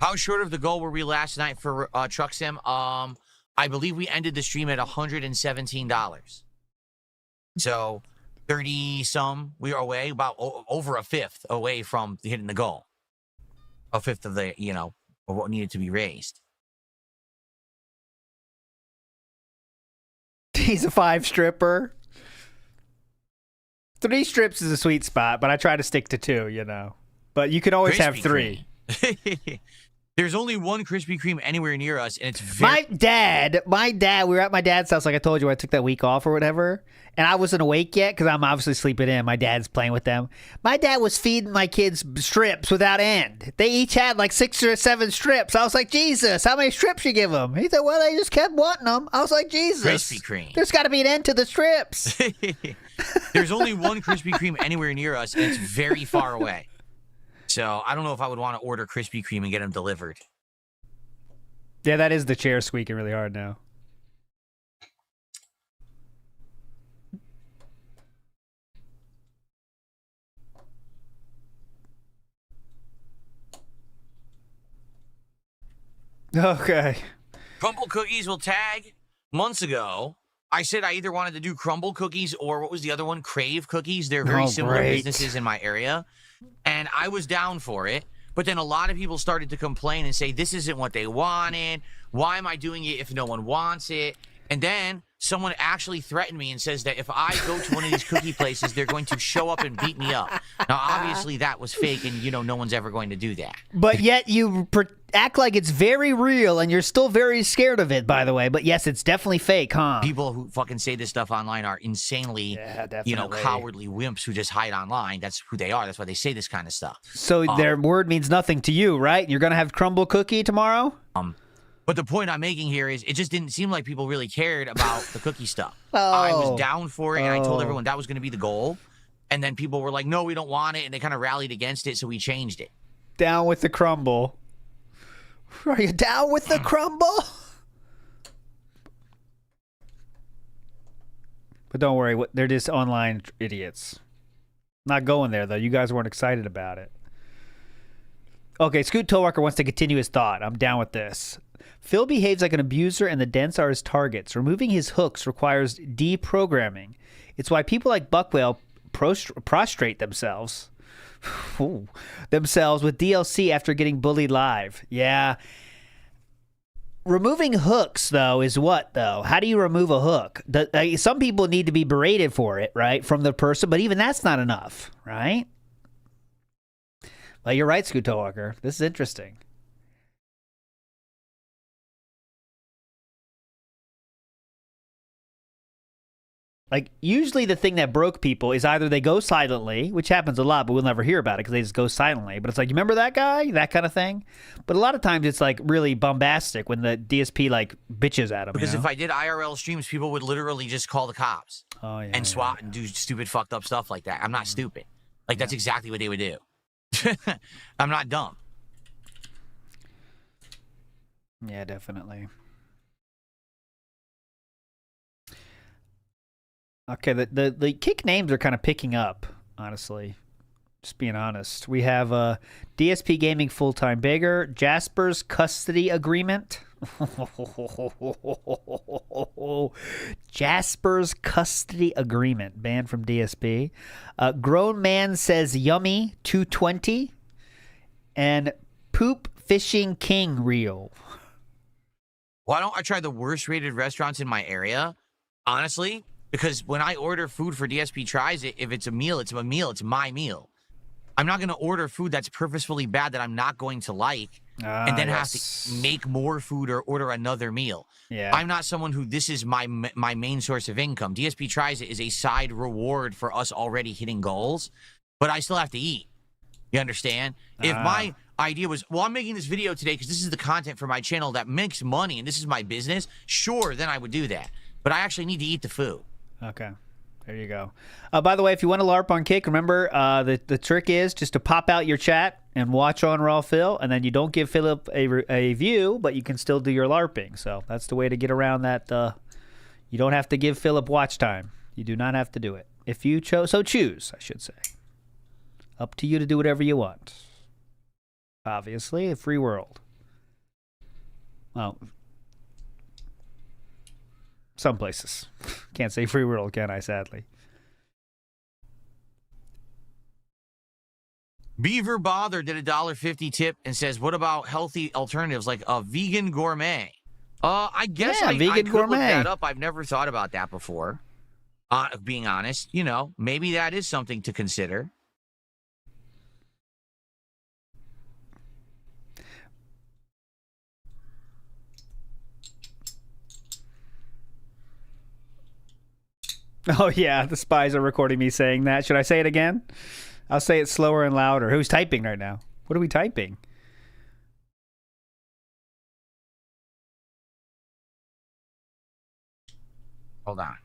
How short of the goal were we last night for Truck Sim? I believe we ended the stream at $117. So 30-some, we are away, about over a fifth away from hitting the goal. A fifth of the, of what needed to be raised. He's a 5 stripper. 3 strips is a sweet spot, but I try to stick to 2, But you can always have 3. There's only one Krispy Kreme anywhere near us, and it's very... My dad, we were at my dad's house, like I told you, I took that week off or whatever, and I wasn't awake yet because I'm obviously sleeping in. My dad's playing with them. My dad was feeding my kids strips without end. They each had like 6 or 7 strips. I was like, Jesus, how many strips you give them? He said, well, they just kept wanting them. I was like, Jesus. Krispy Kreme. There's got to be an end to the strips. There's only one Krispy Kreme anywhere near us, and it's very far away. So I don't know if I would want to order Krispy Kreme and get them delivered. Yeah, that is the chair squeaking really hard now. Okay. Crumble cookies will tag. Months ago, I said I either wanted to do crumble cookies or what was the other one? Crave cookies. They're very similar businesses in my area. And I was down for it. But then a lot of people started to complain and say, this isn't what they wanted. Why am I doing it if no one wants it? And then someone actually threatened me and says that if I go to one of these cookie places, they're going to show up and beat me up. Now, obviously, that was fake, and, no one's ever going to do that. But yet you act like it's very real, and you're still very scared of it, by the way. But yes, it's definitely fake, huh? People who fucking say this stuff online are insanely, cowardly wimps who just hide online. That's who they are. That's why they say this kind of stuff. So their word means nothing to you, right? You're going to have crumble cookie tomorrow? But the point I'm making here is it just didn't seem like people really cared about the cookie stuff. I was down for it, and I told everyone that was going to be the goal. And then people were like, no, we don't want it, and they kind of rallied against it, so we changed it. Down with the crumble. Are you down with the crumble? But don't worry, they're just online idiots. Not going there, though. You guys weren't excited about it. Okay, Scoot Toewalker wants to continue his thought. I'm down with this. Phil behaves like an abuser and the dents are his targets. Removing his hooks requires deprogramming. It's why people like Buckwhale prostrate themselves with DLC after getting bullied live. Yeah. Removing hooks, though, is what, though? How do you remove a hook? Some people need to be berated for it, right, from the person, but even that's not enough, right? Well, you're right, Scoot Toewalker. This is interesting. Like, usually the thing that broke people is either they go silently, which happens a lot, but we'll never hear about it because they just go silently. But it's like, you remember that guy? That kind of thing. But a lot of times it's, like, really bombastic when the DSP, like, bitches at them. Because you know? if I did IRL streams, people would literally just call the cops and swat and do stupid, fucked up stuff like that. I'm not stupid. Like, that's exactly what they would do. I'm not dumb. Yeah, definitely. Okay, the kick names are kind of picking up, honestly. Just being honest. We have DSP Gaming Full-Time Beggar, Jasper's Custody Agreement. Jasper's Custody Agreement, banned from DSP. Grown Man Says Yummy 220. And Poop Fishing King Reel. Why don't I try the worst rated restaurants in my area? Honestly, because when I order food for DSP Tries It, if it's a meal, it's a meal. It's my meal. I'm not going to order food that's purposefully bad that I'm not going to like and then have to make more food or order another meal. Yeah. I'm not someone who this is my main source of income. DSP Tries It is a side reward for us already hitting goals, but I still have to eat. You understand? If my idea was, well, I'm making this video today because this is the content for my channel that makes money and this is my business, sure, then I would do that. But I actually need to eat the food. Okay. There you go. By the way, if you want to LARP on Kick, remember the trick is just to pop out your chat and watch on Raw Phil, and then you don't give Philip a view, but you can still do your LARPing. So that's the way to get around that. You don't have to give Philip watch time. You do not have to do it. If you choose, I should say. Up to you to do whatever you want. Obviously, a free world. Well, some places. Can't say free world, can I, sadly? Beaver Bother did a $1.50 tip and says, what about healthy alternatives like a vegan gourmet? I guess I could look that up. I've never thought about that before. Being honest, you know, maybe that is something to consider. Oh, yeah, the spies are recording me saying that. Should I say it again? I'll say it slower and louder. Who's typing right now? What are we typing? Hold on.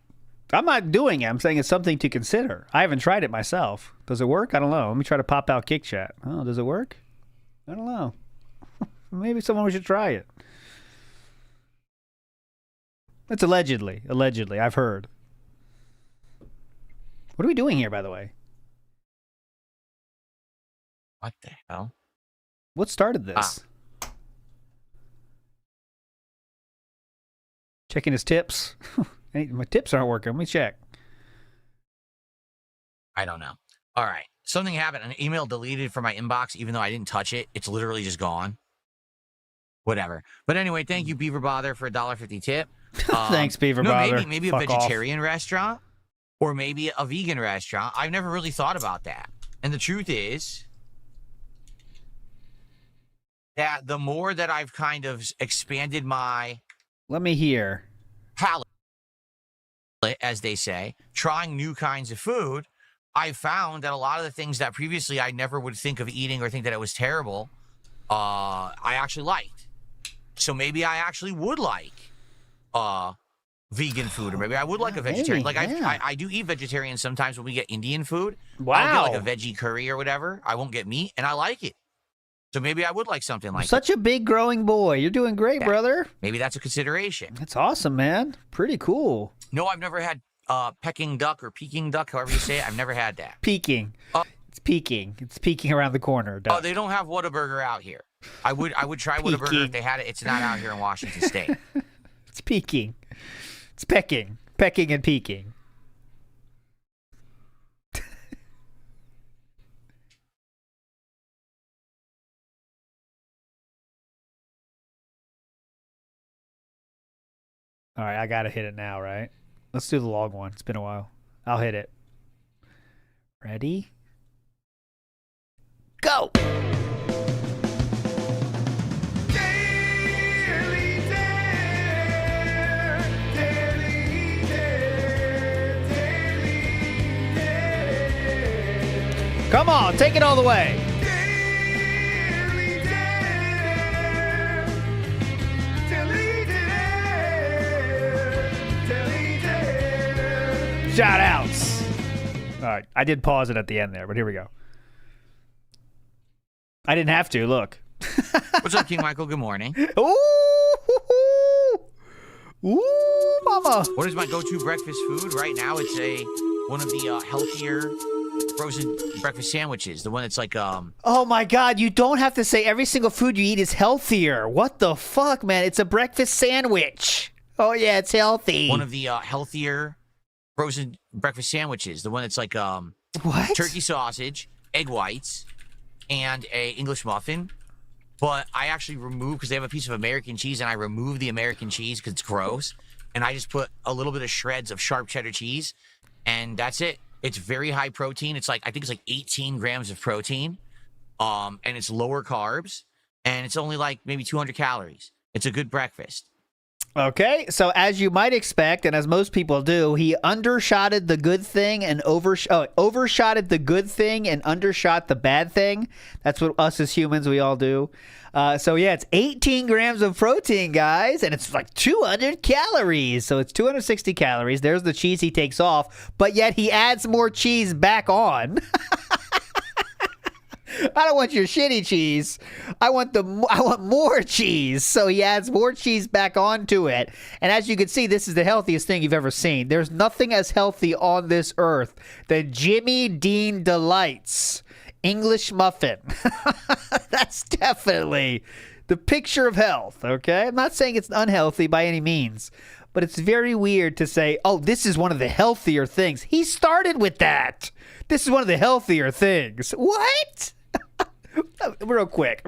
I'm not doing it. I'm saying it's something to consider. I haven't tried it myself. Does it work? I don't know. Let me try to pop out Kick Chat. Oh, does it work? I don't know. Maybe someone should try it. It's allegedly. Allegedly. I've heard. What are we doing here, by the way? What the hell? What started this? Checking his tips. My tips aren't working. Let me check. I don't know. All right. Something happened. An email deleted from my inbox, even though I didn't touch it. It's literally just gone. Whatever. But anyway, thank you, Beaver Bother, for a $1.50 tip. Thanks, Beaver Bother. Maybe a vegetarian restaurant or maybe a vegan restaurant. I've never really thought about that. And the truth is that the more that I've kind of expanded my... Let me hear. ...palate, as they say, trying new kinds of food, I found that a lot of the things that previously I never would think of eating or think that it was terrible, I actually liked. So maybe I actually would like vegan food, or maybe I would like a vegetarian. Like I do eat vegetarian sometimes when we get Indian food. Wow. I'll get like a veggie curry or whatever. I won't get meat, and I like it. So maybe I would like something like Such a big growing boy. You're doing great, brother. Maybe that's a consideration. That's awesome, man. Pretty cool. No, I've never had Peking duck or Peking duck, however you say it. I've never had that. Peking. It's peeking. It's peeking around the corner. Duck. Oh, they don't have Whataburger out here. I would try Whataburger if they had it. It's not out here in Washington State. It's peking. It's pecking. Pecking and peeking. All right, I gotta hit it now, right? Let's do the long one. It's been a while. I'll hit it. Ready? Go! Come on, take it all the way. Shout outs. All right, I did pause it at the end there, but here we go. I didn't have to. Look. What's up, King Michael? Good morning. Ooh, ooh, mama. What is my go-to breakfast food right now? It's one of the healthier frozen breakfast sandwiches. The one that's like Oh my God! You don't have to say every single food you eat is healthier. What the fuck, man? It's a breakfast sandwich. Oh yeah, it's healthy. One of the healthier frozen breakfast sandwiches. The one that's like what? Turkey sausage, egg whites, and a English muffin. But I actually remove, because they have a piece of American cheese, and I remove the American cheese because it's gross. And I just put a little bit of shreds of sharp cheddar cheese, and that's it. It's very high protein. It's like, I think it's like 18 grams of protein, and it's lower carbs, and it's only like maybe 200 calories. It's a good breakfast. Okay, so as you might expect, and as most people do, he undershotted the good thing and overshotted the good thing and undershot the bad thing. That's what us as humans, we all do. So yeah, it's 18 grams of protein, guys, and it's like 200 calories. So it's 260 calories. There's the cheese he takes off, but yet he adds more cheese back on. I don't want your shitty cheese. I want more cheese. So he adds more cheese back onto it. And as you can see, this is the healthiest thing you've ever seen. There's nothing as healthy on this earth than Jimmy Dean Delight's English muffin. That's definitely the picture of health, okay? I'm not saying it's unhealthy by any means, but it's very weird to say, oh, this is one of the healthier things. He started with that. This is one of the healthier things. What? Real quick.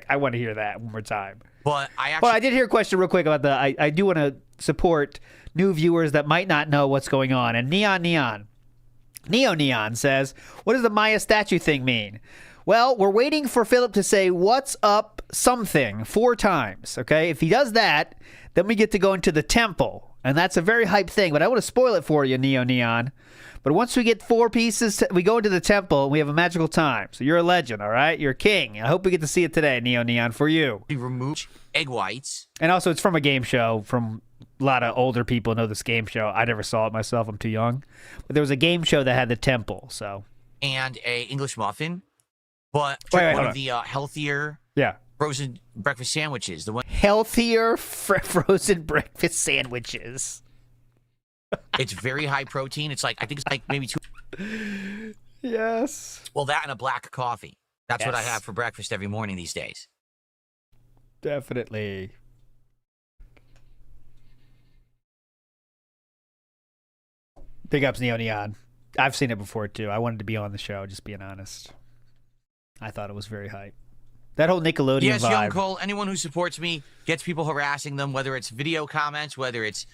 I want to hear that one more time. But I did hear a question real quick about I do want to support new viewers that might not know what's going on. And Neo Neon says, what does the Maya statue thing mean? Well, we're waiting for Philip to say what's up something 4 times. Okay, if he does that, then we get to go into the temple. And that's a very hype thing, but I want to spoil it for you, Neo Neon. But once we get 4 pieces, we go into the temple, and we have a magical time. So you're a legend, all right? You're a king. I hope we get to see it today, Neo Neon, for you. We remove egg whites. And also, it's from a game show. From a lot of older people know this game show. I never saw it myself. I'm too young. But there was a game show that had the temple, so. And a English muffin. But wait, one of the healthier frozen breakfast sandwiches. The one healthier frozen breakfast sandwiches. It's very high protein. It's like, I think it's like maybe 2. Yes. Well, that and a black coffee. That's what I have for breakfast every morning these days. Definitely. Big ups, Neo Neon. I've seen it before, too. I wanted to be on the show, just being honest. I thought it was very hype. That whole Nickelodeon yes, vibe. Young Cole, anyone who supports me gets people harassing them, whether it's video comments, whether it's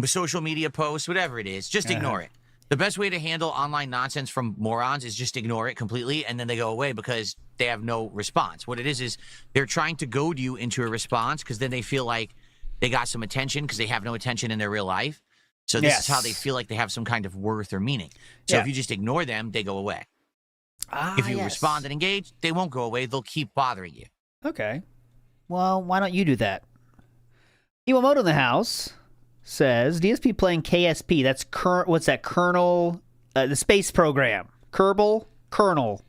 social media posts, whatever it is, just ignore it. The best way to handle online nonsense from morons is just ignore it completely, and then they go away because they have no response. What it is they're trying to goad you into a response because then they feel like they got some attention because they have no attention in their real life. So this is how they feel like they have some kind of worth or meaning. So if you just ignore them, they go away. If you respond and engage, they won't go away. They'll keep bothering you. Okay. Well, why don't you do that? Iwamoto in the house says, DSP playing KSP. That's what's that? Colonel, the space program. Kerbal? Colonel.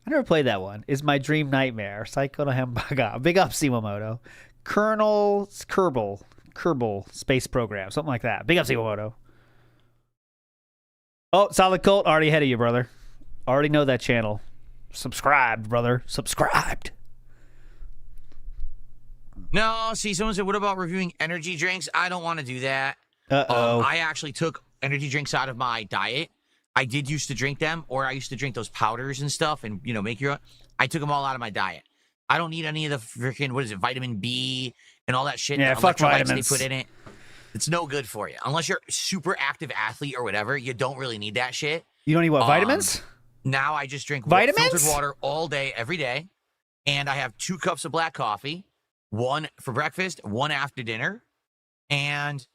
I never played that one. Is my dream nightmare. Psycho no Hambaga. Big up, Iwamoto. Kerbal space program. Something like that. Big up, Iwamoto. Oh, Solid Cult. Already ahead of you, brother. Already know that channel. Subscribed, brother. Subscribed. No, see, someone said, what about reviewing energy drinks? I don't want to do that. Uh-oh. I actually took energy drinks out of my diet. I did used to drink them, or I used to drink those powders and stuff and, make your own. I took them all out of my diet. I don't need any of the freaking, vitamin B and all that shit. Yeah, fuck vitamins. They put in it. It's no good for you. Unless you're a super active athlete or whatever, you don't really need that shit. You don't need what, vitamins? Now I just drink vitamins? filtered water all day, every day. And I have 2 cups of black coffee. 1 for breakfast, 1 after dinner, and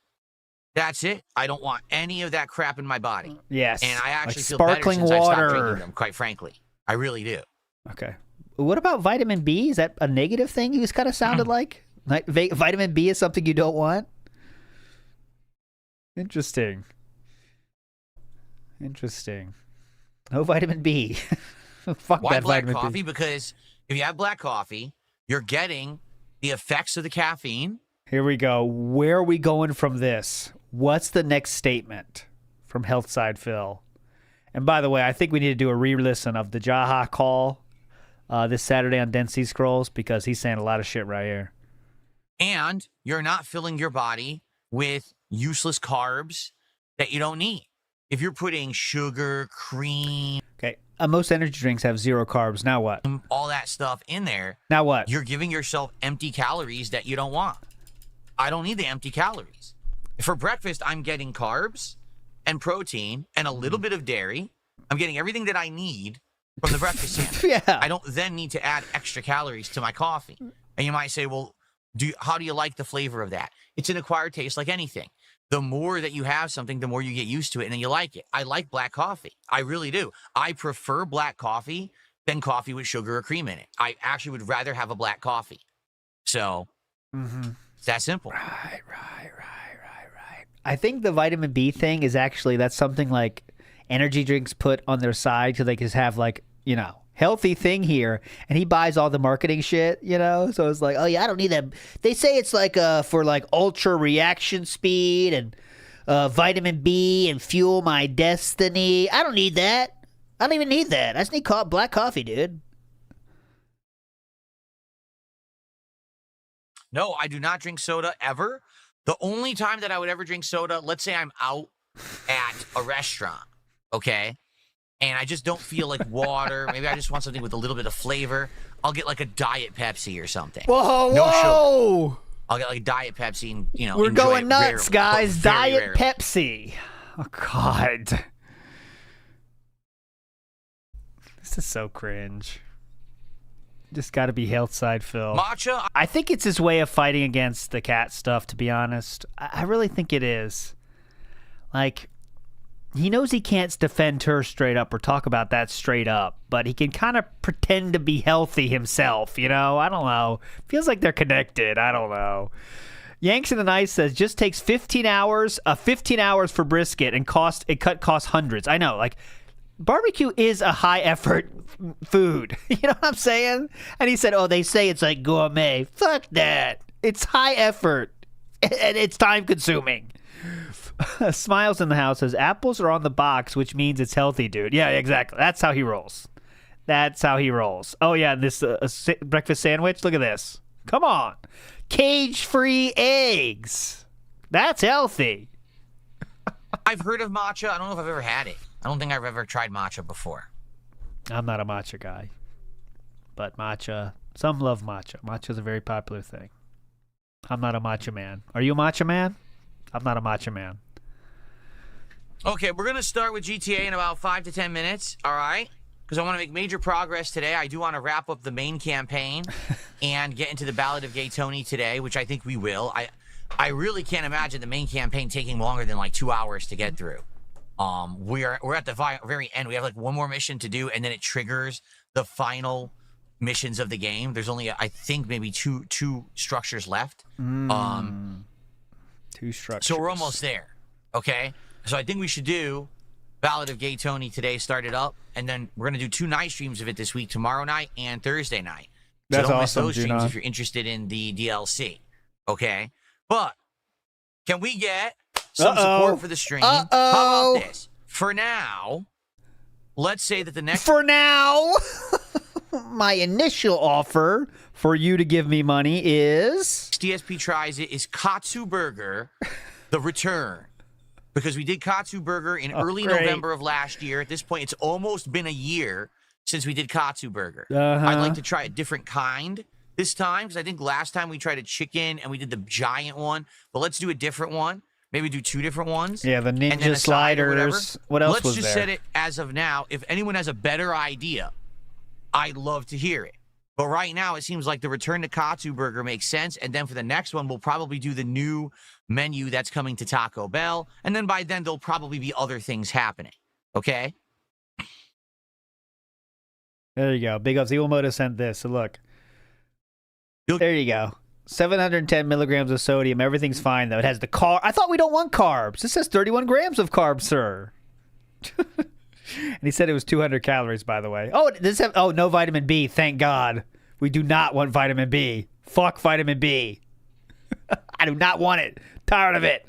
That's it. I don't want any of that crap in my body. Yes. And I like actually feel better sparkling since I stopped water. drinking them, quite frankly. I really do. Okay. What about vitamin B? Is that a negative thing? You kind of sounded like vitamin B is something you don't want. Interesting. No vitamin B. Fuck Why that black vitamin coffee? B. Because if you have black coffee, you're getting the effects of the caffeine. Here we go. Where are we going from this? What's the next statement from Healthside Phil? And by the way, I think we need to do a re-listen of the Jaha call this Saturday on Density Scrolls because he's saying a lot of shit right here. And you're not filling your body with useless carbs that you don't need. If you're putting sugar, cream, okay, most energy drinks have 0 carbs. Now what? all that stuff in there. Now what? You're giving yourself empty calories that you don't want. I don't need the empty calories. For breakfast, I'm getting carbs and protein and a little bit of dairy. I'm getting everything that I need from the breakfast sandwich. Yeah. I don't then need to add extra calories to my coffee. And you might say, well, how do you like the flavor of that? It's an acquired taste like anything. The more that you have something, the more you get used to it and then you like it. I like black coffee. I really do. I prefer black coffee than coffee with sugar or cream in it. I actually would rather have a black coffee. So it's that simple. Right. I think the vitamin B thing is actually, that's something like energy drinks put on their side so they can have like, you know, healthy thing here. And he buys all the marketing shit, you know? So it's like, oh yeah, I don't need that. They say it's like for like ultra reaction speed and vitamin B and fuel my destiny. I don't need that. I don't even need that. I just need black coffee, dude. No, I do not drink soda ever. The only time that I would ever drink soda, let's say I'm out at a restaurant, okay? And I just don't feel like water. Maybe I just want something with a little bit of flavor. I'll get like a Diet Pepsi or something. Whoa, no whoa! Sugar. I'll get like a Diet Pepsi and, you know, We're enjoy going it nuts, rarely, guys. but very Diet rarely. Pepsi. Oh, God. This is so cringe. Just got to be Healthside Phil. Matcha? I think it's his way of fighting against the cat stuff, to be honest. I really think it is. Like, he knows he can't defend her straight up or talk about that straight up, but he can kind of pretend to be healthy himself, you know? I don't know. Feels like they're connected. I don't know. Yanks in the Nice says, just takes 15 hours for brisket and cut costs hundreds. I know, like, barbecue is a high effort food. You know what I'm saying? And he said, oh, they say it's like gourmet. Fuck that. It's high effort and it's time consuming. Smiles in the House says, apples are on the box, which means it's healthy, dude. Yeah, exactly. That's how he rolls. Oh, yeah, and this breakfast sandwich, look at this. Come on. Cage-free eggs. That's healthy. I've heard of matcha. I don't know if I've ever had it. I don't think I've ever tried matcha before. I'm not a matcha guy. But matcha, some love matcha. Matcha's a very popular thing. I'm not a matcha man. Are you a matcha man? I'm not a matcha man. Okay, we're going to start with GTA in about 5 to 10 minutes, all right? Because I want to make major progress today. I do want to wrap up the main campaign and get into the Ballad of Gay Tony today, which I think we will. I really can't imagine the main campaign taking longer than like 2 hours to get through. We're at the very end. We have like one more mission to do, and then it triggers the final missions of the game. There's only, I think, maybe two structures left. Two structures. So we're almost there. Okay. So I think we should do Ballad of Gay Tony today, start it up, and then we're gonna do 2 night streams of it this week, tomorrow night and Thursday night. So That's don't awesome, miss those streams Junon. if you're interested in the DLC. Okay. But can we get some support for the stream? How about this? For now, let's say that the next... For now, my initial offer for you to give me money is... DSP tries it is Katsu Burger, The Return. Because we did Katsu Burger in early November of last year. At this point, it's almost been a year since we did Katsu Burger. I'd like to try a different kind this time, because I think last time we tried a chicken and we did the giant one. But let's do a different one. Maybe do 2 different ones. Yeah, the and then ninja a side or whatever. sliders. What else Let's was just there? set it as of now. If anyone has a better idea, I'd love to hear it. But right now, it seems like the return to Katsu Burger makes sense. And then for the next one, we'll probably do the new menu that's coming to Taco Bell. And then by then, there'll probably be other things happening. Okay? There you go. Big ups. Iwamoto sent this. So look. There you go. 710 milligrams of sodium. Everything's fine, though. It has the carb. I thought we don't want carbs. This says 31 grams of carbs, sir. And he said it was 200 calories, by the way. Oh, no vitamin B. Thank God. We do not want vitamin B. Fuck vitamin B. I do not want it. Tired of it.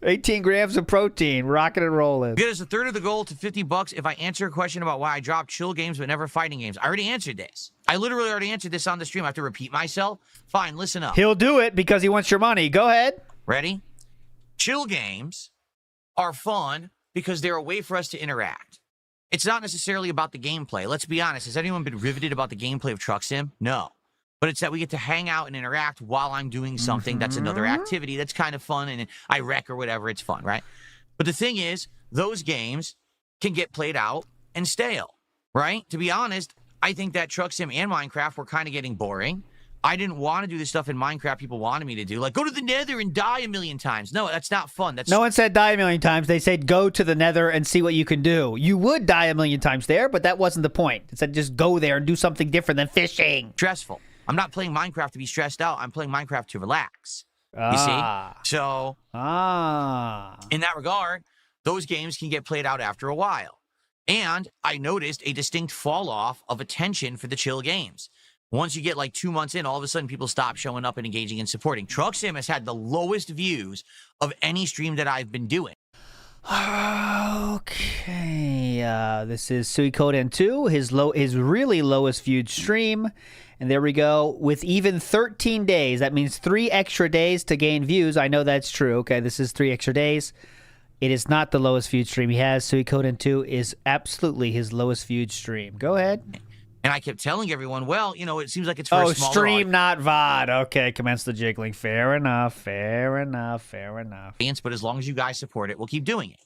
18 grams of protein. Rocking and rolling. Get us a third of the goal to $50 if I answer a question about why I dropped chill games but never fighting games. I already answered this. I literally already answered this on the stream. I have to repeat myself. Fine, listen up. He'll do it because he wants your money. Go ahead. Ready? Chill games are fun because they're a way for us to interact. It's not necessarily about the gameplay. Let's be honest. Has anyone been riveted about the gameplay of Truck Sim? No. But it's that we get to hang out and interact while I'm doing something that's another activity that's kind of fun, and I wreck or whatever. It's fun, right? But the thing is, those games can get played out and stale, right? To be honest, I think that Truck Sim and Minecraft were kind of getting boring. I didn't want to do the stuff in Minecraft people wanted me to do, like go to the Nether and die a million times. No, that's not fun. No one said die a million times. They said go to the Nether and see what you can do. You would die a million times there, but that wasn't the point. It said just go there and do something different than fishing. Stressful. I'm not playing Minecraft to be stressed out. I'm playing Minecraft to relax. You see? So, in that regard, those games can get played out after a while. And I noticed a distinct fall off of attention for the chill games. Once you get like 2 months in, all of a sudden people stop showing up and engaging and supporting. Truck Sim has had the lowest views of any stream that I've been doing. Okay, this is Suikoden2, his really lowest viewed stream. And there we go. With even 13 days, that means 3 extra days to gain views. I know that's true. Okay, this is 3 extra days. It is not the lowest viewed stream he has. Suikoden2 is absolutely his lowest viewed stream. Go ahead. And I kept telling everyone, well, you know, it seems like it's for a smaller stream, not VOD. Okay, commence the jiggling. Fair enough, fair enough, fair enough. But as long as you guys support it, we'll keep doing it.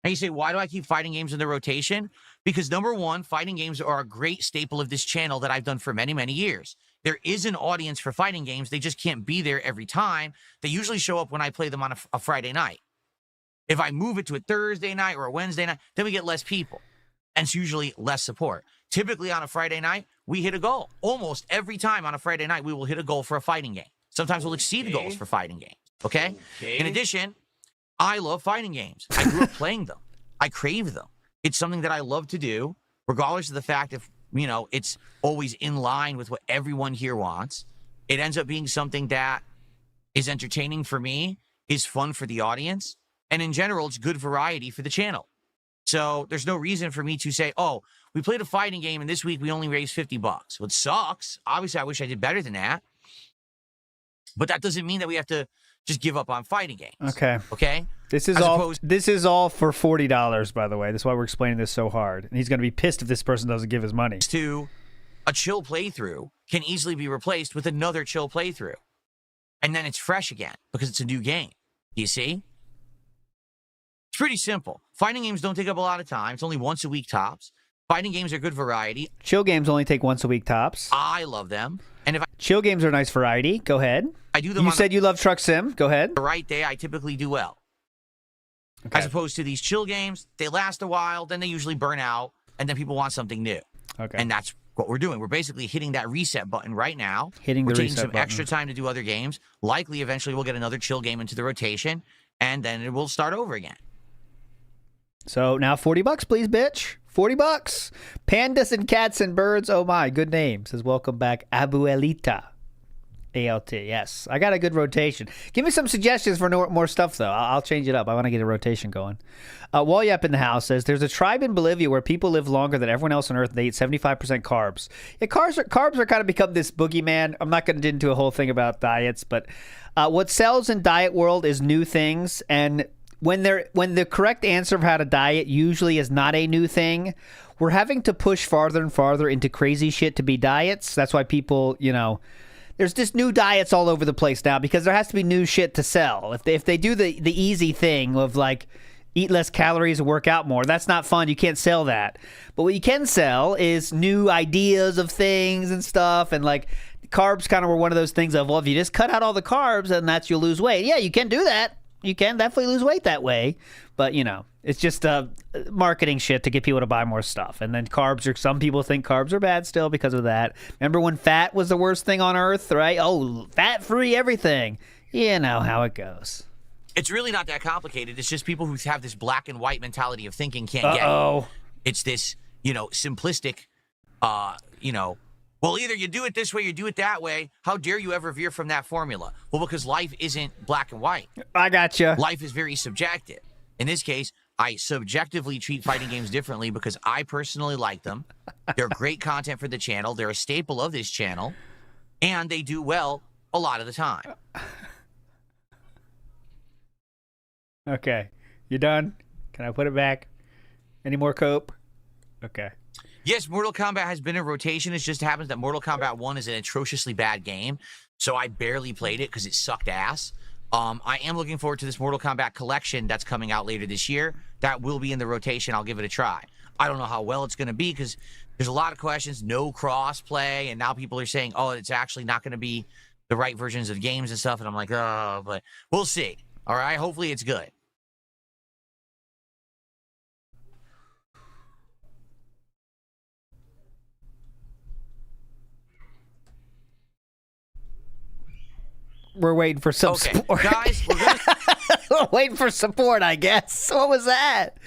And you say, why do I keep fighting games in the rotation? Because number one, fighting games are a great staple of this channel that I've done for many, many years. There is an audience for fighting games. They just can't be there every time. They usually show up when I play them on a Friday night. If I move it to a Thursday night or a Wednesday night, then we get less people. And it's usually less support. Typically on a Friday night, we hit a goal. Almost every time on a Friday night, we will hit a goal for a fighting game. Sometimes we'll exceed goals for fighting games. Okay? In addition, I love fighting games. I grew up playing them. I crave them. It's something that I love to do, regardless of the fact if, you know, it's always in line with what everyone here wants. It ends up being something that is entertaining for me, is fun for the audience, and in general, it's good variety for the channel. So there's no reason for me to say, oh, we played a fighting game and this week we only raised $50. Well, it sucks. Obviously, I wish I did better than that. But that doesn't mean that we have to just give up on fighting games. Okay. Okay? This is all for $40, by the way. That's why we're explaining this so hard. And he's going to be pissed if this person doesn't give his money. To a chill playthrough can easily be replaced with another chill playthrough. And then it's fresh again because it's a new game. You see? It's pretty simple. Fighting games don't take up a lot of time. It's only once a week tops. Fighting games are good variety. Chill games only take once a week tops. I love them. And if chill games are nice variety. Go ahead. I do them. You said you love Truck Sim. Go ahead. The right day, I typically do well. Okay. As opposed to these chill games, they last a while, then they usually burn out, and then people want something new. Okay. And that's what we're doing. We're basically hitting that reset button right now. We're taking some extra time to do other games. Likely, eventually, we'll get another chill game into the rotation, and then it will start over again. So now $40, please, bitch. $40. Pandas and cats and birds. Oh my, good name. Says welcome back, Abuelita. ALT. Yes, I got a good rotation. Give me some suggestions for more stuff though. I'll change it up. I want to get a rotation going. Walyap in the house says there's a tribe in Bolivia where people live longer than everyone else on Earth. They eat 75% carbs. Yeah, carbs are kind of become this boogeyman. I'm not going to get into a whole thing about diets, but what sells in diet world is new things, and when the correct answer of how to diet usually is not a new thing, we're having to push farther and farther into crazy shit to be diets. That's why people, you know, there's just new diets all over the place now because there has to be new shit to sell. If they do the easy thing of like eat less calories and work out more. That's not fun. You can't sell that. But what you can sell is new ideas of things and stuff. And like carbs kind of were one of those things of, well, if you just cut out all the carbs, then you'll lose weight. Yeah, you can do that. You can definitely lose weight that way. But, it's just marketing shit to get people to buy more stuff. And then some people think carbs are bad still because of that. Remember when fat was the worst thing on earth, right? Oh, fat-free everything. You know how it goes. It's really not that complicated. It's just people who have this black and white mentality of thinking can't get it. It's this, simplistic, well, either you do it this way, you do it that way. How dare you ever veer from that formula? Well, because life isn't black and white. I gotcha. Life is very subjective. In this case, I subjectively treat fighting games differently because I personally like them. They're great content for the channel. They're a staple of this channel. And they do well a lot of the time. Okay. You done? Can I put it back? Any more cope? Okay. Yes, Mortal Kombat has been in rotation. It just happens that Mortal Kombat 1 is an atrociously bad game, so I barely played it because it sucked ass. I am looking forward to this Mortal Kombat collection that's coming out later this year. That will be in the rotation. I'll give it a try. I don't know how well it's going to be because there's a lot of questions, no cross-play, and now people are saying, oh, it's actually not going to be the right versions of games and stuff, and I'm like, oh, but we'll see. All right? Hopefully it's good. We're waiting for some support. Guys, we're waiting for support, I guess. What was that?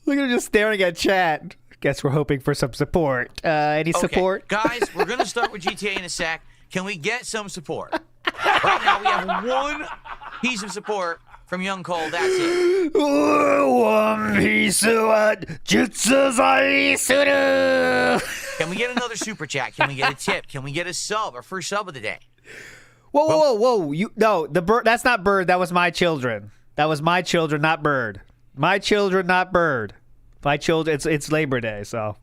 Look at him just staring at chat. Guess we're hoping for some support. Any support? Guys, we're going to start with GTA in a sec. Can we get some support? Right now, we have one piece of support from Young Cole. That's it. One piece of what? Can we get another super chat? Can we get a tip? Can we get a sub? Our first sub of the day. Whoa. The bird. That's not Bird. That was my children. That was my children, not Bird. My children, not Bird. My children. It's Labor Day, so.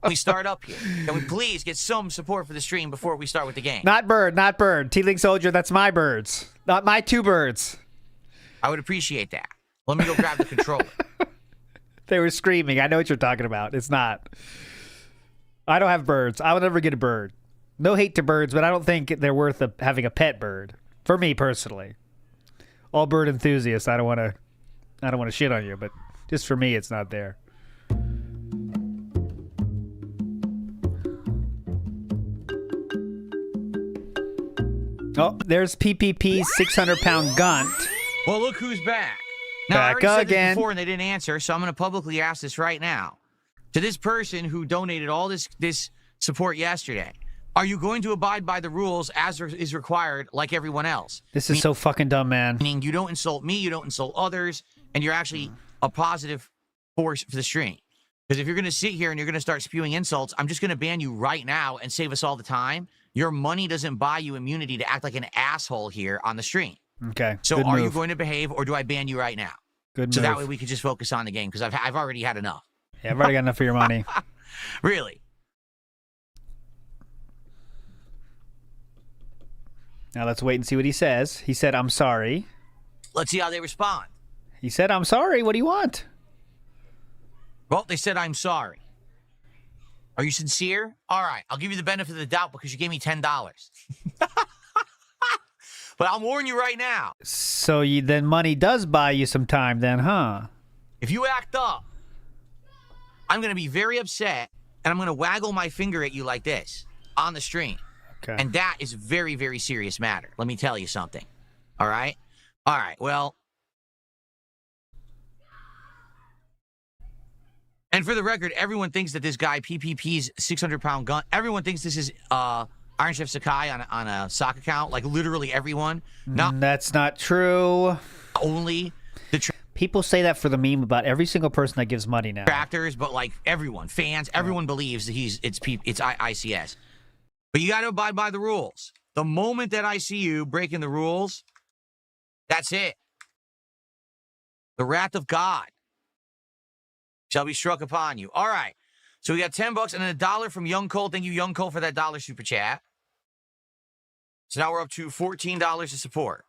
We start up here. Can we please get some support for the stream before we start with the game? Not Bird. T-Link Soldier, that's my birds. Not my two birds. I would appreciate that. Let me go grab the controller. They were screaming. I know what you're talking about. It's not. I don't have birds. I would never get a bird. No hate to birds, but I don't think they're worth having a pet bird. For me personally. All bird enthusiasts, I don't want to shit on you, but just for me, it's not there. Oh, there's PPP's 600-pound gunt. Well, look who's back. Now, Back I already said again. this before and they didn't answer, so I'm going to publicly ask this right now. To this person who donated all this support yesterday, are you going to abide by the rules as is required like everyone else? This is so fucking dumb, man. Meaning you don't insult me, you don't insult others, and you're actually a positive force for the stream. Because if you're going to sit here and you're going to start spewing insults, I'm just going to ban you right now and save us all the time. Your money doesn't buy you immunity to act like an asshole here on the stream. Okay. So are you going to behave or do I ban you right now? Good so move. that way we can just focus on the game because I've already had enough. Yeah, I've already got enough for your money. Really? Now let's wait and see what he says. He said, I'm sorry. Let's see how they respond. He said, I'm sorry. What do you want? Well, they said, I'm sorry. Are you sincere? All right, I'll give you the benefit of the doubt because you gave me $10. But I'll warn you right now. So then money does buy you some time then, huh? If you act up, I'm going to be very upset and I'm going to waggle my finger at you like this on the stream. Okay. And that is a very, very serious matter. Let me tell you something. All right? All right, well. And for the record, everyone thinks that this guy, PPP's 600-pound gun, everyone thinks this is Iron Chef Sakai on a sock account. Like, literally everyone. That's not true. Only the people say that for the meme about every single person that gives money now. Actors, but like everyone, fans, everyone believes that it's ICS. But you got to abide by the rules. The moment that I see you breaking the rules, that's it. The wrath of God shall be struck upon you. All right. So we got $10 and then $1 from Young Cole. Thank you, Young Cole, for that $1 super chat. So now we're up to $14 of support.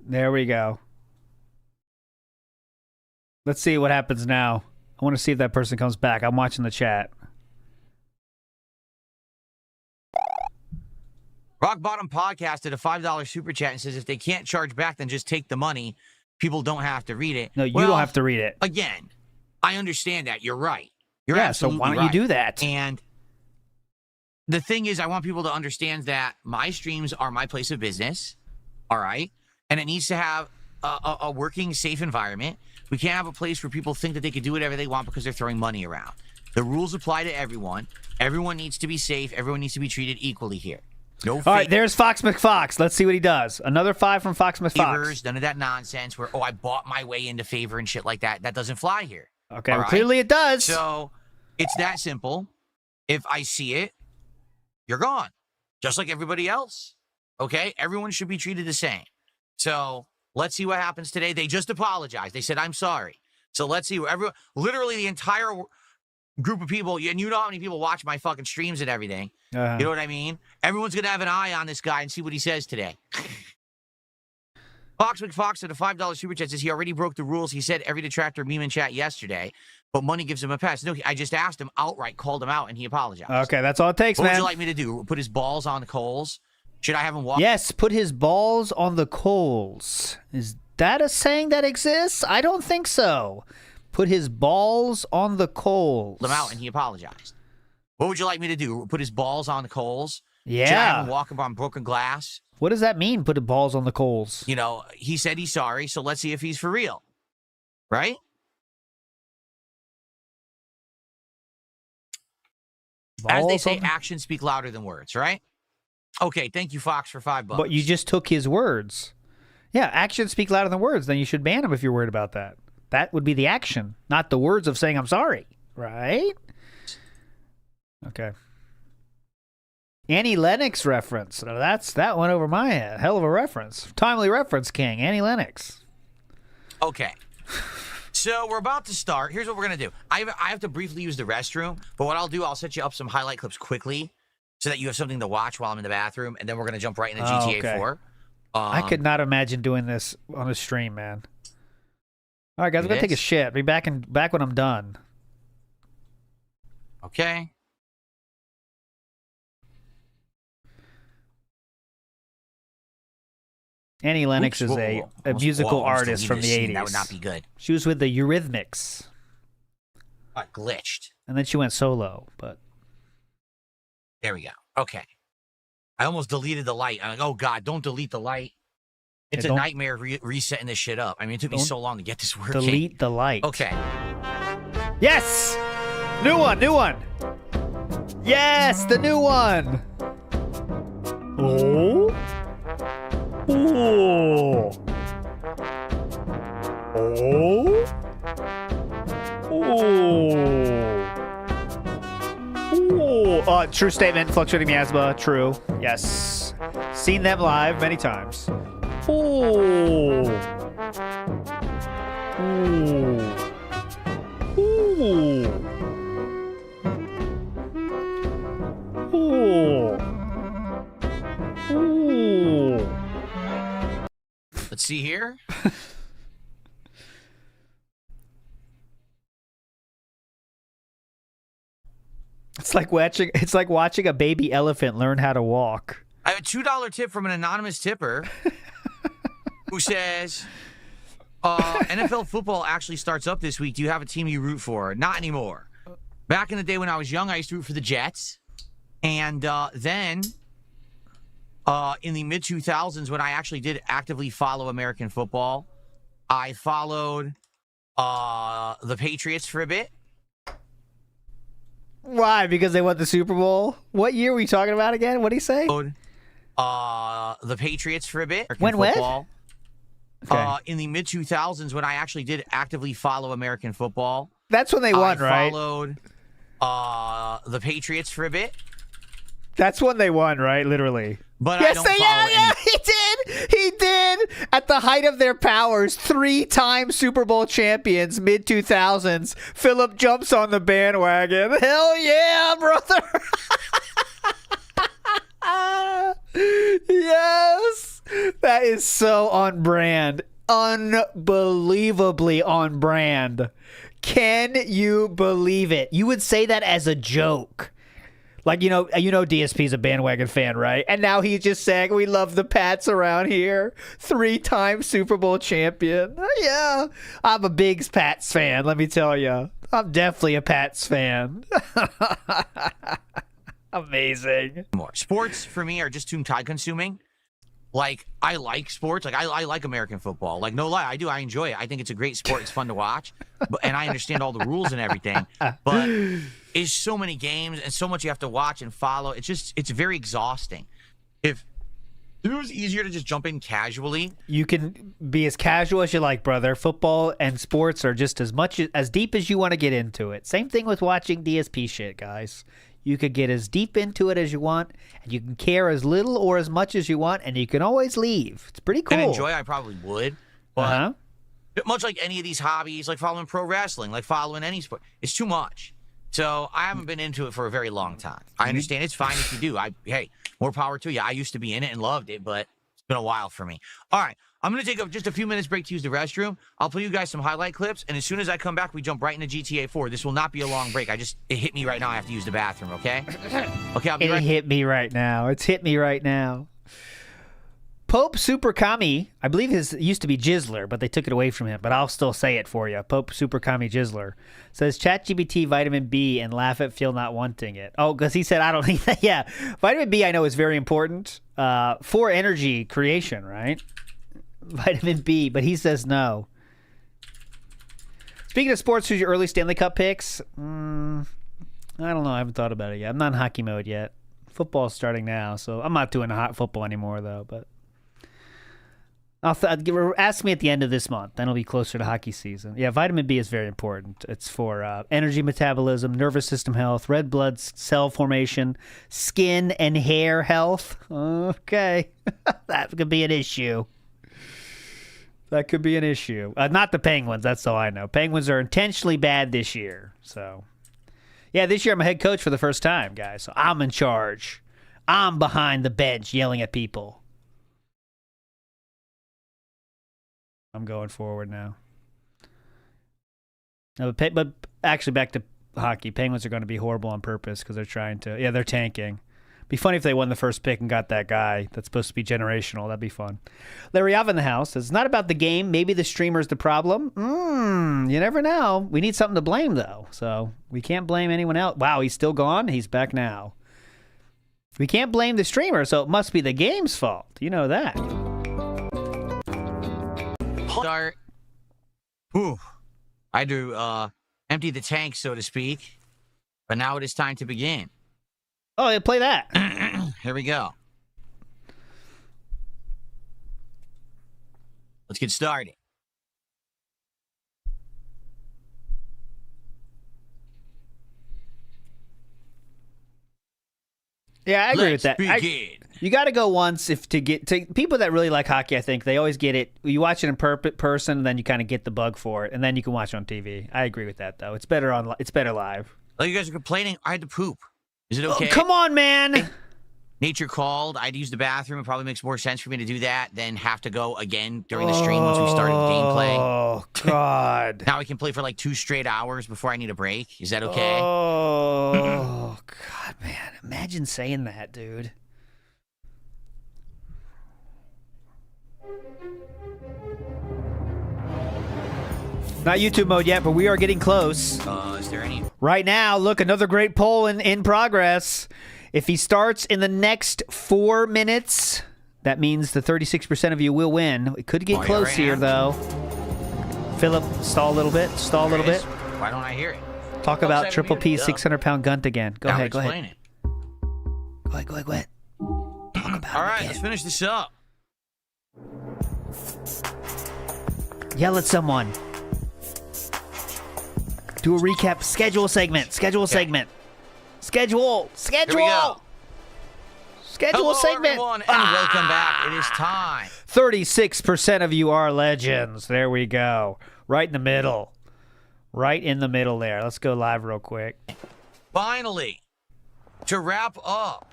There we go. Let's see what happens now. I want to see if that person comes back. I'm watching the chat. Rock Bottom Podcast did a $5 super chat and says if they can't charge back, then just take the money. People don't have to read it. No, you don't have to read it. Again, I understand that. You're right. You're so absolutely why don't right. you do that? And the thing is, I want people to understand that my streams are my place of business, all right? And it needs to have a working, safe environment. We can't have a place where people think that they can do whatever they want because they're throwing money around. The rules apply to everyone. Everyone needs to be safe. Everyone needs to be treated equally here. No. All right, there's Fox McFox. Let's see what he does. Another 5 from Fox McFox. Favors, none of that nonsense where, I bought my way into favor and shit like that. That doesn't fly here. Okay, well, clearly it does. So it's that simple. If I see it, you're gone. Just like everybody else. Okay? Everyone should be treated the same. So let's see what happens today. They just apologized. They said, I'm sorry. So let's see. Literally the entire group of people, and you know how many people watch my fucking streams and everything. You know what I mean? Everyone's going to have an eye on this guy and see what he says today. Fox McFox at a $5 super chat says he already broke the rules. He said every detractor meme in chat yesterday, but money gives him a pass. No, I just asked him outright, called him out, and he apologized. Okay, that's all it takes, man. What would you man. like me to do? Put his balls on the coals? Should I have him walk? Yes, put his balls on the coals. Is that a saying that exists? I don't think so. Put his balls on the coals. Him out, and he apologized. What would you like me to do? Put his balls on the coals? Yeah. Should I have him walk up on broken glass? What does that mean, put the balls on the coals? You know, he said he's sorry, so let's see if he's for real. Right? As they say, actions speak louder than words, right? Okay, thank you, Fox, for $5. But you just took his words. Yeah, actions speak louder than words. Then you should ban him if you're worried about that. That would be the action, not the words of saying I'm sorry, right? Okay. Annie Lennox reference. Now that went over my head. Hell of a reference. Timely reference, King. Annie Lennox. Okay. So we're about to start. Here's what we're going to do. I have to briefly use the restroom, but what I'll do, I'll set you up some highlight clips quickly so that you have something to watch while I'm in the bathroom, and then we're going to jump right into GTA 4. I could not imagine doing this on a stream, man. All right, guys, I'm going to take a shit. Be back when I'm done. Okay. Annie Lennox is a musical artist from the 80s. That would not be good. She was with the Eurythmics. Got glitched. And then she went solo, but... There we go. Okay. I almost deleted the light. I'm like, oh, God, don't delete the light. It's a nightmare resetting this shit up. I mean, it took me so long to get this working. Delete the light. Okay. Yes! New one! Yes, the new one! Oh? Oh! Oh! Oh! True statement, fluctuating miasma, true. Yes. Seen them live many times. Oh! Let's see here. It's like watching a baby elephant learn how to walk. I have a $2 tip from an anonymous tipper who says, NFL football actually starts up this week. Do you have a team you root for? Not anymore. Back in the day when I was young, I used to root for the Jets. And then in the mid-2000s, when I actually did actively follow American football, I followed the Patriots for a bit. Why? Because they won the Super Bowl? What year were you talking about again? What did he say? The Patriots for a bit. When football. In the mid-2000s, when I actually did actively follow American football. That's when they won, right? I followed the Patriots for a bit. That's when they won, right? Literally. But yes, he did. At the height of their powers, 3-time Super Bowl champions, mid-2000s. Philip jumps on the bandwagon. Hell yeah, brother. Yes. That is so on brand. Unbelievably on brand. Can you believe it? You would say that as a joke. Like, you know DSP's a bandwagon fan, right? And now he's just saying, we love the Pats around here. 3-time Super Bowl champion. Yeah, I'm a big Pats fan, let me tell you. I'm definitely a Pats fan. Amazing. Sports, for me, are just too time-consuming. Like, I like sports. Like, I like American football. Like, no lie, I do. I enjoy it. I think it's a great sport. It's fun to watch. And I understand all the rules and everything. But it's so many games and so much you have to watch and follow. It's very exhausting. If it was easier to just jump in casually. You can be as casual as you like, brother. Football and sports are just as deep as you want to get into it. Same thing with watching DSP shit, guys. You could get as deep into it as you want, and you can care as little or as much as you want, and you can always leave. It's pretty cool. And enjoy, I probably would. But much like any of these hobbies, like following pro wrestling, like following any sport, it's too much. So I haven't been into it for a very long time. I understand it's fine if you do. Hey, more power to you. I used to be in it and loved it, but it's been a while for me. All right. I'm going to take just a few minutes break to use the restroom. I'll play you guys some highlight clips, and as soon as I come back, we jump right into GTA 4. This will not be a long break. It hit me right now. I have to use the bathroom, okay? Okay, I'll be right back. It hit me right now. It's hit me right now. Pope Super Kami, I believe his used to be Jizzler, but they took it away from him, but I'll still say it for you. Pope Super Kami Jizzler says ChatGPT vitamin B and laugh at Phil not wanting it. Oh, because he said I don't need that. Yeah, vitamin B I know is very important for energy creation, right? Vitamin B, but he says no. Speaking of sports, who's your early Stanley Cup picks? I don't know. I haven't thought about it yet. I'm not in hockey mode yet. Football's starting now, so I'm not doing hot football anymore, though. But ask me at the end of this month. Then it'll be closer to hockey season. Yeah, vitamin B is very important. It's for energy metabolism, nervous system health, red blood cell formation, skin and hair health. Okay. That could be an issue. That could be an issue. Not the Penguins. That's all I know. Penguins are intentionally bad this year. So, yeah, this year I'm a head coach for the first time, guys. So I'm in charge. I'm behind the bench yelling at people. I'm going forward now. No, but actually, back to hockey. Penguins are going to be horrible on purpose because they're trying to. Yeah, they're tanking. Be funny if they won the first pick and got that guy that's supposed to be generational. That'd be fun. Larry Ava in the house says, it's not about the game. Maybe the streamer's the problem. You never know. We need something to blame, though. So we can't blame anyone else. Wow, he's still gone? He's back now. We can't blame the streamer, so it must be the game's fault. You know that. Start. Whew. I had to empty the tank, so to speak. But now it is time to begin. Oh, yeah, play that. Here we go. Let's get started. Yeah, I agree with that. Begin. You got to go once to get to people that really like hockey. I think they always get it. You watch it in person, and then you kind of get the bug for it, and then you can watch it on TV. I agree with that, though. It's better live. Oh, you guys are complaining. I had to poop. Is it okay? Oh, come on, man. Nature called. I had to use the bathroom. It probably makes more sense for me to do that than have to go again during the stream once we started the gameplay. Oh, God. Now I can play for like 2 straight hours before I need a break. Is that okay? Oh, God, man. Imagine saying that, dude. Not YouTube mode yet, but we are getting close. Is there any? Right now, look, another great poll in progress. If he starts in the next 4 minutes, that means the 36% of you will win. It could get close here, though. Philip, stall a little bit. Why don't I hear it? Talk about Triple P's 600-pound gunt again. Go ahead. Go ahead. Talk about All right, let's finish this up. Yell at someone. Do a recap. Schedule segment. Here we go. Hello, segment. Everyone, and welcome back. It is time. 36% of you are legends. There we go. Right in the middle. Right in the middle there. Let's go live real quick. Finally, to wrap up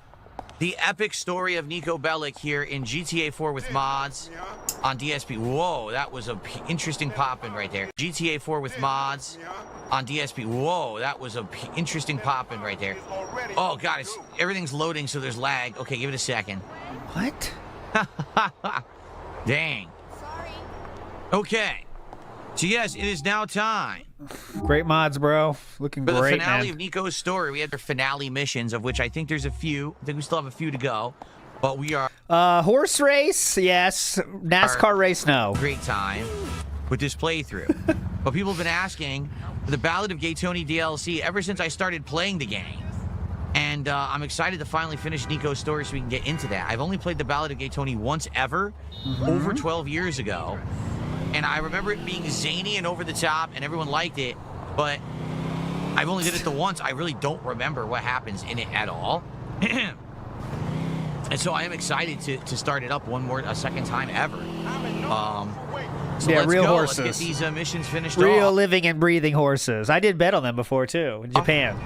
The epic story of Nico Bellic here in GTA 4 with mods on DSP. Whoa, that was a interesting pop-in right there. GTA 4 with mods on DSP. Whoa, that was a interesting pop-in right there. Oh, God, everything's loading, so there's lag. Okay, give it a second. What? Dang. Okay. So, yes, it is now time. Great mods, bro. Looking For great, the finale man. of Nico's story, we had our finale missions, of which I think there's a few. I think we still have a few to go. But we are... Horse race, yes. NASCAR race, no. Great time with this playthrough. But people have been asking for the Ballad of Gay Tony DLC ever since I started playing the game. And I'm excited to finally finish Nico's story so we can get into that. I've only played the Ballad of Gay Tony once ever, over 12 years ago. And I remember it being zany and over the top, and everyone liked it. But I've only did it the once. I really don't remember what happens in it at all. And so I am excited to start it up a second time ever. So yeah, let's real go. horses. Let's get these missions finished Real off. living and breathing horses. I did bet on them before, too, in Japan.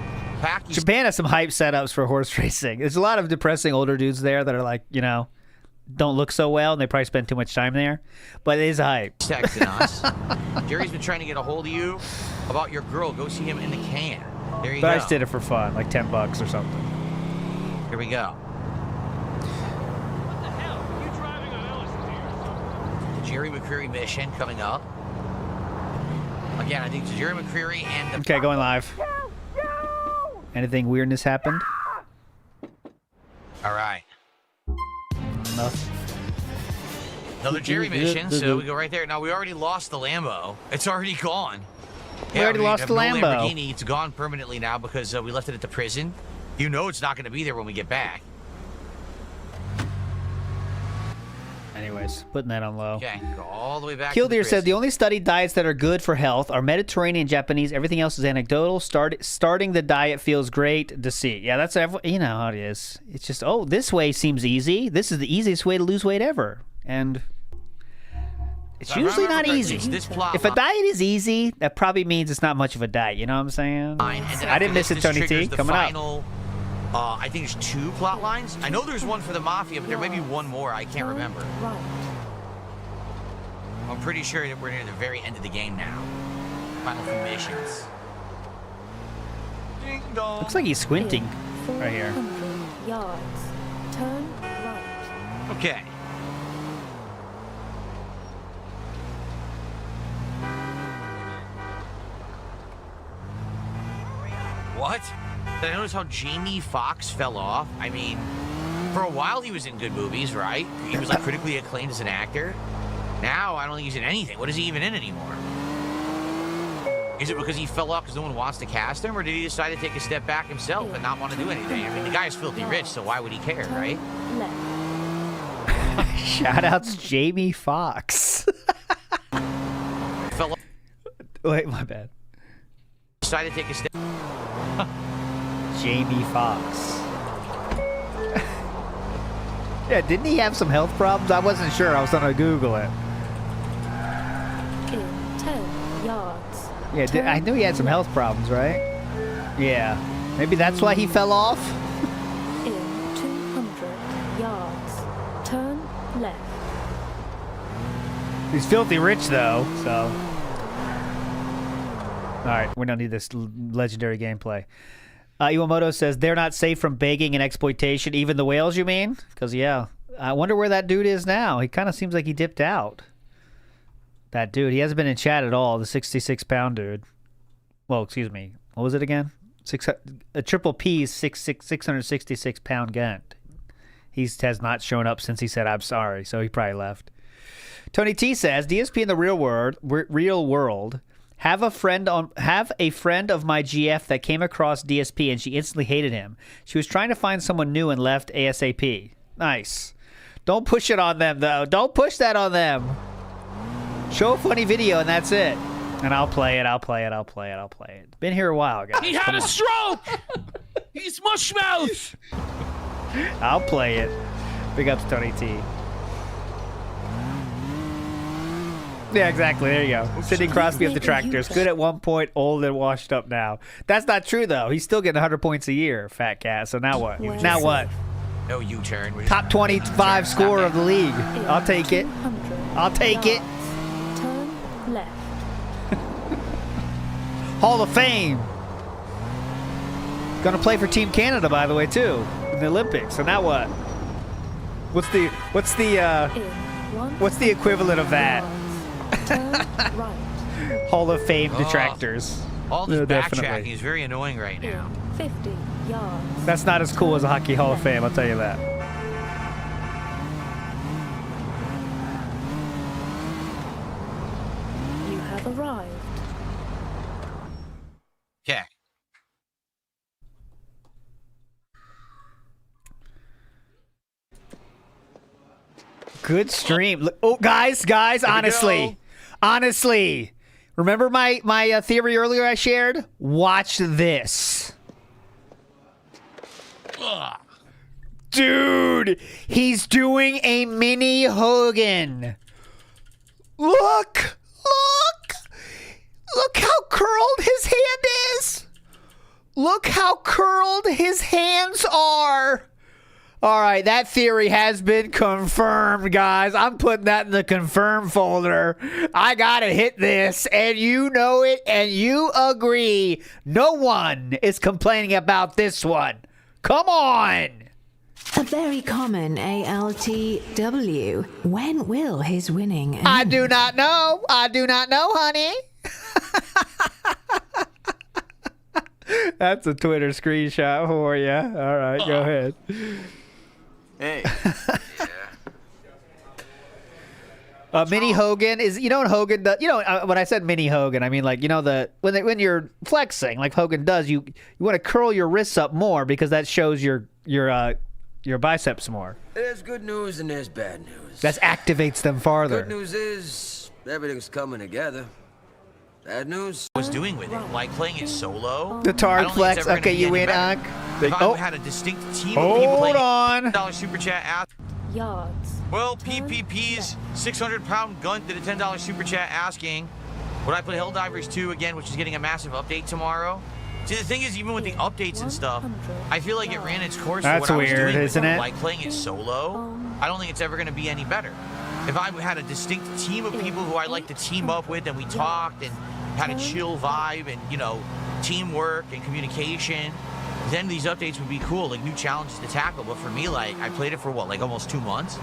Japan has some hype setups for horse racing. There's a lot of depressing older dudes there that are like, don't look so well, and they probably spend too much time there. But it is hype. Texting us. Jerry's been trying to get a hold of you about your girl. Go see him in the can. There you go. But I just did it for fun, like $10 or something. Here we go. The Jerry McCreary mission coming up. Again, I think it's Jerry McCreary and the... Okay, going live. Anything weirdness happened? All right. Nothing. Another Jerry mission, so we go right there. Now, we already lost the Lambo. It's already gone. We already lost the Lambo. Lamborghini. It's gone permanently now because we left it at the prison. You know it's not going to be there when we get back. Anyways, putting that on low. Okay, go all the way back Killdeer to the said prison. the only studied diets that are good for health are Mediterranean, Japanese. Everything else is anecdotal. Starting the diet feels great to see. Yeah, that's how it is. It's just, this way seems easy. This is the easiest way to lose weight ever. And it's usually not easy. If a diet is easy, that probably means it's not much of a diet. You know what I'm saying? I didn't miss it, Tony T. Coming up. I think there's 2 plot lines. I know there's one for the Mafia, but there may be one more. I can't remember. I'm pretty sure that we're near the very end of the game now. Final few missions. Ding dong. Looks like he's squinting right here. Yards. Turn right. Okay. What? Did I notice how Jamie Foxx fell off? I mean, for a while he was in good movies, right? He was like critically acclaimed as an actor. Now I don't think he's in anything. What is he even in anymore? Is it because he fell off because no one wants to cast him, or did he decide to take a step back himself and not want to do anything? I mean, the guy is filthy rich, so why would he care, right? Shout outs Jamie Foxx. Fell off. Wait, my bad. Decided to take a step. Jamie Foxx. Yeah, didn't he have some health problems? I wasn't sure. I was gonna Google it. In 10 yards. Yeah, I knew he had some health problems, right? Yeah. Maybe that's why he fell off? In 200 yards. Turn left. He's filthy rich, though, so... Alright, we don't need this legendary gameplay. Iwamoto says, they're not safe from begging and exploitation. Even the whales, you mean? Because, yeah. I wonder where that dude is now. He kind of seems like he dipped out. That dude. He hasn't been in chat at all. The 66-pound dude. Well, excuse me. What was it again? A Triple P's 666-pound gun. He has not shown up since he said, I'm sorry. So he probably left. Tony T says, DSP in the real world... Have a friend of my GF that came across DSP and she instantly hated him. She was trying to find someone new and left ASAP. Nice. Don't push it on them, though. Don't push that on them. Show a funny video and that's it. And I'll play it. Been here a while, guys. He had a stroke! He's mushmouth! I'll play it. Big ups, Tony T. Yeah, exactly. There you go. Sidney Crosby of the Tractors. Good at one point, old and washed up now. That's not true, though. He's still getting 100 points a year, fat cat. So now what? Now what? No U-turn. Top 25 scorer of the league. I'll take it. I'll take it. Turn left. Hall of Fame. Gonna play for Team Canada, by the way, too, in the Olympics. So now what? What's the equivalent of that? Turn right. Hall of Fame detractors. All this Definitely. backtracking is very annoying right now. 50 yards. That's not as cool as a Hockey Hall of Fame, I'll tell you that. You have arrived. Okay. Good stream. Look- Oh, guys, honestly, remember my theory earlier I shared? Watch this. Dude, he's doing a mini Hogan. Look how curled his hand is. Look how curled his hands are. All right, that theory has been confirmed, guys. I'm putting that in the confirm folder. I gotta hit this, and you know it, and you agree. No one is complaining about this one. Come on. A very common ALTW. When will his winning end? I do not know. I do not know, honey. That's a Twitter screenshot for you. All right, go ahead. Hey. Mini Hogan is, you know what Hogan does? You know, when I said mini Hogan, I mean like, you know, when you're flexing like Hogan does, you want to curl your wrists up more because that shows your biceps more. There's good news and there's bad news. That activates them farther. Good news is everything's coming together. Bad news. Was doing with it, like playing it solo. The Targ flex. Okay, you win, Unc. If I had a distinct team of people playing $10 super chat ask. Yards. Well, PPP's 600-pound gun did a $10 super chat asking, would I play Helldivers 2 again, which is getting a massive update tomorrow? See, the thing is, even with the updates and stuff, I feel like it ran its course. That's for what weird, I was doing isn't it? Like playing it solo, I don't think it's ever going to be any better. If I had a distinct team of people who I like to team up with and we talked and had a chill vibe and, you know, teamwork and communication, then these updates would be cool, like new challenges to tackle. But for me, like, I played it for what, like almost 2 months?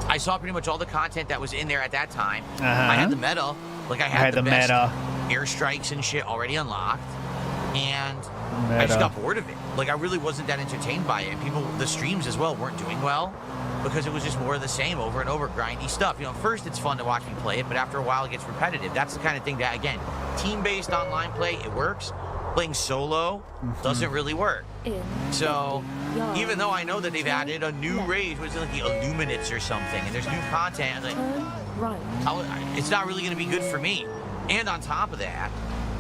I saw pretty much all the content that was in there at that time. I had the meta. Like, I had the best airstrikes and shit already unlocked. And I just got bored of it. Like, I really wasn't that entertained by it. And people, the streams as well, weren't doing well because it was just more of the same over and over, grindy stuff. You know, first it's fun to watch me play it, but after a while it gets repetitive. That's the kind of thing that, again, team-based online play, it works. Playing solo doesn't really work. So, even though I know that they've added a new race, which is like the Illuminates or something, and there's new content, like, it's not really going to be good for me. And on top of that,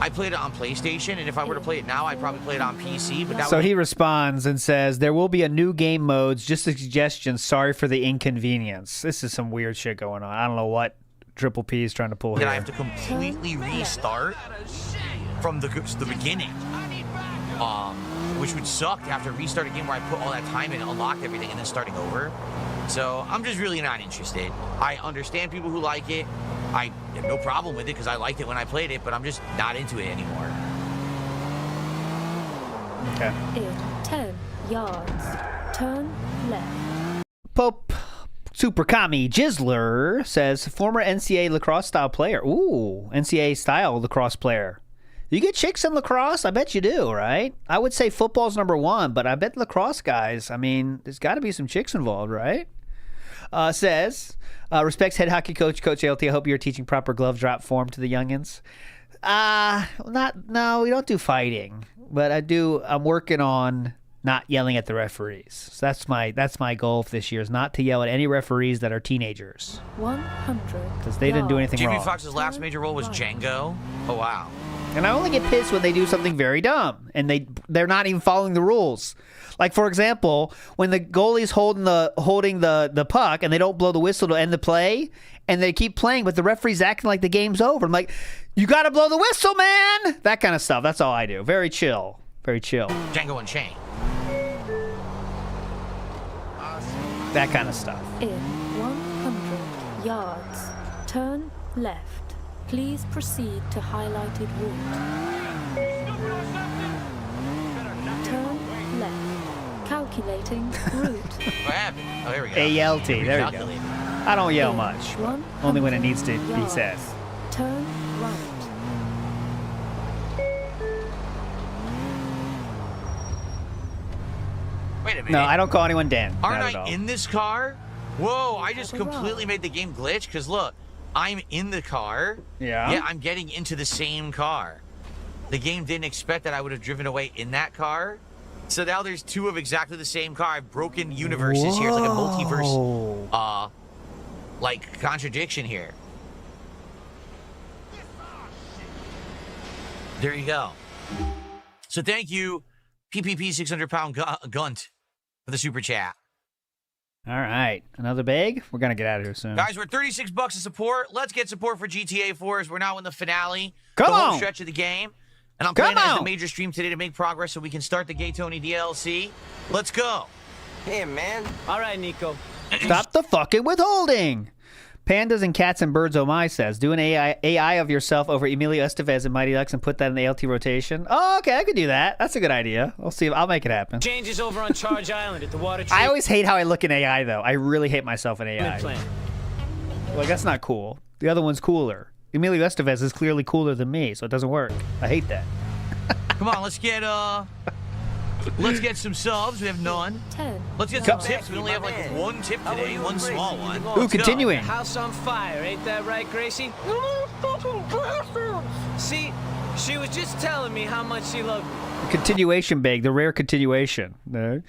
I played it on PlayStation, and if I were to play it now, I'd probably play it on PC. But that So he responds and says, there will be a new game modes, just a suggestion, sorry for the inconvenience. This is some weird shit going on. I don't know what Triple P is trying to pull here. I have to completely restart from the beginning, which would suck to have to restart a game where I put all that time in and unlocked everything and then starting over. So I'm just really not interested. I understand people who like it. I have no problem with it because I liked it when I played it, but I'm just not into it anymore. Okay. In 10 yards. Turn left. Pope Super Kami Jizzler says, former NCAA lacrosse style player. Ooh, NCAA style lacrosse player. You get chicks in lacrosse? I bet you do, right? I would say football's number one, but I bet lacrosse guys, I mean, there's got to be some chicks involved, right? Says, respects head hockey coach, Coach ALT. I hope you're teaching proper glove drop form to the youngins. No, we don't do fighting, but I'm working on not yelling at the referees. So that's my goal for this year, is not to yell at any referees that are teenagers. 100. Because they didn't do anything Jimmy wrong. Fox's last major role was Django. Oh, wow. And I only get pissed when they do something very dumb and they're not even following the rules. Like, for example, when the goalie's holding the puck and they don't blow the whistle to end the play and they keep playing, but the referee's acting like the game's over. I'm like, you got to blow the whistle, man. That kind of stuff. That's all I do. Very chill. Very chill. Django Unchained. That kind of stuff. In 100 yards, turn left. Please proceed to highlighted route. Turn left. Calculating route. What happened? Oh, here we go. ALT. There you go. I don't yell much. Only when it needs to be said. Turn right. Wait a minute. No, I don't call anyone Dan. Aren't Not at I all. in this car? Whoa, I just completely made the game glitch because look, I'm in the car. Yeah. Yeah, I'm getting into the same car. The game didn't expect that I would have driven away in that car. So now there's two of exactly the same car. I've broken universes here. It's like a multiverse like contradiction here. There you go. So thank you, PPP 600-pound Gunt, for the super chat. All right. Another bag? We're going to get out of here soon. Guys, we're $36 of support. Let's get support for GTA 4 as we're now in the finale. Come the home on. stretch of the game. And I'm playing as the major stream today to make progress so we can start the Gay Tony DLC. Let's go. Hey, man. All right, Nico. Stop the fucking withholding. Pandas and Cats and Birds Oh My says, do an AI of yourself over Emilio Estevez and Mighty Ducks and put that in the ALT rotation. Oh, okay, I could do that. That's a good idea. I'll see. I'll make it happen. Changes over on Charge Island at the water treatment. I always hate how I look in AI, though. I really hate myself in AI. Like, that's not cool. The other one's cooler. Emilio Estevez is clearly cooler than me, so it doesn't work. I hate that. Come on, let's get some subs. We have none. 10. Let's get some tips. We only have like one tip today, one small one. Ooh, continuing. House on fire, ain't that right, Gracie? See, she was just telling me how much she loved me. Continuation bag, the rare continuation. No.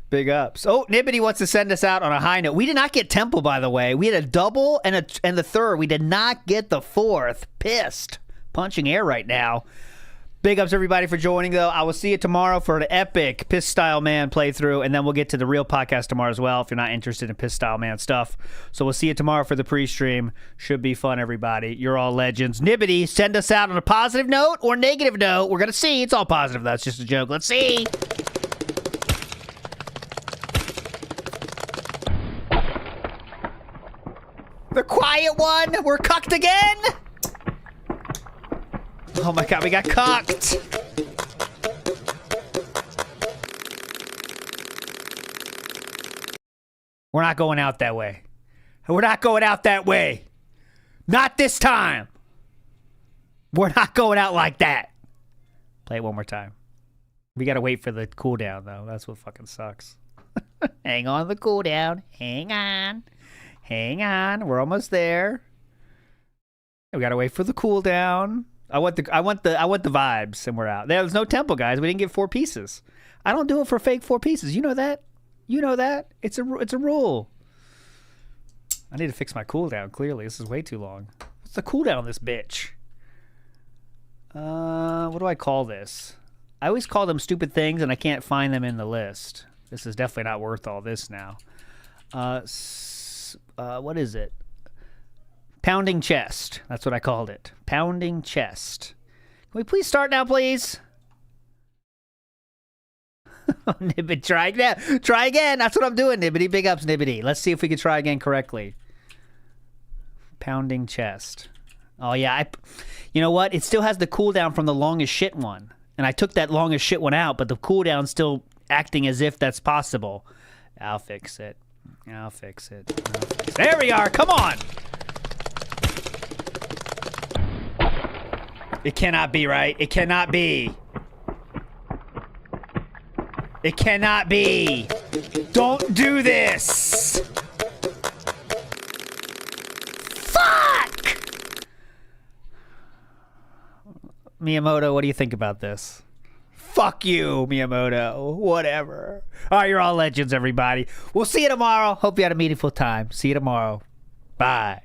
Big ups. Oh, Nibbity wants to send us out on a high note. We did not get Temple, by the way. We had a double and the third. We did not get the fourth. Pissed. Punching air right now. Big ups, everybody, for joining, though. I will see you tomorrow for an epic Piss Style Man playthrough, and then we'll get to the real podcast tomorrow as well if you're not interested in Piss Style Man stuff. So we'll see you tomorrow for the pre-stream. Should be fun, everybody. You're all legends. Nibbity, send us out on a positive note or negative note. We're going to see. It's all positive. That's just a joke. Let's see. The quiet one. We're cucked again. Oh my god, we got cucked! We're not going out that way. We're not going out that way. Not this time. We're not going out like that. Play it one more time. We gotta wait for the cooldown, though. That's what fucking sucks. Hang on the cooldown. Hang on. Hang on. We're almost there. We gotta wait for the cooldown. I want the vibes, and we're out. There's no temple, guys. We didn't get 4 pieces. I don't do it for fake 4 pieces. You know that. You know that. It's a rule. I need to fix my cooldown. Clearly, this is way too long. What's the cooldown on this bitch? What do I call this? I always call them stupid things, and I can't find them in the list. This is definitely not worth all this now. What is it? Pounding chest. That's what I called it. Pounding chest. Can we please start now, please? Nibbity, try again. Try again. That's what I'm doing, Nibbity. Big ups, Nibbity. Let's see if we can try again correctly. Pounding chest. Oh, yeah. You know what? It still has the cooldown from the longest shit one. And I took that longest shit one out, but the cooldown's still acting as if that's possible. I'll fix it. I'll fix it. There we are. Come on. It cannot be, right? It cannot be. It cannot be. Don't do this. Fuck! Miyamoto, what do you think about this? Fuck you, Miyamoto. Whatever. All right, you're all legends, everybody. We'll see you tomorrow. Hope you had a meaningful time. See you tomorrow. Bye.